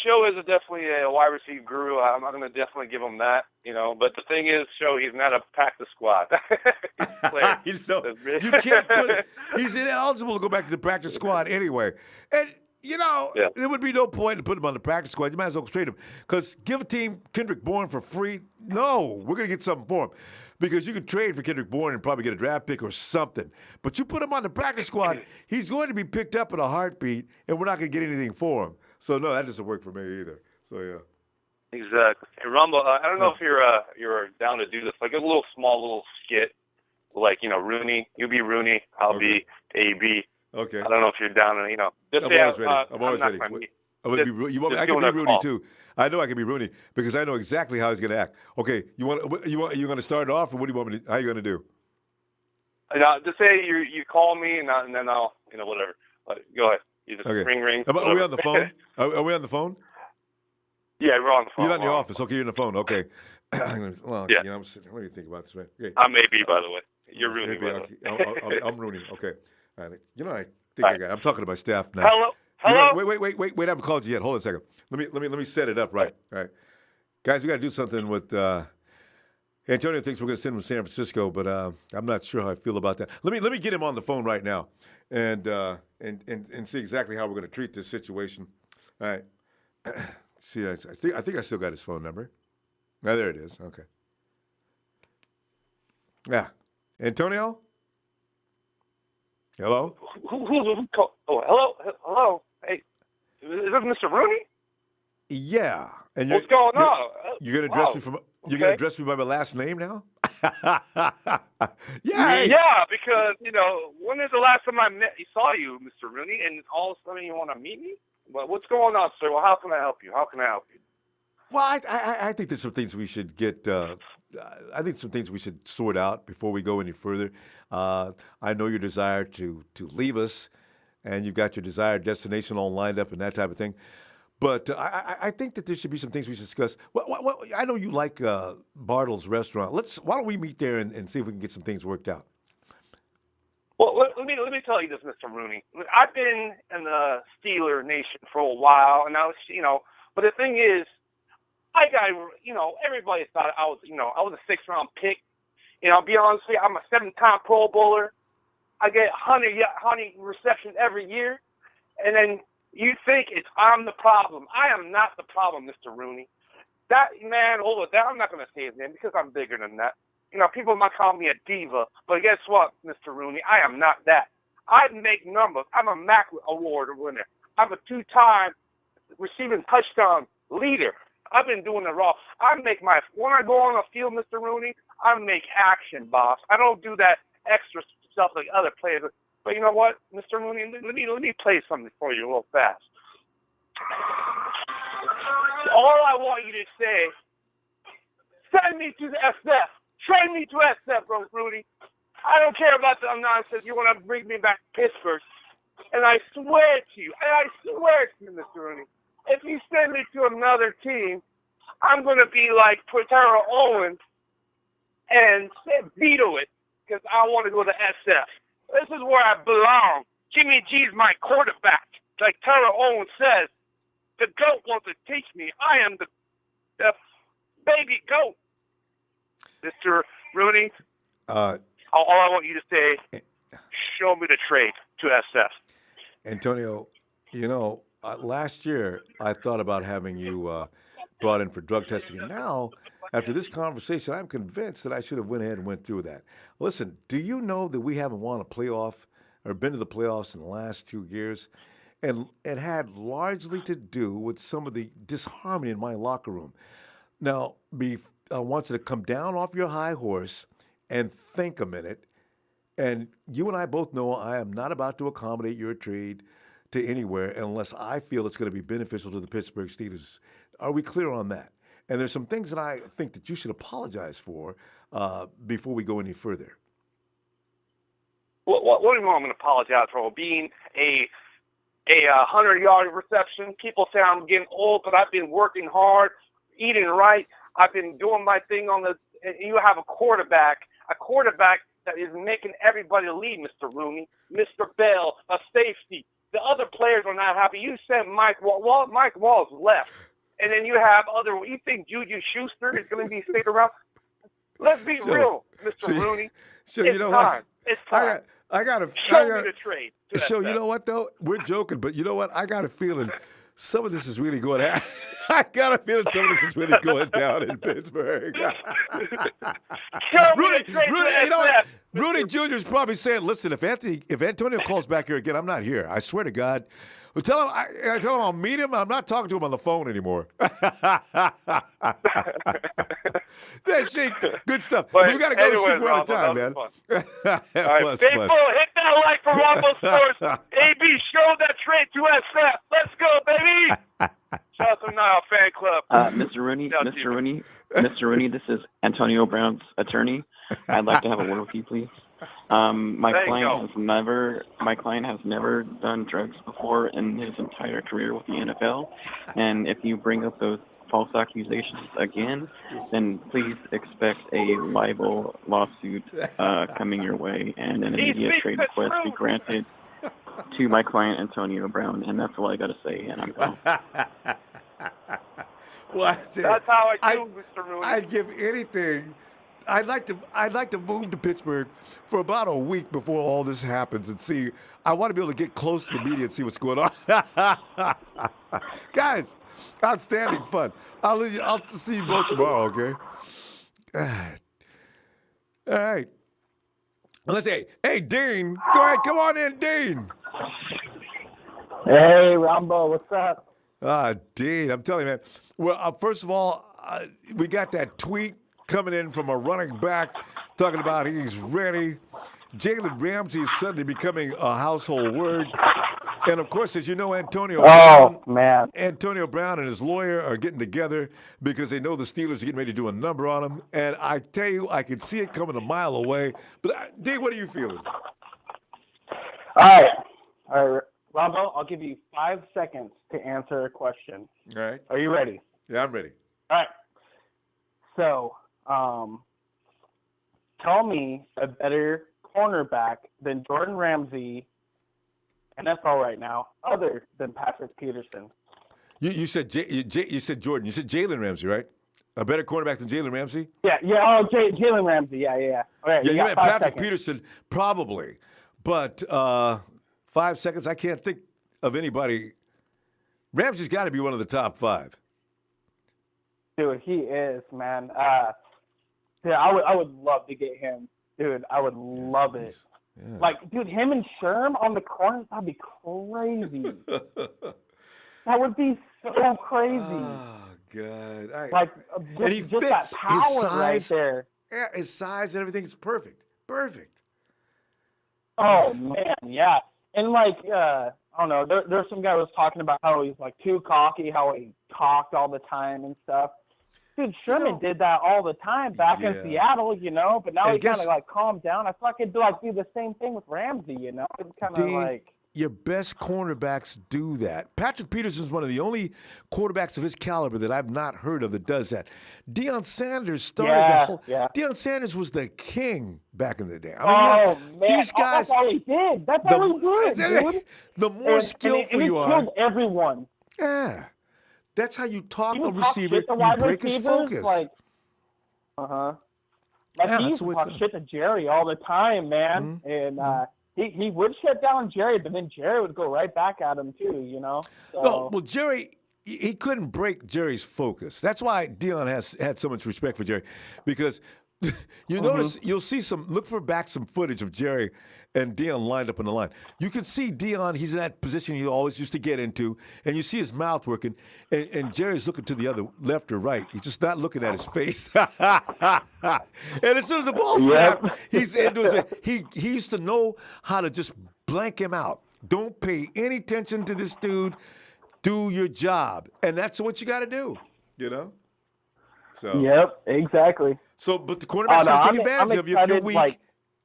Show is definitely a wide receiver guru. I'm going to definitely give him that, But the thing is, Show, he's not a practice squad. You can't put it. He's ineligible to go back to the practice squad anyway. And, there would be no point to put him on the practice squad. You might as well trade him. Because give a team Kendrick Bourne for free. No, we're going to get something for him. Because you can trade for Kendrick Bourne and probably get a draft pick or something. But you put him on the practice squad, he's going to be picked up in a heartbeat, and we're not going to get anything for him. So, no, that doesn't work for me either. So, yeah. Exactly. Hey, Rumble, I don't know if you're down to do this, like a small skit, like, Rooney. You be Rooney, I'll be AB. Okay. I don't know if you're down to, just say I'm always ready. I can be Rooney, too. I know I can be Rooney because I know exactly how he's going to act. Okay, you going to start it off, or what do you want me to, how are you going to do? Just say you call me, and then I'll, whatever. Go ahead. You just ring. Are we on the phone? Are we on the phone? Yeah, we're on the phone. You're not in the office. Okay, you're in the phone. Okay. Well, yeah. I'm sitting. What do you think about this, man? Okay. I'm AB, by the way. You're Rooney, by the way. I'm Rooney. Okay. All right. I think I'm talking to my staff now. Hello? Wait, I haven't called you yet. Hold on a second. Let me set it up right. All right. Guys, we got to do something with Antonio thinks we're going to send him to San Francisco, but I'm not sure how I feel about that. Let me get him on the phone right now and see exactly how we're going to treat this situation. All right. See, I think I still got his phone number. Oh, there it is. Okay. Yeah. Antonio? Hello? Who called? Oh, hello. Hey, is this Mr. Rooney? Yeah. And what's going on? You're gonna address me from. You're gonna address me by my last name now? Yeah, because when is the last time I saw you, Mr. Rooney, and all of a sudden you want to meet me? Well, what's going on, sir? Well, how can I help you? Well, I think there's some things we should get. I think some things we should sort out before we go any further. I know your desire to leave us, and you've got your desired destination all lined up and that type of thing. But I think that there should be some things we should discuss. Well, I know you like Bartle's restaurant. Why don't we meet there and see if we can get some things worked out? Well, let let me tell you this, Mr. Rooney. I've been in the Steeler Nation for a while, and I was, but the thing is, I got, everybody thought I was a 6th-round pick. I'll be honest with you, I'm a 7-time Pro Bowler. I get 100 receptions every year, and then you think I'm the problem. I am not the problem, Mr. Rooney. That man over there, I'm not going to say his name because I'm bigger than that. People might call me a diva, but guess what, Mr. Rooney? I am not that. I make numbers. I'm a MAC award winner. I'm a 2-time receiving touchdown leader. I've been doing it raw. When I go on the field, Mr. Rooney, I make action, boss. I don't do that extra stuff like other players. But you know what, Mr. Rooney? Let me play something for you real fast. All I want you to say, send me to the SF. Trade me to SF, bro, Rudy. I don't care about the nonsense. You want to bring me back to Pittsburgh. And I swear to you, Mr. Rooney, if you send me to another team, I'm going to be like Terrell Owens and veto it because I want to go to SF. This is where I belong. Jimmy G's my quarterback. Like Terrell Owens says, the GOAT wants to teach me. I am the baby GOAT. Mr. Rooney, all I want you to say, show me the trade to SF. Antonio, last year I thought about having you brought in for drug testing. And now, after this conversation, I'm convinced that I should have went ahead and went through that. Listen, do you know that we haven't won a playoff or been to the playoffs in the last 2 years? And it had largely to do with some of the disharmony in my locker room. Now, I want you to come down off your high horse and think a minute. And you and I both know I am not about to accommodate your trade to anywhere unless I feel it's going to be beneficial to the Pittsburgh Steelers. Are we clear on that? And there's some things that I think that you should apologize for before we go any further. What do you want me to apologize for? Being a 100-yard reception. People say I'm getting old, but I've been working hard, eating right. I've been doing my thing you have a quarterback that is making everybody lead, Mr. Rooney, Mr. Bell, a safety. The other players are not happy. You sent Mike Wall. Mike Wall's left. And then you have you think Juju Schuster is going to be staying around? Let's be real, Mr. Rooney. It's time. It's time. Show me the trade. So you know what, though? We're joking, but you know what? I got a feeling some of this is really going down. I got a feeling some of this is really going down in Pittsburgh. Rudy Jr. is probably saying, listen, if Antonio calls back here again, I'm not here. I swear to God. Well, tell him I'll meet him. I'm not talking to him on the phone anymore. That shit, good stuff. But we got to go super out of time, man. All right, people, hit that like for Ronbo Sports. AB, show that trade to SF. Let's go, baby. Shout out to Nile Fan Club. Mr. Rooney, this is Antonio Brown's attorney. I'd like to have a word with you, please. My client has never done drugs before in his entire career with the NFL, and if you bring up those false accusations again, then please expect a libel lawsuit coming your way, and an immediate trade request be granted to my client Antonio Brown, and that's all I got to say, and I'm gone. That's how I do, Mr. Rooney. I'd give anything. I'd like to move to Pittsburgh for about a week before all this happens and see. I want to be able to get close to the media and see what's going on. Guys, outstanding fun. I'll see you both tomorrow, okay? All right. Let's say, hey, Dean, go ahead, come on in, Dean. Hey, Ronbo, what's up? Dean, I'm telling you, man. Well, first of all, we got that tweet coming in from a running back talking about he's ready. Jalen Ramsey is suddenly becoming a household word. And, of course, as you know, Antonio Brown and his lawyer are getting together because they know the Steelers are getting ready to do a number on him. And I tell you, I can see it coming a mile away. But, Dean, what are you feeling? All right, Ronbo, I'll give you 5 seconds to answer a question. All right. Are you ready? Yeah, I'm ready. All right. So, tell me a better cornerback than Jordan Ramsey, NFL right now, other than Patrick Peterson? You said you said Jordan. You said Jalen Ramsey, right? A better cornerback than Jalen Ramsey? Yeah. Oh, Jalen Ramsey. Yeah. All right, Yeah, you meant Patrick seconds. Peterson, probably. But 5 seconds, I can't think of anybody. Ramsey's got to be one of the top 5. Dude, he is, man. Yeah, I would love to get him. Dude, I would love it. Yeah. Like, dude, him and Sherm on the corners, that'd be crazy. That would be so crazy. Oh, God. And he just fits that power his size. Right there. Yeah, his size and everything is perfect. Perfect. Oh, man, yeah. And, like, I don't know, there's some guy who was talking about how he's, like, too cocky, how he talked all the time and stuff. Dude, Sherman did that all the time back in Seattle, but now he kind of, like, calmed down. I feel like he'd do the same thing with Ramsey, It's kind of like... Your best cornerbacks do that. Patrick Peterson's one of the only quarterbacks of his caliber that I've not heard of that does that. Deion Sanders started Deion Sanders was the king back in the day. I mean, man. These guys, that's all he did. That's all he did, dude. The more skillful you are. He killed everyone. Yeah. That's how you talk a receiver. You break his focus. Like he used to talk shit to Jerry all the time, man. Mm-hmm. And he would shut down Jerry, but then Jerry would go right back at him too, So. No, well, Jerry, he couldn't break Jerry's focus. That's why Deion has had so much respect for Jerry, because you notice you'll see look for some footage of Jerry and Deion lined up on the line. You can see Deion, he's in that position he always used to get into, and you see his mouth working, and Jerry's looking to the other left or right. He's just not looking at his face. And as soon as the ball snapped, he's into his, he used to know how to just blank him out. Don't pay any attention to this dude. Do your job. And that's what you got to do, So. Yep, exactly. So, but the quarterback's going to take advantage of you if you're weak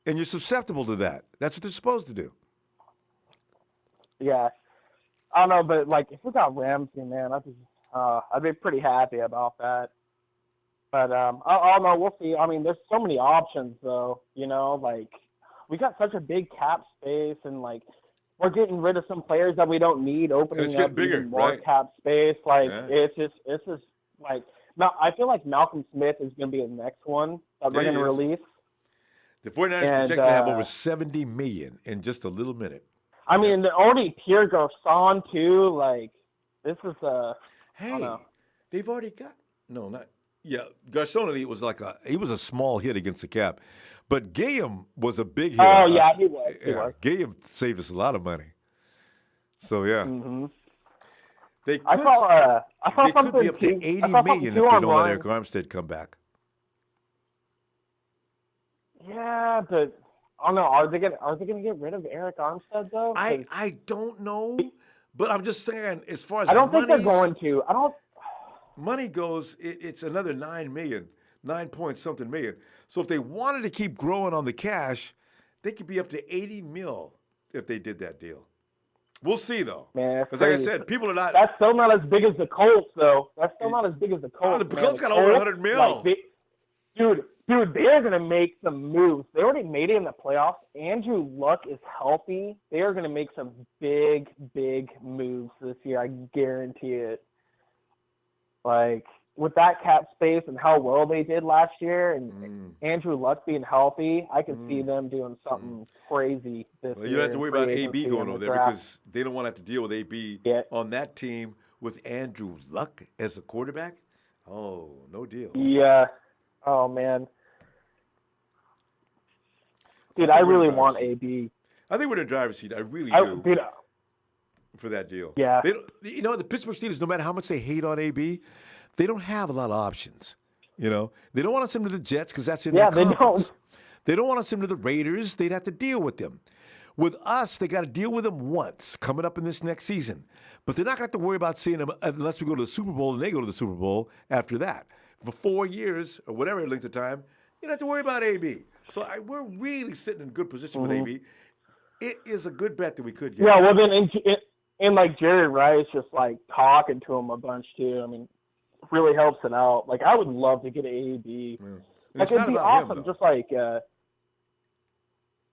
and you're susceptible to that. That's what they're supposed to do. Yeah. I don't know, but, if we got Ramsey, man, I'd be pretty happy about that. But, I don't know. We'll see. I mean, there's so many options, though, we got such a big cap space and, we're getting rid of some players that we don't need, opening up even more cap space. It's just now, I feel like Malcolm Smith is going to be the next one that we're going to release. The 49ers projected to have over $70 million in just a little minute. I mean, already Pierre Garçon, too. This is Hey, they've already got – no, not – yeah, Garçon he was a small hit against the cap. But Gayam was a big hit. Oh, yeah, he was. Gayam saved us a lot of money. So, yeah. Mm-hmm. They could, I saw they could be up to $80 million if they don't let Eric Armstead come back. Yeah, but I don't know. Are they gonna get rid of Eric Armstead though? I don't know, but I'm just saying as far as I don't think they're going to. Money goes. It's another $9 million, 9-point-something million. So if they wanted to keep growing on the cash, they could be up to $80 million if they did that deal. We'll see, though. Because like I said, people are not. That's still not as big as the Colts, though. That's still not as big as the Colts. The Colts got over $100 million. Dude, they're going to make some moves. They already made it in the playoffs. Andrew Luck is healthy. They are going to make some big, big moves this year. I guarantee it. With that cap space and how well they did last year and Andrew Luck being healthy, I can see them doing something crazy this year. You don't have to worry about AB going over there because they don't want to have to deal with AB on that team with Andrew Luck as a quarterback. Oh, no deal. Yeah. Oh, man. Dude, I really want AB. I think we're in the driver's seat. I really do. Dude, for that deal. Yeah. The Pittsburgh Steelers, no matter how much they hate on AB, they don't have a lot of options. They don't want to send him to the Jets because that's in their conference. They don't want to send him to the Raiders. They'd have to deal with them. With us, they got to deal with them once coming up in this next season. But they're not going to have to worry about seeing them unless we go to the Super Bowl and they go to the Super Bowl after that. For 4 years or whatever length of time, you don't have to worry about AB. So we're really sitting in a good position with AB. It is a good bet that we could get. Yeah, well then, and Jerry Rice just talking to him a bunch too. I mean, really helps it out. I would love to get an AB. Yeah. It'd be awesome. Just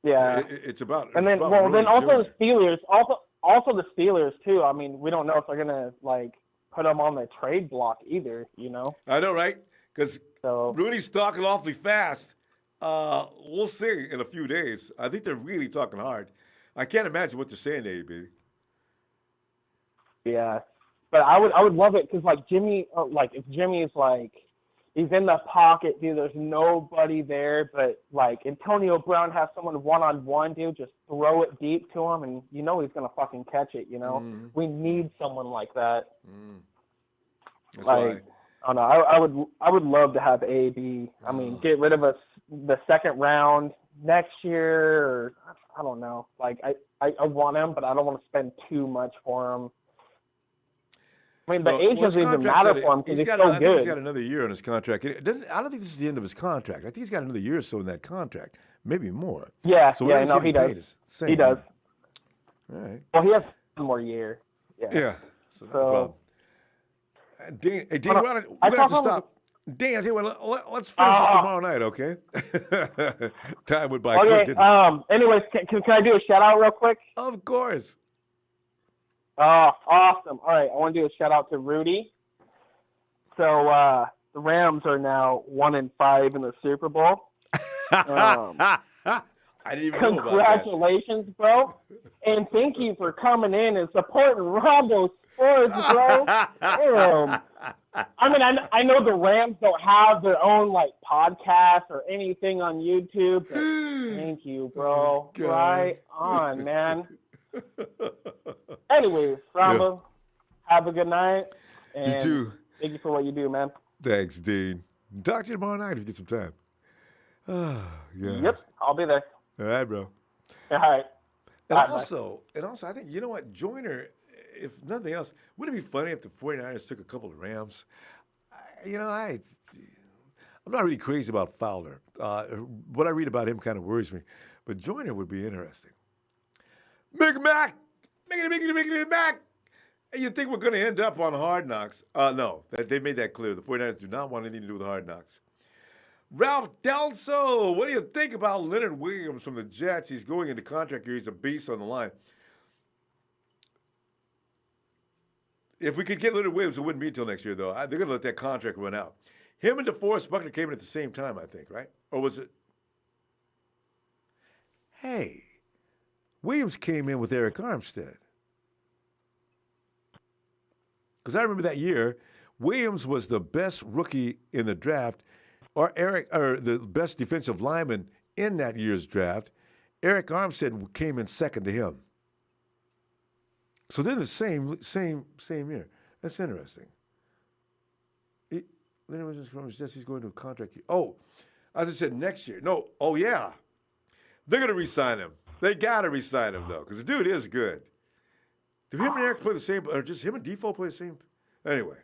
Yeah, it's about. And then, well, then also Jr. the Steelers, also the Steelers too. I mean, we don't know if they're gonna like put them on the trade block either. You know. I know, right? Because Rudy's talking awfully fast. We'll see in a few days. I think they're really talking hard. I can't imagine what they're saying, AB. Yeah, but I would love it because like Jimmy, if Jimmy is like he's in the pocket, dude. There's nobody there, but like Antonio Brown has someone one-on-one, dude. Just throw it deep to him, and you know he's gonna fucking catch it. You know, we need someone like that. That's like, why. I don't know. I would love to have AB. I mean, get rid of the second round next year, or I don't know. Like I want him, but I don't want to spend too much for him. I mean, the age doesn't even matter for him because he's so good. I think he's got another year on his contract. I don't think this is the end of his contract. I think he's got another year or so in that contract, maybe more. Yeah, so no, he does. He does. All right. Well, he has one more year. Yeah. Yeah. So no problem. Dean, we're going to have to stop. Dean, I tell you what, let's finish this tomorrow night, okay? Time went by quick, didn't it? Anyways, can I do a shout-out real quick? Of course. Oh, awesome. All right, I want to do a shout-out to Rudy. So the Rams are now 1-5 in the Super Bowl. I didn't even know about that. Congratulations, bro. And thank you for coming in and supporting Ronbo Sports, bro. I mean, I know the Rams don't have their own like podcast or anything on YouTube, but thank you, bro. Oh, right on, man. Anyways, Ronbo, have a good night. And you too. Thank you for what you do, man. Thanks, Dean. Talk to you tomorrow night if you get some time. Oh, yeah. Yep, I'll be there. All right, bro. All right. And also, I think, you know what, Joyner, if nothing else, wouldn't it be funny if the 49ers took a couple of Rams? I'm not really crazy about Fowler. What I read about him kind of worries me. But Joyner would be interesting. Big Mac! Make Mac! And you think we're going to end up on Hard Knocks? No, they made that clear. The 49ers do not want anything to do with Hard Knocks. Ralph Delso, what do you think about Leonard Williams from the Jets? He's going into contract year. He's a beast on the line. If we could get Leonard Williams, it wouldn't be until next year, though. They're going to let that contract run out. Him and DeForest Buckner came in at the same time, I think, right? Or was it? Hey, Williams came in with Eric Armstead. Because I remember that year, Williams was the best rookie in the draft, or the best defensive lineman in that year's draft. Eric Armstead came in second to him. So they're the same year. That's interesting. Leonard Williams from his Jets, he's going to a contract year. Oh, as I said, next year. No, oh yeah. They're going to re-sign him. They got to re-sign him, though, because the dude is good. Do him and Eric play the same, or just him and Defoe play the same? Anyway,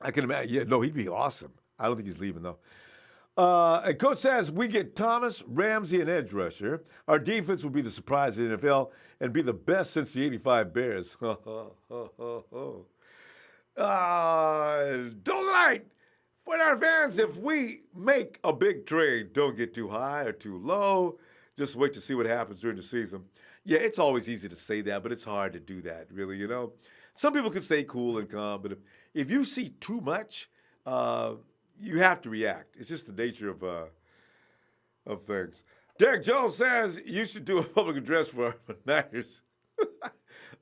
I can imagine. Yeah, no, he'd be awesome. I don't think he's leaving, though. And Coach says we get Thomas, Ramsey, and edge rusher. Our defense will be the surprise of the NFL and be the best since the 85 Bears. Tonight, for our fans, if we make a big trade, don't get too high or too low. Just wait to see what happens during the season. Yeah, it's always easy to say that, but it's hard to do that, really, you know. Some people can stay cool and calm, but if you see too much, you have to react. It's just the nature of things. Derek Jones says you should do a public address for our Niners.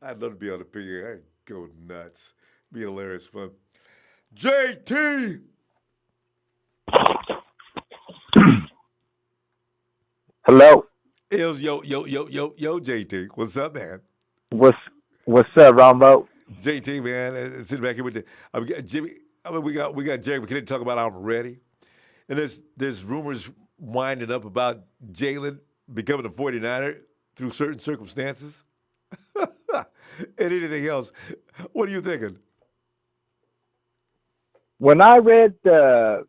I'd love to be on the PA. I'd go nuts. Be hilarious fun. JT! Hello. Yo, JT. What's up, man? What's up, Ronbo? JT, man, sitting back here with Jimmy. I mean, we got Jerick McKinnon talk about I'm ready, and there's rumors winding up about Jalen becoming a 49er through certain circumstances, and anything else. What are you thinking? When I read the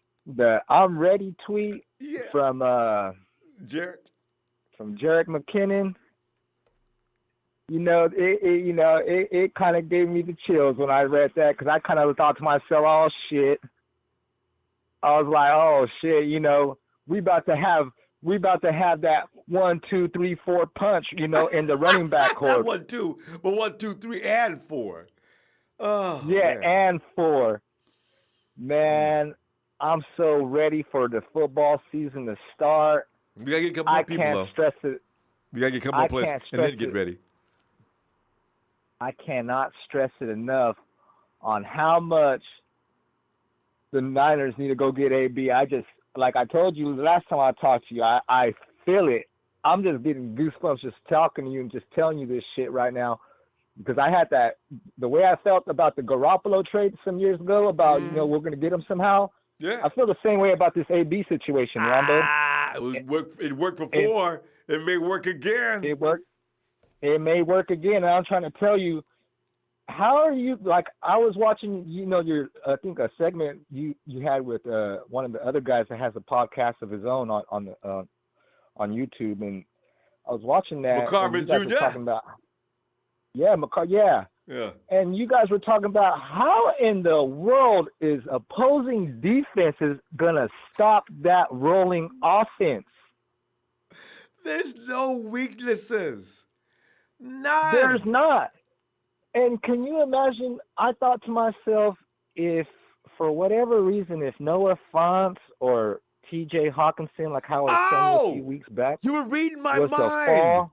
I'm ready tweet from Jerick McKinnon, it kind of gave me the chills when I read that, because I kind of thought to myself, oh shit. I was like, oh shit, we about to have we about to have that 1, 2, 3, 4 punch, in the running back court. Not 1, 2, but 1, 2, 3, and 4. Oh, yeah, man. and 4. Man, I'm so ready for the football season to start. We gotta get a couple more people, though. I can't stress it. We gotta get a couple more players and then get ready. I cannot stress it enough on how much the Niners need to go get AB. Like I told you last time I talked to you, I feel it. I'm just getting goosebumps just talking to you and just telling you this shit right now, because I had the way I felt about the Garoppolo trade some years ago about, we're going to get him somehow. Yeah. I feel the same way about this AB situation, Ronbo. It worked before. It may work again. It may work again. And I'm trying to tell you, how are you, like, I was watching, I think a segment you had with one of the other guys that has a podcast of his own on YouTube, and I was watching that. McCarvin Jr. Talking about, yeah. And you guys were talking about how in the world is opposing defenses gonna stop that rolling offense? There's no weaknesses. None. There's not. And can you imagine, I thought to myself, if for whatever reason, if Noah Fant or TJ Hawkinson, like how I was saying a few weeks back. You were reading my mind.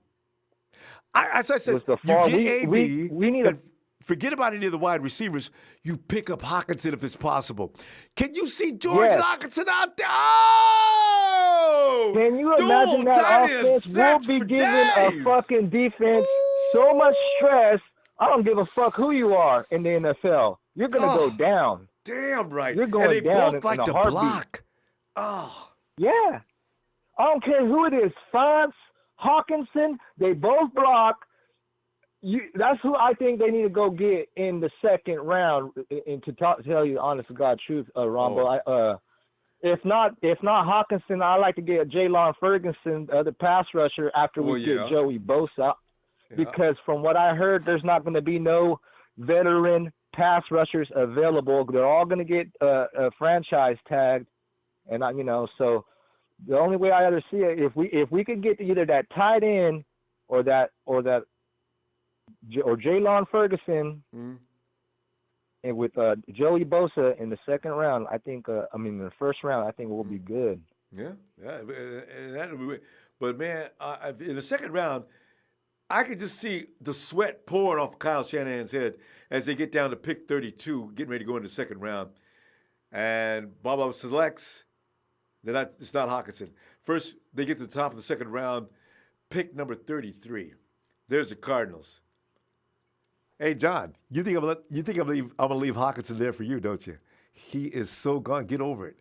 As I said, you get AB, we need and forget about any of the wide receivers. You pick up Hawkinson if it's possible. Can you see George Hawkinson out there? Oh! Can you imagine that offense will be giving a fucking defense so much stress? I don't give a fuck who you are in the NFL. You're going to go down. Damn right. You're going and they down both like in a to heartbeat. block. Oh. Yeah. I don't care who it is. Fonts, Hawkinson, they both block. That's who I think they need to go get in the second round. And to tell you the honest to God truth, Ronbo, if not Hawkinson, I like to get Jalen Ferguson, the other pass rusher, after we get Joey Bosa. Because from what I heard, there's not going to be no veteran pass rushers available. They're all going to get a franchise tagged, and so the only way I ever see it, if we could get either that tight end or Jalen Ferguson, and with Joey Bosa in the second round, I think. In the first round, I think we'll be good. Yeah, and that'll be. But man, in the second round, I could just see the sweat pouring off Kyle Shanahan's head as they get down to pick 32, getting ready to go into the second round. And Bob selects, it's not Hawkinson. First, they get to the top of the second round, pick number 33. There's the Cardinals. Hey, John, you think I'm gonna leave Hawkinson there for you, don't you? He is so gone. Get over it.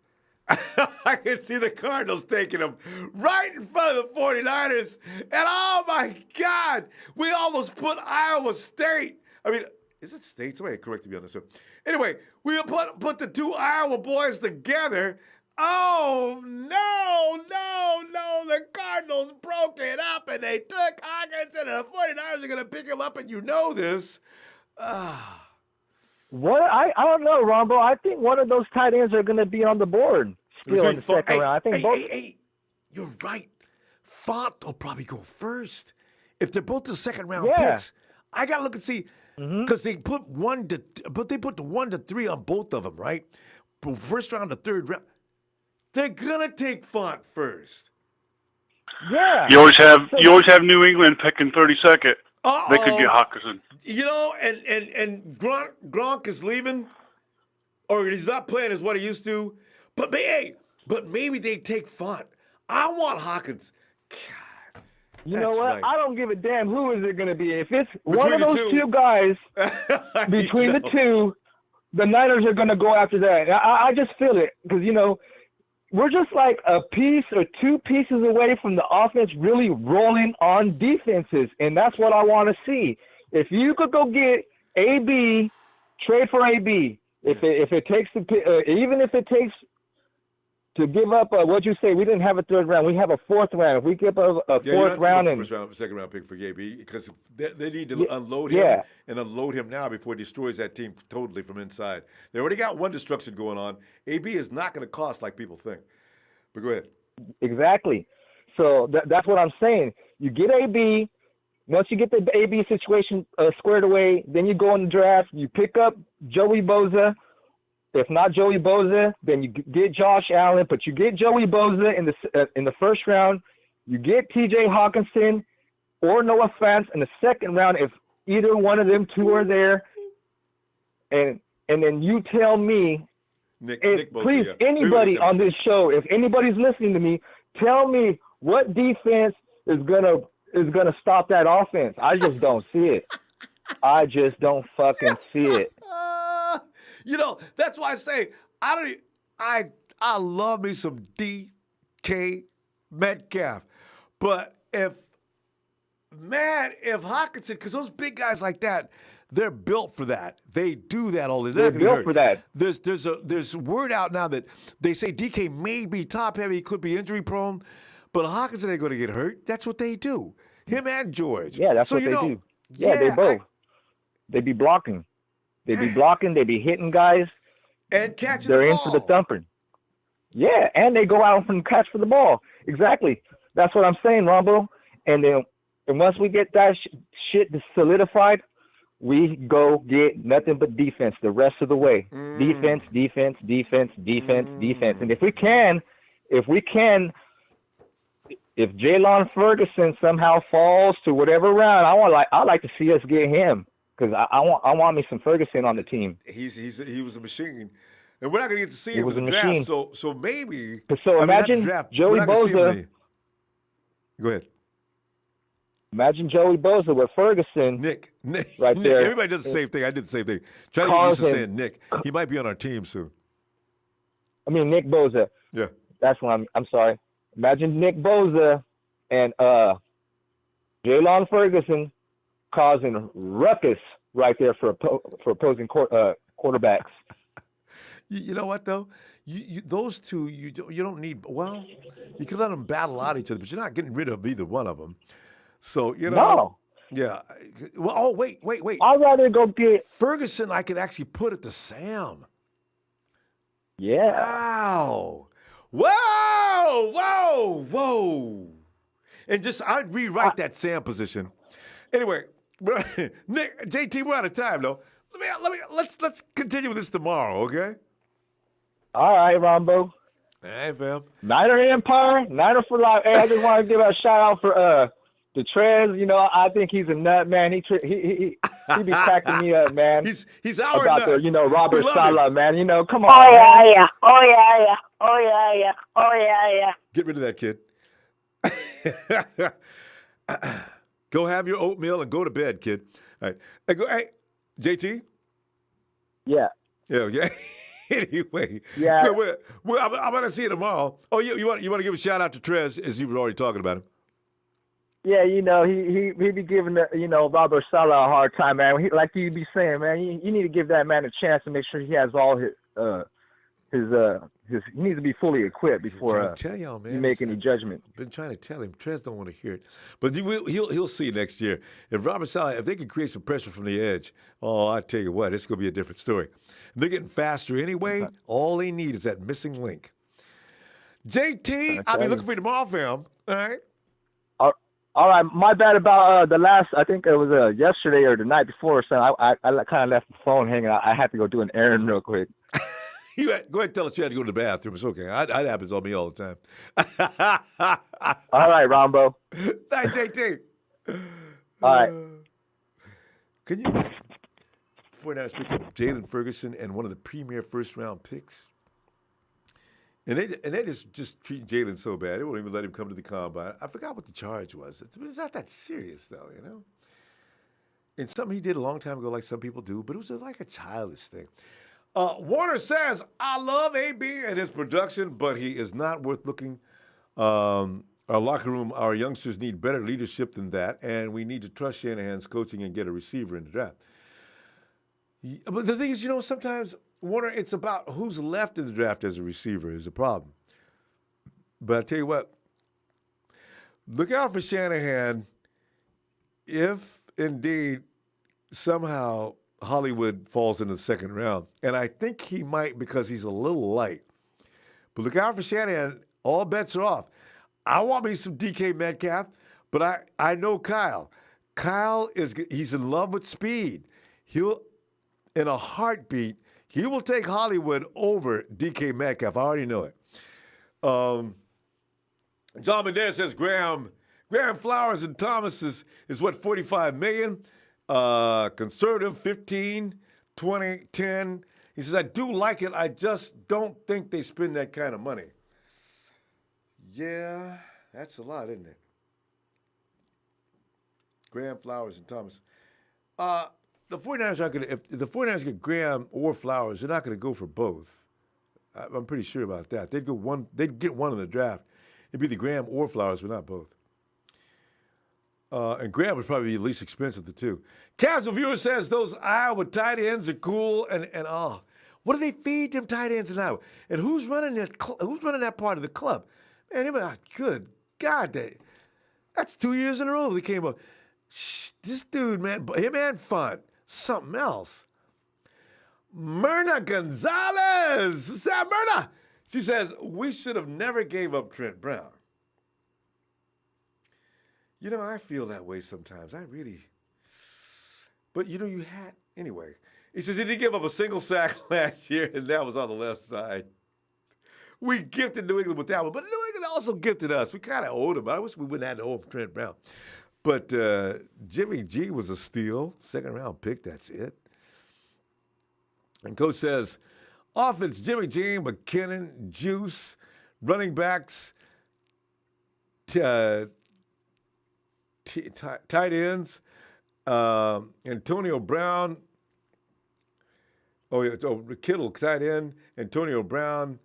I can see the Cardinals taking him right in front of the 49ers. And oh, my God, we almost put Iowa State. I mean, is it State? Somebody corrected me on this one. Anyway, we put the two Iowa boys together. Oh, no. The Cardinals broke it up, and they took Hawkinson, and the 49ers are going to pick him up, and you know this. What I don't know, Ronbo. I think one of those tight ends are going to be on the board still in the second round. I think both. You're right. Font will probably go first. If they're both the second round picks, I got to look and see because they put the 1 to 3 on both of them, right? From first round to third round, they're gonna take Font first. Yeah. You always have New England picking 32nd. They could get Hawkinson. And Gronk is leaving, or he's not playing as what he used to. But maybe they take Font. I want Hawkins. God, you know what? Right. I don't give a damn who is it going to be. If it's one of those two guys between the two, the Niners are going to go after that. I just feel it because we're just like a piece or two pieces away from the offense really rolling on defenses, and that's what I want to see. If you could go get AB, trade for AB. If it takes even if it takes to give up what'd you say? We didn't have a third round. We have a fourth round. If we give up a fourth round and second round pick for AB because they need to unload him and unload him now before he destroys that team totally from inside. They already got one destruction going on. AB is not going to cost like people think. But go ahead. Exactly. So that's what I'm saying. You get AB. Once you get the AB situation squared away, then you go in the draft. You pick up Joey Bosa. If not Joey Bosa, then you get Josh Allen. But you get Joey Bosa in the first round. You get T.J. Hawkinson or Noah Fant in the second round if either one of them two are there. And then you tell me, Nick Bosa, please, anybody on this show, if anybody's listening to me, tell me what defense is gonna stop that offense. I just don't see it. I just don't fucking see it. That's why I say I love me some DK Metcalf, but if Hawkinson, because those big guys like that, they're built for that. They do that all the time. They're built for that. There's word out now that they say DK may be top heavy, he could be injury prone, but Hawkinson ain't going to get hurt. That's what they do. Him and George. Yeah, that's what they do. Yeah, they both. They be blocking. They be blocking. They be hitting guys. And catching They're the ball. in for the thumping. Yeah, and they go out and catch for the ball. Exactly. That's what I'm saying, Ronbo. And once we get that shit solidified, we go get nothing but defense the rest of the way. Defense. And if Jalen Ferguson somehow falls to whatever round, I like to see us get him because I want me some Ferguson on the team. He was a machine, and we're not going to get to see him in the draft. So maybe. So imagine Joey Bosa. Go ahead. Imagine Joey Bosa with Ferguson. Nick, right there. Everybody does the same thing. I did the same thing. Try to get used to saying Nick. He might be on our team soon. I mean Nick Bosa. Yeah. That's what I'm sorry. Imagine Nick Bosa and Jalen Ferguson causing ruckus right there for opposing quarterbacks. You know what though? You those two you don't need. Well, you can let them battle out each other, but you're not getting rid of either one of them. So No. Yeah. Well, wait. I'd rather go get Ferguson. I could actually put it to Sam. Yeah. Whoa. And I'd rewrite that Sam position. Anyway, Nick, JT, we're out of time though. Let's continue with this tomorrow, okay? All right, Ronbo. Hey, fam. Niner Empire, Niner for life. Hey, I just want to give a shout out for the Trez. I think he's a nut, man. He be cracking me up, man. He's our about nut. the Robert Saleh, man. Come on. Oh yeah. Get rid of that kid. Go have your oatmeal and go to bed, kid. All right. Hey, JT. Yeah. Anyway, yeah. I'm gonna see you tomorrow. Oh, you want to give a shout out to Trez as you were already talking about him. Yeah, he be giving Robert Saleh a hard time, man. Like you be saying, man, you need to give that man a chance to make sure he has all his he needs to be fully equipped before you make any judgment. I've been trying to tell him. Trez don't want to hear it, but he'll see next year. If Robert Saleh, if they can create some pressure from the edge, I tell you what, it's gonna be a different story. They're getting faster anyway. All they need is that missing link. JT, I'll be looking for you tomorrow, fam. All right. All right. My bad about the last. I think it was yesterday or the night before or something. I kind of left the phone hanging. I had to go do an errand real quick. Go ahead and tell us you had to go to the bathroom. It's okay. That happens on me all the time. All right, Ronbo. Thanks, JT. All right. Can you imagine? 49ers picked up Jalen Ferguson and one of the premier first-round picks. And they just treat Jalen so bad. They won't even let him come to the combine. I forgot what the charge was. It's not that serious, though, And something he did a long time ago, like some people do, but it was like a childish thing. Warner says, I love AB and his production, but he is not worth looking. Our locker room, our youngsters need better leadership than that, and we need to trust Shanahan's coaching and get a receiver in the draft. But the thing is, sometimes, Warner, it's about who's left in the draft as a receiver is a problem. But I tell you what, look out for Shanahan if indeed somehow Hollywood falls in the second round. And I think he might because he's a little light. But look out for Shanahan. All bets are off. I want me some DK Metcalf, but I know Kyle. He's in love with speed. He'll, in a heartbeat, he will take Hollywood over DK Metcalf. I already know it. John Medina says Graham Flowers and Thomas is what, $45 million? Conservative, 15, 20, 10. He says, I do like it. I just don't think they spend that kind of money. Yeah, that's a lot, isn't it? Graham, Flowers, and Thomas. The 49ers aren't going to, if the 49ers get Graham or Flowers, they're not going to go for both. I'm pretty sure about that. They'd get one in the draft. It'd be the Graham or Flowers, but not both. And Graham would probably be the least expensive of the two. Casual viewer says those Iowa tight ends are cool, and what do they feed them tight ends in Iowa? And who's running that part of the club? Man, good God, that's 2 years in a row they came up. This dude, man, him and Font, something else. Myrna Gonzalez. What's up, Myrna? She says, we should have never gave up Trent Brown. You know, I feel that way sometimes. But you know, anyway. He says he didn't give up a single sack last year, and that was on the left side. We gifted New England with that one, but New England also gifted us. We kind of owed him. I wish we wouldn't have to owe Trent Brown. But Jimmy G was a steal, second-round pick, that's it. And Coach says, offense, Jimmy G, McKinnon, Juice, running backs, tight ends, Antonio Brown, Kittle, tight end, Antonio Brown,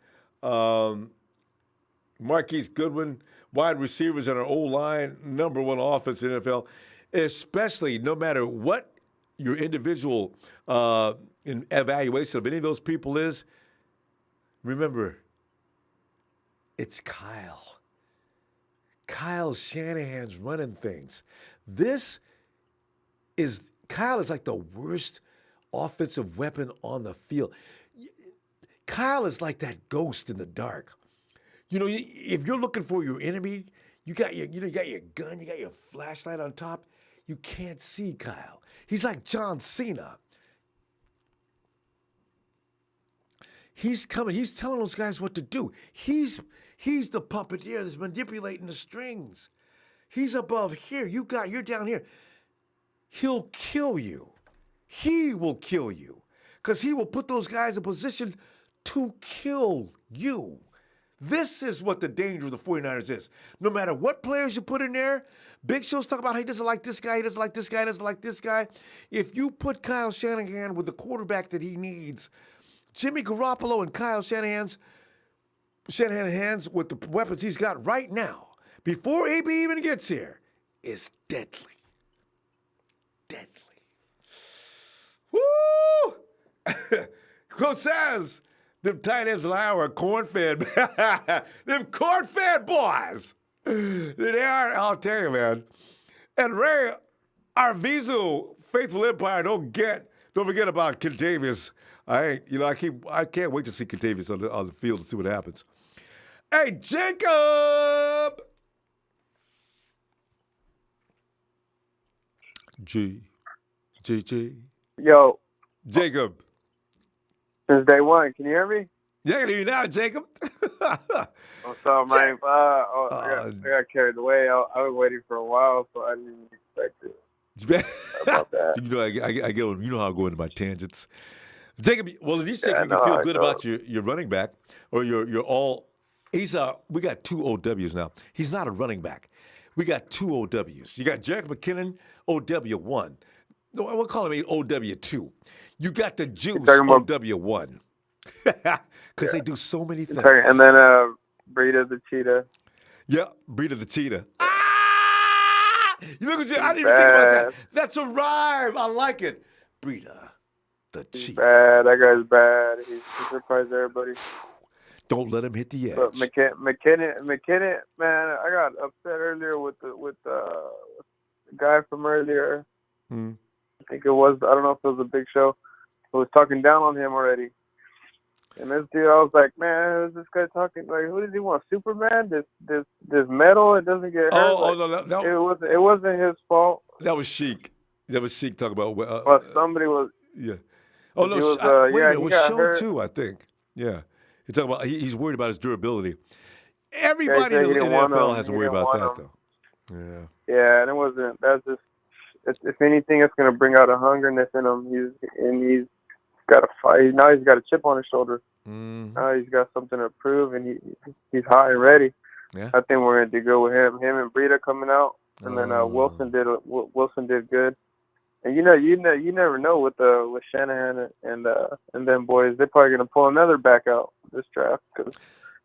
Marquise Goodwin, wide receivers in our O-line, number one offense in the NFL, especially no matter what your individual evaluation of any of those people is, remember, it's Kyle. Kyle Shanahan's running things. Kyle is like the worst offensive weapon on the field. Kyle is like that ghost in the dark. You know, if you're looking for your enemy, you got your gun, you got your flashlight on top. You can't see Kyle. He's like John Cena. He's coming. He's telling those guys what to do. He's the puppeteer that's manipulating the strings. He's above here. You're down here. He'll kill you. He will kill you because he will put those guys in position to kill you. This is what the danger of the 49ers is. No matter what players you put in there, Big Show's talking about how he doesn't like this guy, he doesn't like this guy, he doesn't like this guy. If you put Kyle Shanahan with the quarterback that he needs, Jimmy Garoppolo and Kyle Shanahan's hands with the weapons he's got right now, before AB even gets here, is deadly. Deadly. Woo! Coach says, them tight ends in Iowa are corn-fed. Them corn-fed boys. They are, I'll tell you, man. And Ray, our Vizu faithful empire, don't forget about Contavious. I can't wait to see Contavious on the field to see what happens. Hey, Jacob! G. Yo. Jacob. Since day one, can you hear me? Yeah, I can hear you now, Jacob. What's up, man? I got carried away. I was waiting for a while, so I didn't expect it. About that. You know how I go into my tangents. Jacob, well, at least Jacob, you can feel good about your running back, or your all. We got two OWs now. He's not a running back. We got two OWs. You got Jerick McKinnon, OW1. No, we'll call him OW2. You got the Juice, OW1. Because they do so many things. And then Breida the Cheetah. Yeah, Breida the Cheetah. You look at you. I didn't even think about that. That's a rhyme. I like it. Breida the Cheetah. Bad. That guy's bad. He surprised everybody. Don't let him hit the edge. But McKinnon, man, I got upset earlier with the guy from earlier. I think it was. I don't know if it was a Big Show. Who was talking down on him already. And this dude, I was like, man, who's this guy talking? Like, who does he want? Superman? This metal? It doesn't get hurt. Oh, like, no, it wasn't his fault. That was Sheik. Talking about. Well, somebody was. Yeah. Oh no! Was, wait a minute. It was Show hurt. too, I think. Yeah. He's talking about. He's worried about his durability. Everybody in the NFL has to worry about that, though. Yeah. Yeah, and it wasn't. That's just. If anything, it's going to bring out a hungerness in him. He's got to fight. Now he's got a chip on his shoulder. Mm-hmm. Now he's got something to prove, and he's hot and ready. Yeah. I think we're going to go with him. Him and Breida coming out, and then Wilson did good. And you never know with Shanahan and them boys. They're probably going to pull another back out this draft because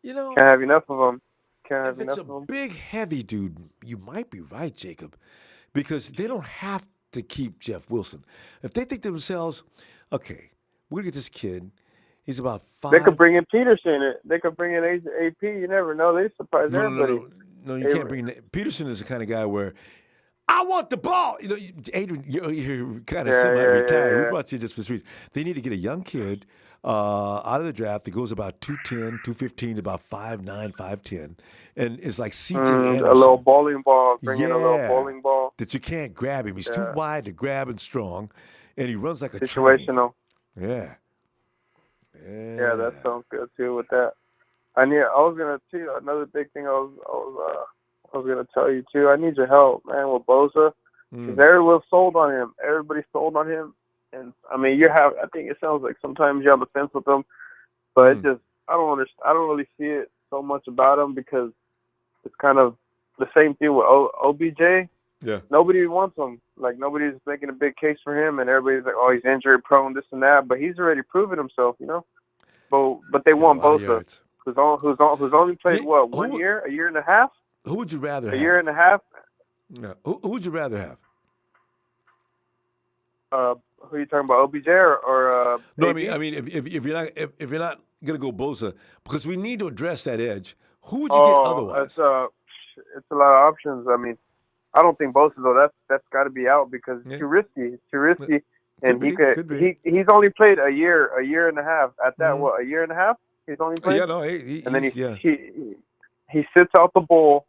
can't have enough of them. If it's a big, heavy dude, you might be right, Jacob, because they don't have to keep Jeff Wilson. If they think to themselves, okay, we're going to get this kid. He's about 5. They could bring in Peterson. They could bring in AP. You never know. They surprise everybody. No, you can't bring – Peterson is the kind of guy where – I want the ball. Adrian, you're kind of semi-retired. Yeah. We brought you just for the streets. They need to get a young kid out of the draft that goes about 210, 215, about 5'9", 5'10", and it's like C.J. Anderson. A little bowling ball. Bring in a little bowling ball. That you can't grab him. He's too wide to grab and strong, and he runs like a situational. Train. Yeah, that sounds good too with that. I was gonna tell you another big thing. I was going to tell you, too, I need your help, man, with Bosa. Because everyone's sold on him. Everybody's sold on him. And, I mean, I think it sounds like sometimes you're on the fence with him. But it just, I don't really see it so much about him because it's kind of the same thing with OBJ. Yeah. Nobody wants him. Like, nobody's making a big case for him. And everybody's like, oh, he's injury prone, this and that. But he's already proven himself, But they want Bosa. Who's only played, 1 year, a year and a half? Who would you rather have? A year and a half? Yeah. Who would you rather have? Who are you talking about, OBJ or No, AB? I mean, if you're not gonna go Bosa, because we need to address that edge. Who would you get otherwise? It's a lot of options. I mean, I don't think Bosa though. That's got to be out because it's too risky. It's too risky, and he's only played a year and a half. At that, a year and a half? He's only played. Yeah, no, and then he sits out the bowl.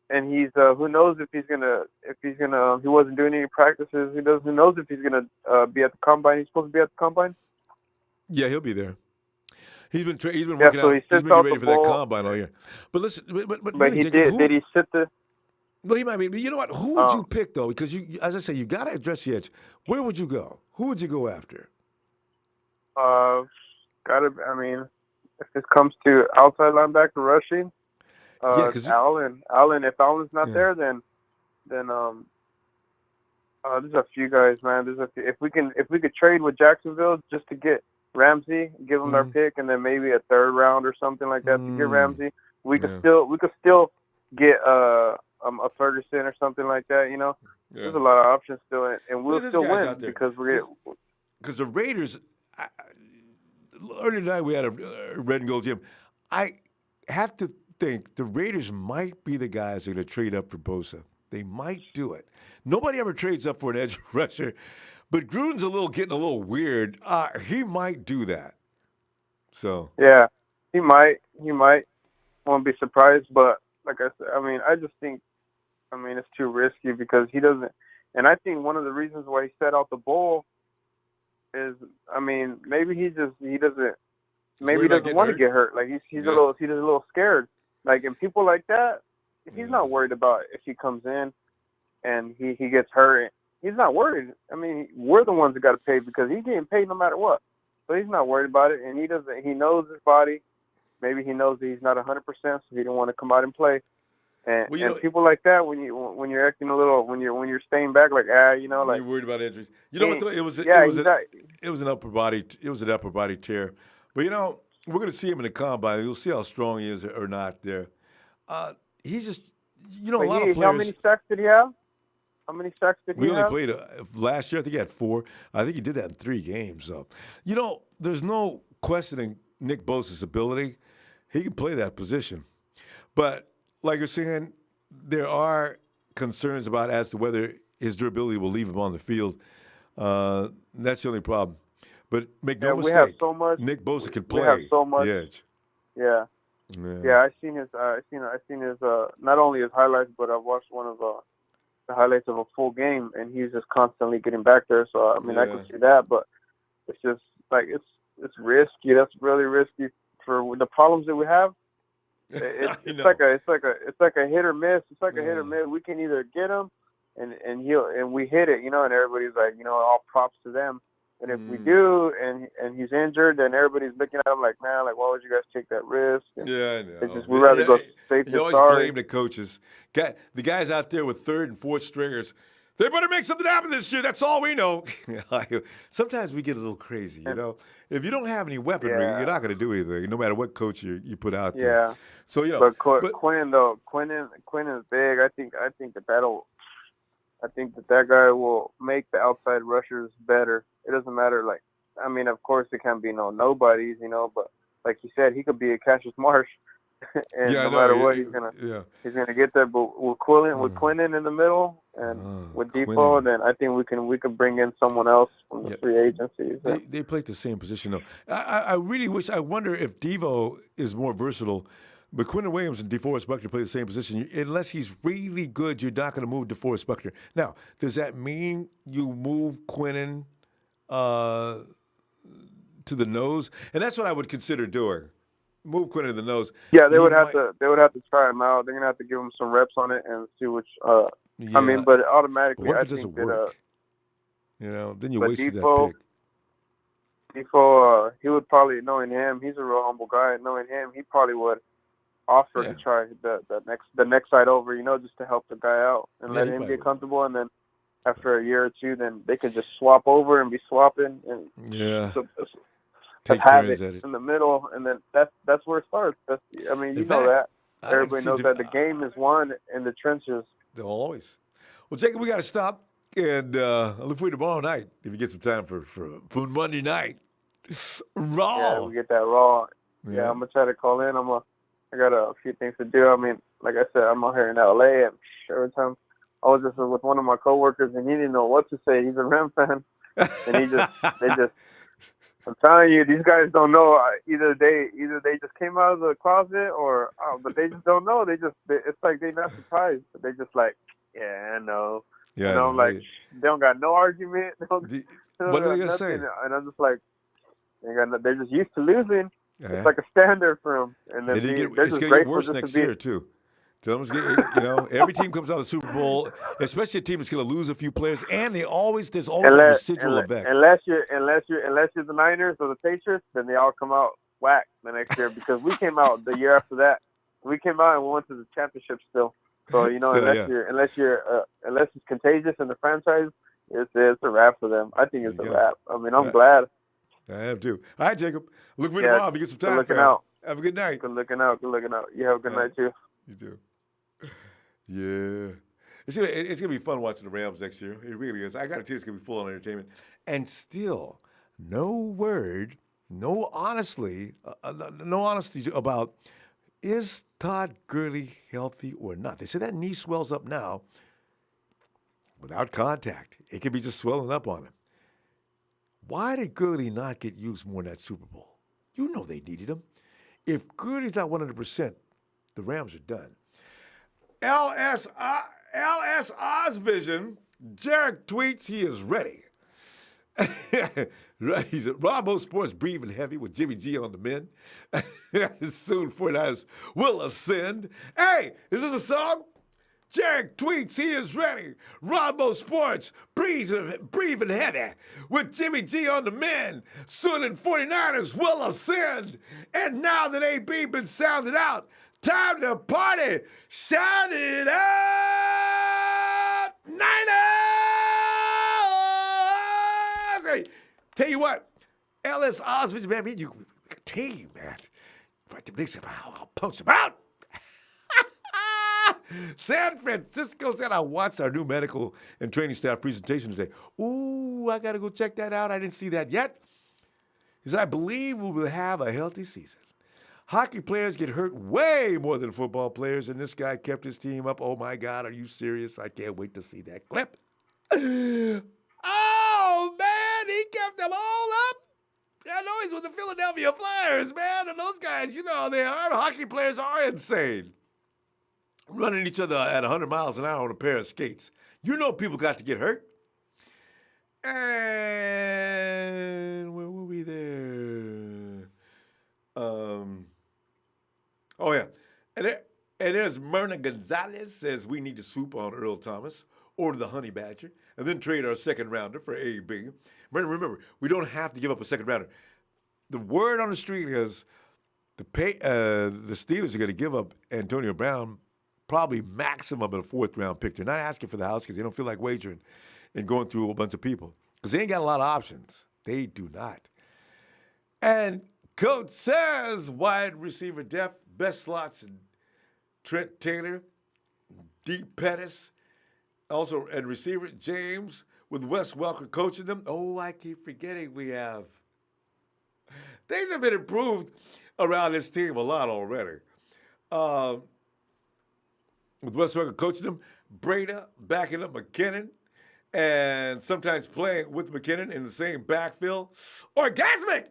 And he's who knows if he's gonna he wasn't doing any practices. Who knows if he's gonna be at the combine? He's supposed to be at the combine. Yeah, he'll be there. He's been working out. He's been getting ready for that combine all year. But listen, but really, he did he sit the? Well, he might be. But you know what? Who would you pick though? Because as I say, you got to address the edge. Where would you go? Who would you go after? I mean, if this comes to outside linebacker rushing. Allen. If Allen's not there, then there's a few guys, man. There's a few. If we could trade with Jacksonville just to get Ramsey, give them their pick, and then maybe a third round or something like that to get Ramsey, we could still get a Ferguson or something like that. There's a lot of options still, and we'll still win because the Raiders. Earlier tonight we had a red and gold gym. I have to think the Raiders might be the guys that are going to trade up for Bosa. They might do it. Nobody ever trades up for an edge rusher, but Gruden's getting a little weird. He might do that. So yeah, he might. Won't be surprised, but like I said, I just think, it's too risky because he doesn't. And I think one of the reasons why he set out the bowl is, maybe he doesn't want to get hurt. Like he's a little scared. Like, and people like that, he's not worried about if he comes in and he gets hurt. He's not worried. We're the ones that got to pay because he's getting paid no matter what. So he's not worried about it, and he knows his body. Maybe he knows that he's not 100%, so he didn't want to come out and play. And, people like that, when you're acting a little, when you're staying back, like you're worried about injuries. You know what? Though? It was an upper body tear. But we're going to see him in the combine. You'll see how strong he is or not there. He's just, a lot of players. How many sacks did he have? We only played last year. I think he had 4. I think he did that in 3 games. So, there's no questioning Nick Bosa's ability. He can play that position. But like you're saying, there are concerns as to whether his durability will leave him on the field. That's the only problem. But make no mistake, we have so much. Nick Bosa can play we have so much, the edge. Yeah. I've seen his. I seen his. Not only his highlights, but I've watched one of the highlights of a full game, and he's just constantly getting back there. So I mean, I can see that, but it's just like it's risky. That's really risky for the problems that we have. It's like a hit or miss. It's like a hit or miss. We can either get him, and we hit it, and everybody's like, all props to them. And if we do, and he's injured, then everybody's looking at him like, man, like, why would you guys take that risk? And I know. We'd rather go safe than sorry. You always blame the coaches. The guys out there with third and fourth stringers, they better make something happen this year. That's all we know. Sometimes we get a little crazy, If you don't have any weaponry, you're not going to do anything, no matter what coach you put out there. Yeah. So But Quinn is big. I think that guy will make the outside rushers better. It doesn't matter. Like, I mean, of course, it can't be nobodies, but like you said, he could be a Cassius Marsh, and no matter what, he's gonna get there. But with Quinnen in the middle, and with Defoe, then I think we can bring in someone else from the free agencies. They play the same position though. I really I wonder if Devo is more versatile. But Quinnen Williams and DeForest Buckner play the same position. Unless he's really good, you're not going to move DeForest Buckner. Now, does that mean you move Quinnen to the nose? And that's what I would consider doing. Move Quinnen to the nose. Yeah, they would have to try him out. They're going to have to give him some reps on it and see which. I mean, but automatically, what if I it doesn't think work? Then you wasted that pick. Defoe, he would probably, knowing him, he's a real humble guy. Knowing him, he probably would offer to try the next side over, just to help the guy out and let him get comfortable, and then after a year or two, then they can just swap over and be swapping and take have turns it at it in the middle, and then that's where it starts. That everybody knows that the game is won in the trenches. Always. Well, Jacob, we got to stop, and I'll look for you tomorrow night if you get some time for Monday night. Raw. Yeah, we get that raw. Yeah, I'm gonna try to call in. I got a few things to do. I mean, like I said, I'm out here in LA, and every time I was just with one of my coworkers, and he didn't know what to say. He's a Rams fan, and I'm telling you, these guys don't know. Either they just came out of the closet, but they just don't know. It's like they're not surprised. But they just like, I know. Yeah, like they don't got no argument. What are they gonna say? And I'm just like, they're just used to losing. Yeah. It's like a standard for them, and then it's going to get worse next year too. Tell them, every team comes out of the Super Bowl, especially a team that's going to lose a few players, and there's always a residual effect. Unless you're the Niners or the Patriots, then they all come out whack the next year, because we came out the year after that. We came out and we went to the championship still. So unless it's contagious in the franchise, it's a wrap for them. I think it's a wrap. I mean, I'm glad. I have to. All right, Jacob. Look for you tomorrow if you get some time. Good looking out. Have a good night. Good looking out. You have a good night, too. You do. Yeah. It's gonna be fun watching the Rams next year. It really is. I got to tell you, it's going to be full on entertainment. And still, no honesty about, is Todd Gurley healthy or not? They say that knee swells up now without contact. It could be just swelling up on him. Why did Gurley not get used more in that Super Bowl? You know they needed him. If Gurley's not 100%, the Rams are done. LS Ozvision, Jerick tweets he is ready. He's at Ronbo Sports breathing heavy with Jimmy G on the men. Soon 49ers will ascend. Hey, is this a song? Jerick tweets he is ready. Ronbo Sports breathing heavy with Jimmy G on the men. Soon the 49ers will ascend. And now that AB been sounded out, time to party. Shout it out, Niners! Hey, tell you what, LS Osmond, man, you team, man. Right to Nixon, I'll punch him out. San Francisco said, I watched our new medical and training staff presentation today. Ooh, I got to go check that out. I didn't see that yet. He said, I believe we will have a healthy season. Hockey players get hurt way more than football players, and this guy kept his team up. Oh, my God, are you serious? I can't wait to see that clip. Oh, man, he kept them all up. I know he's with the Philadelphia Flyers, man. And those guys, our hockey players are insane. Running each other at 100 miles an hour on a pair of skates. People got to get hurt. And where were we there? Oh, yeah. And there's Myrna Gonzalez says we need to swoop on Earl Thomas, order the Honey Badger, and then trade our second rounder for AB. Remember, we don't have to give up a second rounder. The word on the street is the Steelers are going to give up Antonio Brown probably maximum of a fourth-round pick. They're not asking for the house because they don't feel like wagering and going through a bunch of people because they ain't got a lot of options. They do not. And Coach says wide receiver depth, best slots in Trent Taylor, Deep Pettis, also and receiver James with Wes Welker coaching them. Oh, I keep forgetting we have. Things have been improved around this team a lot already. With Wes Welker coaching them, Breda backing up McKinnon, and sometimes playing with McKinnon in the same backfield. Orgasmic!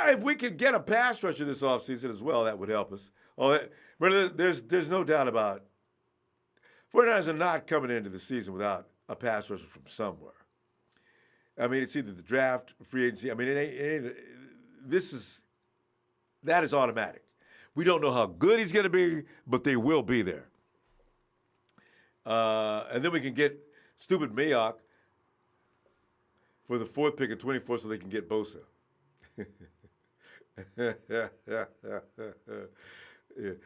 If we could get a pass rusher this offseason as well, that would help us. There's no doubt about it. 49ers are not coming into the season without a pass rusher from somewhere. I mean, it's either the draft, free agency. I mean, that is automatic. We don't know how good he's going to be, but they will be there. And then we can get stupid Mayock for the fourth pick at 24 so they can get Bosa. Yeah.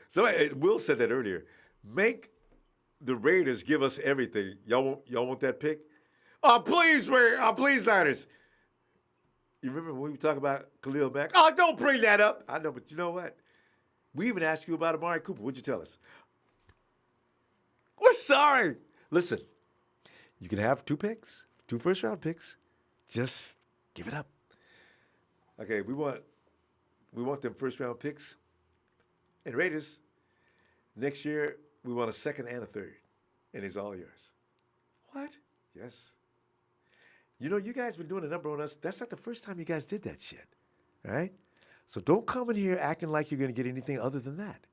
Somebody, Will said that earlier. Make the Raiders give us everything. Y'all want that pick? Oh, please, please, Niners. You remember when we talk about Khalil Mack? Oh, don't bring that up. I know, but you know what? We even asked you about Amari Cooper. What'd you tell us? We're sorry. Listen, you can have 2 picks, 2 first-round picks. Just give it up. Okay, we want them first-round picks. And Raiders, next year, we want a second and a third. And it's all yours. What? Yes. You guys been doing a number on us. That's not the first time you guys did that shit. All right? So don't come in here acting like you're going to get anything other than that.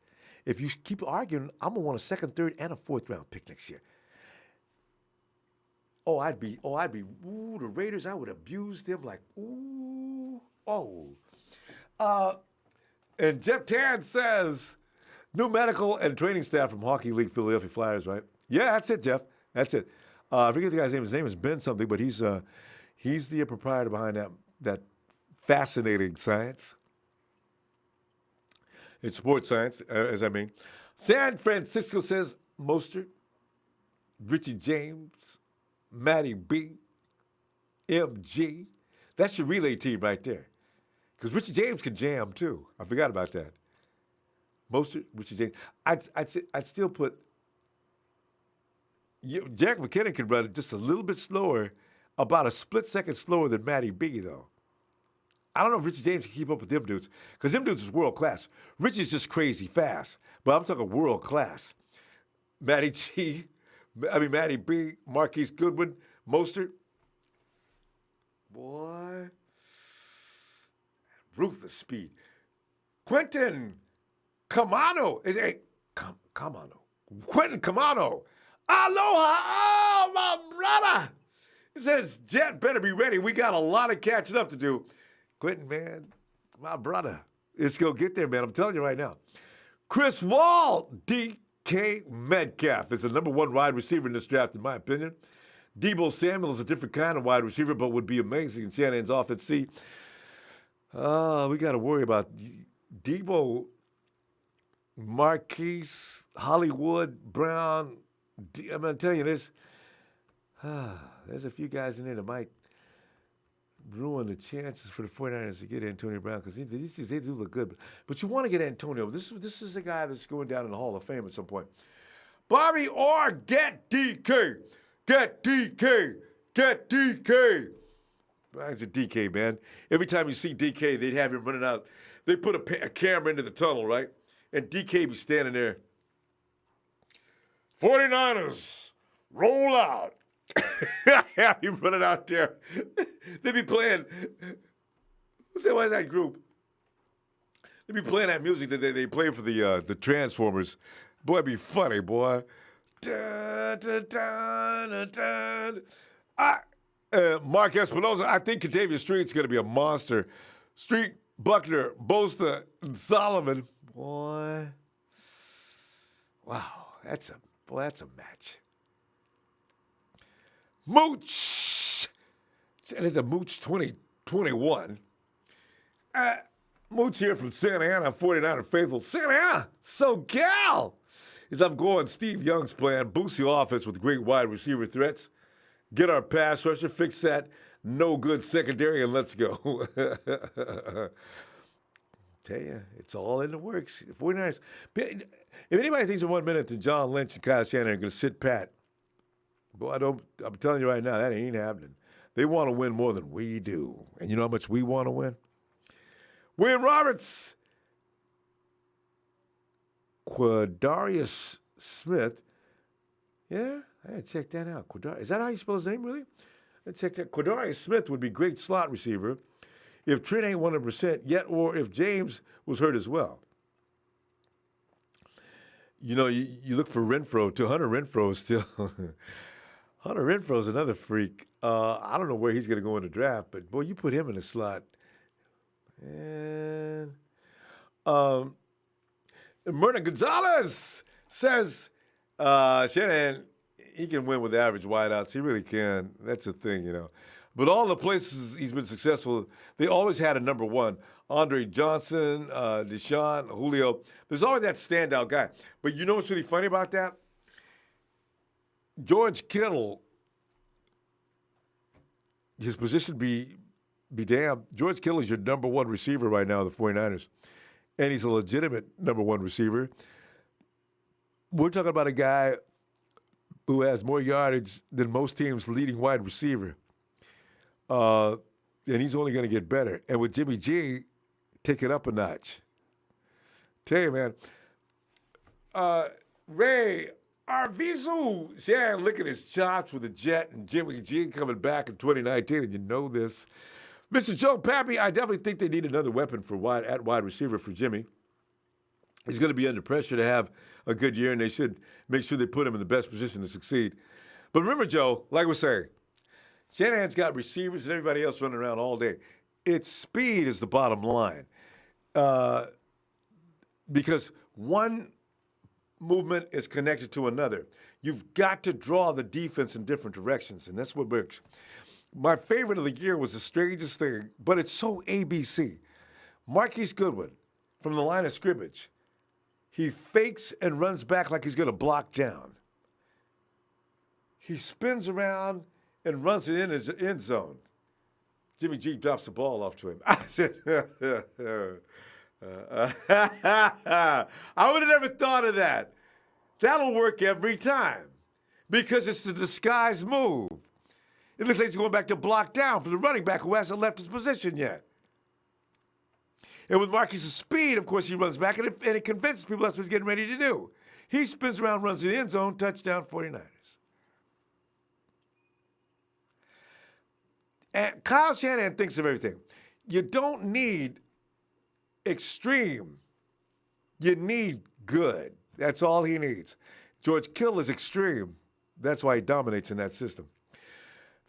If you keep arguing, I'm going to want a second, third, and a fourth-round pick next year. I'd be, the Raiders, I would abuse them like, and Jeff Tan says, new medical and training staff from Hockey League Philadelphia Flyers, right? Yeah, that's it, Jeff. That's it. I forget the guy's name. His name is Ben something, but he's the proprietor behind that fascinating science. It's sports science, as I mean. San Francisco says Mostert, Richie James, Matty B, MG. That's your relay team right there. Because Richie James can jam, too. I forgot about that. Mostert, Richie James. I'd still put Jerick McKinnon can run it just a little bit slower, about a split second slower than Matty B, though. I don't know if Richie James can keep up with them dudes, because them dudes is world class. Richie's just crazy fast, but I'm talking world class. Matty B, Marquise Goodwin, Mostert. Boy. Ruthless speed. Quentin Camano is a Camano. Quentin Camano. Aloha, oh, my brother. He says, Jet better be ready. We got a lot of catching up to do. Quentin, man, my brother. Let's go get there, man. I'm telling you right now. Chris Wall, DK Metcalf is the number 1 wide receiver in this draft, in my opinion. Deebo Samuel is a different kind of wide receiver, but would be amazing in Shanahan's offense. See, we got to worry about Deebo, Marquise, Hollywood, Brown. I'm going to tell you this. There's a few guys in there that might ruin the chances for the 49ers to get Antonio Brown, because they do look good. But you want to get Antonio. This is a guy that's going down in the Hall of Fame at some point. Bobby Orr, get DK. Get DK. Get DK. It's a DK, man. Every time you see DK, they'd have him running out. They put a camera into the tunnel, right? And DK be standing there. 49ers, roll out. Have you running out there? They be playing. What's that group? They be playing that music that they play for the Transformers. Boy, it'd be funny, boy. Dun, dun, dun, dun, dun. Mark Espinosa, I think Kentavious Street's going to be a monster. Street, Buckner, Bosta, and Solomon. Boy. Wow, that's a match. Mooch. And it's a Mooch 2021. Mooch here from Santa Ana, 49er Faithful. Santa Ana, SoCal. As I'm going, Steve Young's plan, boost the offense with great wide receiver threats. Get our pass rusher, fix that no good secondary, and let's go. Tell you, it's all in the works. 49ers. If anybody thinks in 1 minute that John Lynch and Kyle Shanahan are going to sit pat, boy, I'm telling you right now, that ain't happening. They want to win more than we do. And you know how much we want to win? William Roberts. Quadarius Smith. Yeah, I had to check that out. Is that how you spell his name, really? Let's check that. Quadarius Smith would be great slot receiver if Trent ain't 100% yet, or if James was hurt as well. You know, you look for Renfro, too. Hunter Renfro is still... Hunter Renfro's another freak. I don't know where he's going to go in the draft, but, boy, you put him in the slot. And Myrna Gonzalez says Shanahan, he can win with average wideouts. He really can. That's the thing, you know. But all the places he's been successful, they always had a number one. Andre Johnson, Deshaun, Julio. There's always that standout guy. But you know what's really funny about that? George Kittle, his position be damned. George Kittle is your number one receiver right now, the 49ers. And he's a legitimate number one receiver. We're talking about a guy who has more yardage than most teams' leading wide receiver. And he's only going to get better. And with Jimmy G, take it up a notch. Tell you, man. Ray Arvizu, Shanahan licking his chops with the Jet and Jimmy G coming back in 2019, and you know this. Mr. Joe Pappy, I definitely think they need another weapon for wide receiver for Jimmy. He's going to be under pressure to have a good year, and they should make sure they put him in the best position to succeed. But remember, Joe, like we're saying, Shanahan's got receivers and everybody else running around all day. Its speed is the bottom line. Because one movement is connected to another. You've got to draw the defense in different directions, and that's what works. My favorite of the year was the strangest thing, but it's so ABC. Marquise Goodwin, from the line of scrimmage, he fakes and runs back like he's going to block down. He spins around and runs it in his end zone. Jimmy G drops the ball off to him. I said, I would have never thought of that. That'll work every time because it's the disguised move. It looks like he's going back to block down for the running back who hasn't left his position yet. And with Marquis' speed, of course, he runs back, and it convinces people that's what he's getting ready to do. He spins around, runs in the end zone, touchdown 49ers. And Kyle Shanahan thinks of everything. You don't need extreme. You need good. That's all he needs. George Kittle is extreme. That's why he dominates in that system.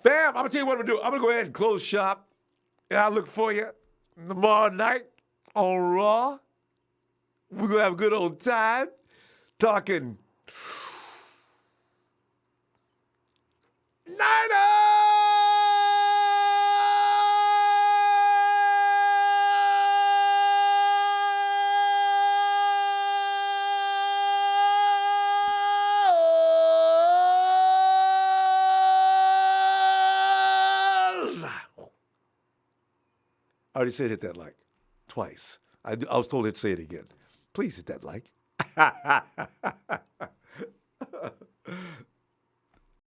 Fam, I'm going to tell you what I'm going to do. I'm going to go ahead and close shop. And I'll look for you tomorrow night on Raw. We're going to have a good old time talking Niners! I already said hit that like twice. I was told to say it again. Please hit that like.